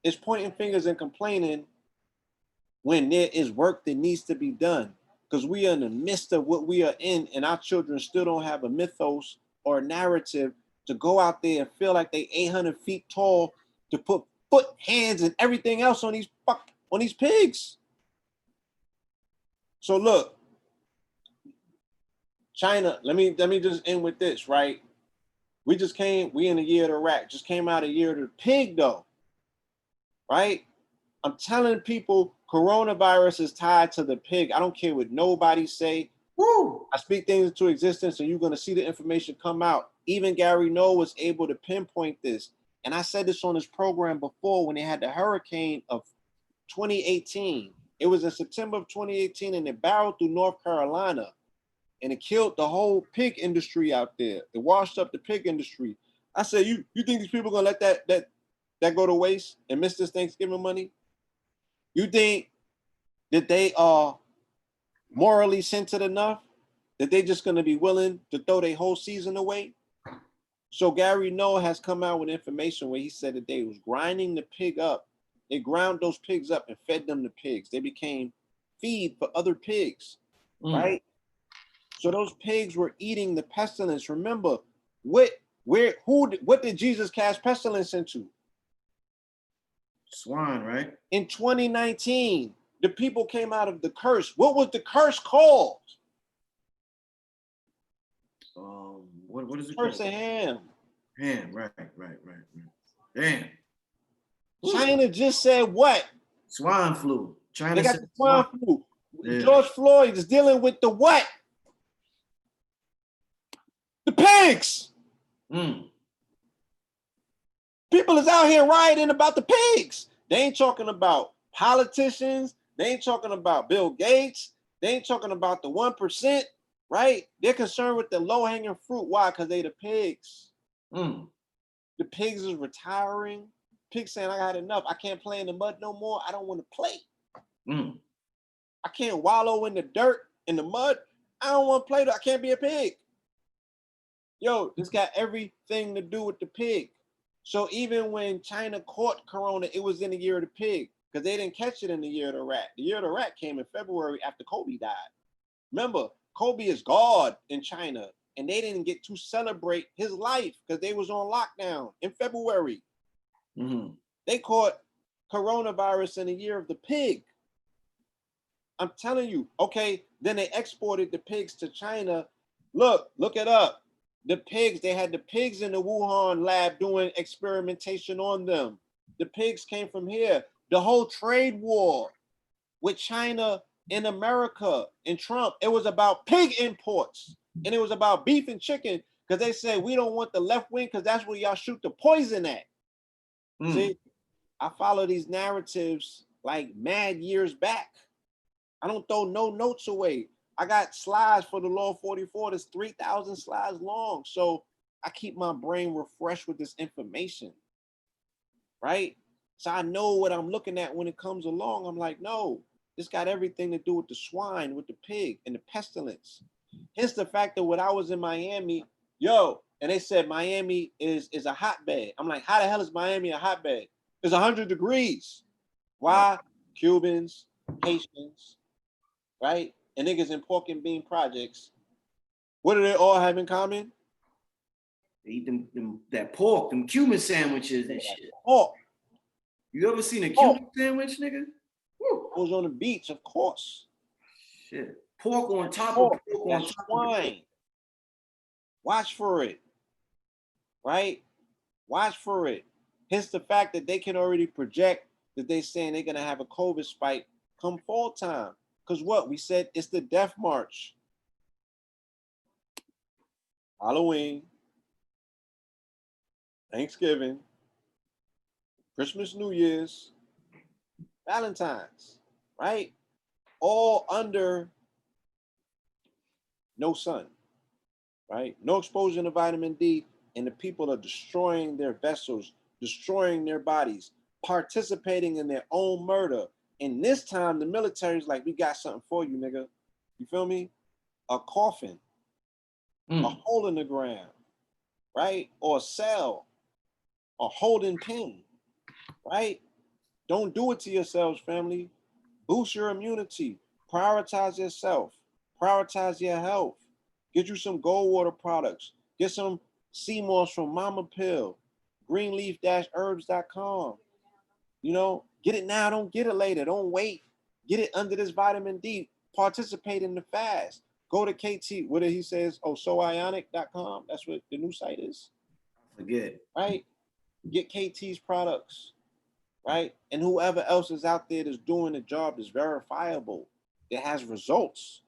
is pointing fingers and complaining when there is work that needs to be done. Because we are in the midst of what we are in, and our children still don't have a mythos or a narrative to go out there and feel like they 800 feet tall to put foot, hands, and everything else on these pigs. So look, China, let me just end with this, right? We in the year of the rat, just came out a year of the pig though, right? I'm telling people coronavirus is tied to the pig. I don't care what nobody say. Woo! I speak things into existence and you're going to see the information come out. Even Gary Noe was able to pinpoint this. And I said this on this program before when they had the hurricane of 2018. It was in September of 2018 and it barreled through North Carolina and it killed the whole pig industry out there. It washed up the pig industry. I said, you think these people are going to let that go to waste and miss this Thanksgiving money? You think that they are morally centered enough that they're just going to be willing to throw their whole season away? So Gary Noe has come out with information where he said that they was grinding the pig up. They ground those pigs up and fed them to pigs. They became feed for other pigs, right? So those pigs were eating the pestilence. Remember, what did Jesus cast pestilence into? Swine, right? In 2019, the people came out of the curse. What was the curse called? What is it Curse called? of Ham. Ham, right. Damn. China just said what? Swine flu. China they got said the swine flu. Yeah. George Floyd is dealing with the what? The pigs. People is out here rioting about the pigs. They ain't talking about politicians. They ain't talking about Bill Gates. They ain't talking about the 1%, right? They're concerned with the low-hanging fruit. Why? Because they the pigs. The pigs is retiring. Pigs saying, I got enough. I can't play in the mud no more. I don't want to play. I can't wallow in the dirt, in the mud. I don't want to play. I can't be a pig. Yo, this got everything to do with the pig. So even when China caught corona, it was in the year of the pig because they didn't catch it in the year of the rat. The year of the rat came in February after Kobe died. Remember, Kobe is God in China, and they didn't get to celebrate his life because they was on lockdown in February. They caught coronavirus in the year of the pig. I'm telling you. Okay, then they exported the pigs to China. Look it up. The pigs, they had the pigs in the Wuhan lab doing experimentation on them. The pigs came from here. The whole trade war with China and America and Trump, it was about pig imports. And it was about beef and chicken, because they said we don't want the left wing because that's where y'all shoot the poison at. See, I follow these narratives like mad years back. I don't throw no notes away. I got slides for the Law 44 that's 3,000 slides long. So I keep my brain refreshed with this information, right? So I know what I'm looking at when it comes along. I'm like, no, this got everything to do with the swine, with the pig, and the pestilence. Hence the fact that when I was in Miami, and they said Miami is a hotbed. I'm like, how the hell is Miami a hotbed? It's 100 degrees. Why? Cubans, Haitians, right? And niggas in pork and bean projects. What do they all have in common? They eat that pork, them Cuban sandwiches and shit. Pork. You ever seen a Cuban sandwich, nigga? Woo. I was on the beach, of course. Shit. Pork on top of pork on That's top swine. Watch for it. Right? Watch for it. Hence the fact that they can already project that they're saying they're gonna have a COVID spike come fall time. Because what? We said it's the death march. Halloween, Thanksgiving, Christmas, New Year's, Valentine's, right? All under no sun, right? No exposure to vitamin D, and the people are destroying their vessels, destroying their bodies, participating in their own murder. And this time, the military's like, we got something for you, nigga. You feel me? A coffin, a hole in the ground, right? Or a cell, a holding pen, right? Don't do it to yourselves, family. Boost your immunity. Prioritize yourself. Prioritize your health. Get you some gold water products. Get some sea moss from Mama Pill. Greenleaf-herbs.com. You know, get it now. Don't get it later. Don't wait. Get it under this vitamin D. Participate in the fast. Go to KT. What did he says? Oh, soionic.com. That's what the new site is. Forget. Right? Get KT's products. Right? And whoever else is out there that's doing the job that's verifiable, that has results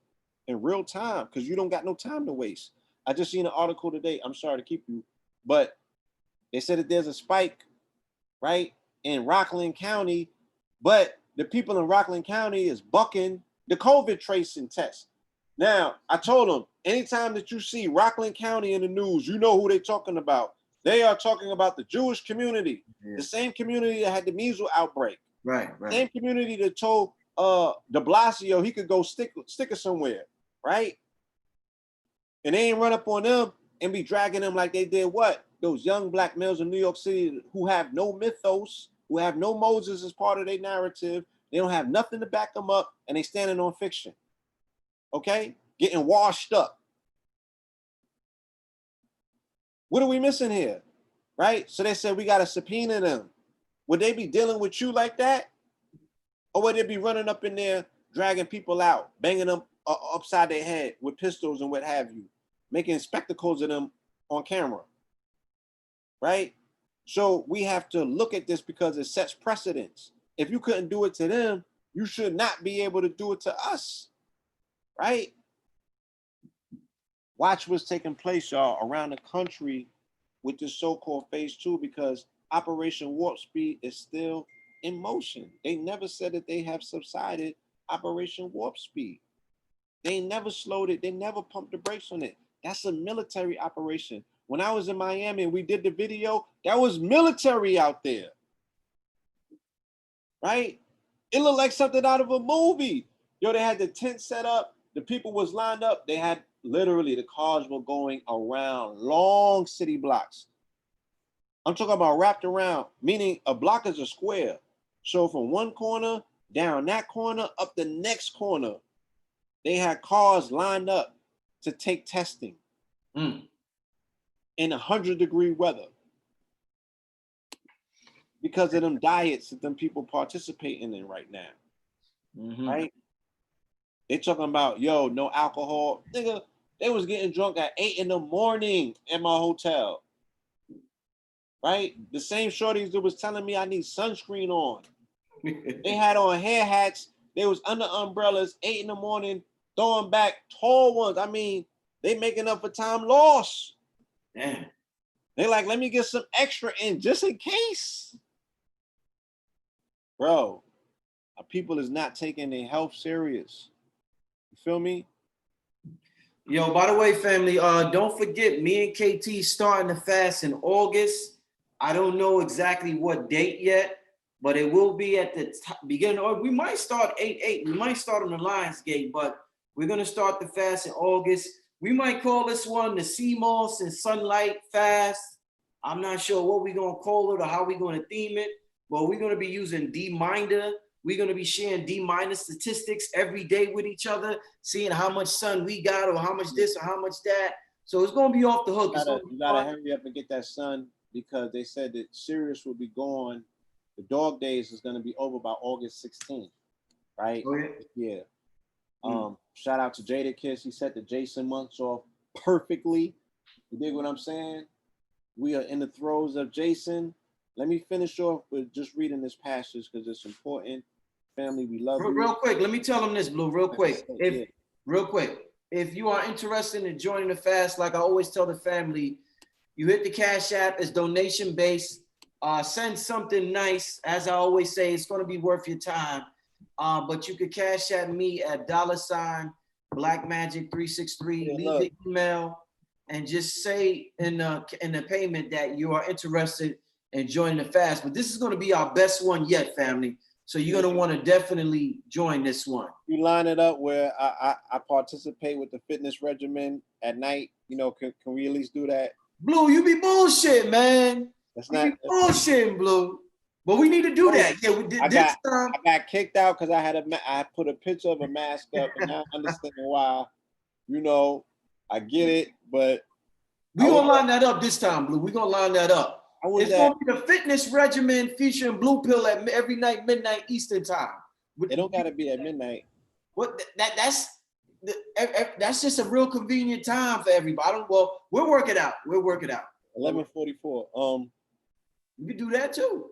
in real time, because you don't got no time to waste. I just seen an article today. I'm sorry to keep you, but they said that there's a spike, right, in Rockland County, but the people in Rockland County is bucking the COVID tracing test. Now, I told them, anytime that you see Rockland County in the news, you know who they're talking about. They are talking about the Jewish community, the same community that had the measles outbreak. Right. Same community that told de Blasio he could go stick it somewhere, right? And they ain't run up on them and be dragging them like they did what? Those young black males in New York City who have no mythos, who have no Moses as part of their narrative. They don't have nothing to back them up, and they standing on fiction. Okay? Getting washed up. What are we missing here? Right? So they said we got to subpoena them. Would they be dealing with you like that? Or would they be running up in there, dragging people out, banging them upside their head with pistols and what have you, making spectacles of them on camera? Right? So we have to look at this because it sets precedents. If you couldn't do it to them, you should not be able to do it to us. Right? Watch what's taking place, y'all, around the country with this so-called phase 2, because Operation Warp Speed is still in motion. They never said that they have subsided Operation Warp Speed. They never slowed it. They never pumped the brakes on it. That's a military operation. When I was in Miami and we did the video, that was military out there. Right? It looked like something out of a movie. Yo, they had the tent set up. The people was lined up. They had literally, the cars were going around long city blocks. I'm talking about wrapped around, meaning a block is a square. So from one corner, down that corner, up the next corner, they had cars lined up to take testing in 100-degree weather because of them diets that them people participating in right now. Right? They talking about, yo, no alcohol. Nigga, they was getting drunk at 8 in the morning at my hotel. Right? The same shorties that was telling me I need sunscreen on. They had on hair hats. They was under umbrellas, 8 in the morning, throwing back tall ones. I mean, they making up for time lost. Damn. They like, let me get some extra in just in case. Bro, people is not taking their health serious. You feel me? Yo, by the way, family, don't forget, me and KT starting the fast in August. I don't know exactly what date yet, but it will be at the beginning, or we might start 8/8. We might start on the Lions Gate, but we're gonna start the fast in August. We might call this one the Sea Moss and Sunlight Fast. I'm not sure what we're gonna call it or how we're gonna theme it, but we're gonna be using D-Minder. We're going to be sharing D- statistics every day with each other, seeing how much sun we got or how much this or how much that. So it's going to be off the hook. You gotta hurry up and get that sun, because they said that Sirius will be gone. The dog days is going to be over by August 16th, right? Oh, yeah. Shout out to Jada Kiss. He set the Jason months off perfectly. You dig what I'm saying? We are in the throes of Jason. Let me finish off with just reading this passage because it's important. Family, we love you. Real quick, let me tell them this, Blue, real quick. If you are interested in joining the fast, like I always tell the family, you hit the Cash App, it's donation based. Send something nice. As I always say, it's going to be worth your time. But you could Cash App me at $Blackmagic363. Leave the email and just say in the payment that you are interested in joining the fast. But this is going to be our best one yet, family. So you're going to want to definitely join this one. You line it up where I participate with the fitness regimen at night. You know, can we at least do that? Blue, you be bullshit, man. That's not bullshitting, Blue. But we need to do that. Yeah, we did this time. I got kicked out because I put a picture of a mask up, and I understand why. You know, I get it, but we gonna line that up this time, Blue. We gonna line that up. It's gonna be the fitness regimen featuring Blue Pill at every night, midnight Eastern time. It don't gotta be at midnight. What that's just a real convenient time for everybody. Well, we'll work it out. 11:44. You can do that too.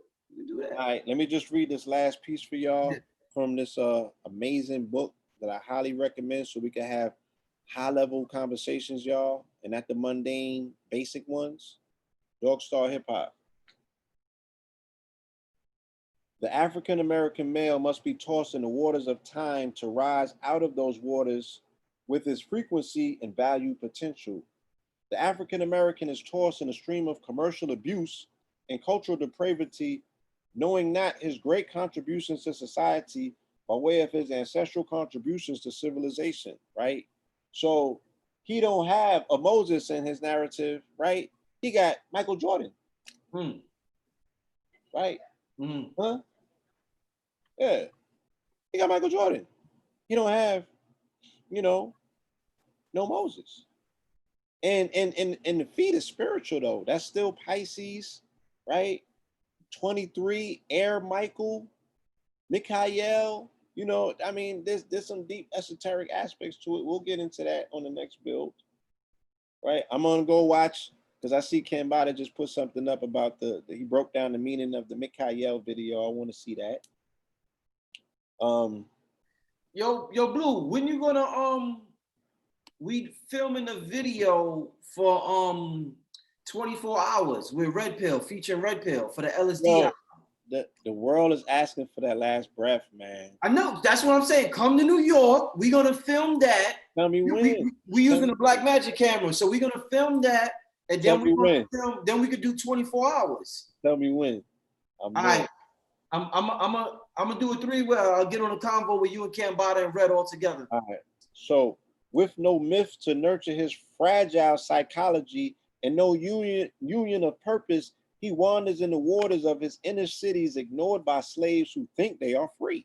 All right, let me just read this last piece for y'all from this amazing book that I highly recommend, so we can have high-level conversations, y'all, and not the mundane, basic ones. Dog Star Hip Hop. The African-American male must be tossed in the waters of time to rise out of those waters with his frequency and value potential. The African-American is tossed in a stream of commercial abuse and cultural depravity, knowing not his great contributions to society by way of his ancestral contributions to civilization, right? So he don't have a Moses in his narrative, right? He got Michael Jordan, right? Huh? Yeah, he got Michael Jordan. He don't have, no Moses. And the feet is spiritual though. That's still Pisces, right? 23, Air Michael, Mikhail. I mean, there's some deep esoteric aspects to it. We'll get into that on the next build, right? I'm gonna go watch, because I see Kambada just put something up about he broke down the meaning of the Mikhail video. I want to see that. Yo, Blue, when you gonna we filming a video for 24 hours with Red Pill, featuring Red Pill for the LSD. The world is asking for that last breath, man. I know, that's what I'm saying. Come to New York. We're gonna film that. Tell me when. We using the Black Magic camera, so we're gonna film that, and then then we could do 24 hours. Tell me when. All right. I'm gonna do a 3-way. I'll get on a convo with you and Kambada and Red all together. All right. So with no myth to nurture his fragile psychology and no union of purpose, he wanders in the waters of his inner cities, ignored by slaves who think they are free.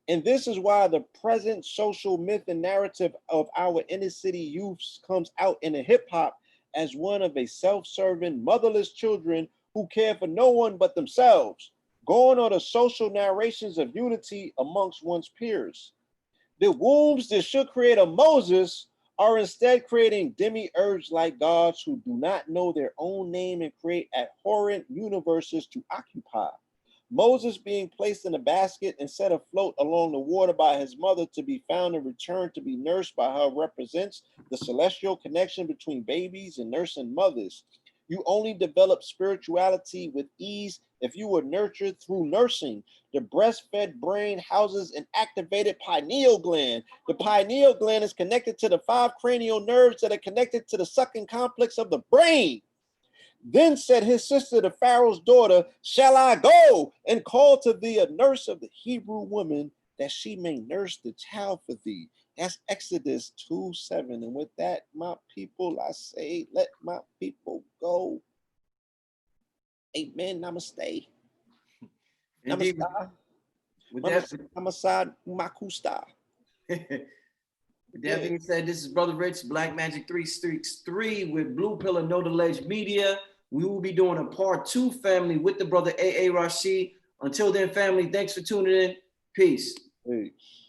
And this is why the present social myth and narrative of our inner city youths comes out in a hip hop as one of a self-serving, motherless children who care for no one but themselves, going on the social narrations of unity amongst one's peers. The wombs that should create a Moses are instead creating demiurge-like gods who do not know their own name and create abhorrent universes to occupy. Moses being placed in a basket and set afloat along the water by his mother to be found and returned to be nursed by her represents the celestial connection between babies and nursing mothers. You only develop spirituality with ease if you were nurtured through nursing. The breastfed brain houses an activated pineal gland. The pineal gland is connected to the 5 cranial nerves that are connected to the sucking complex of the brain. Then said his sister, the Pharaoh's daughter, shall I go and call to thee a nurse of the Hebrew woman that she may nurse the child for thee? That's Exodus 2:7. And with that, my people, I say, let my people go. Amen. Namaste. Indeed. Namaste. Namaste. Makusta. With that being said, this is Brother Rich, Black Magic 363 with Blue Pillar No Delay Media. We will be doing a part 2, family, with the brother A.A. Rashid. Until then, family, thanks for tuning in. Peace. Peace.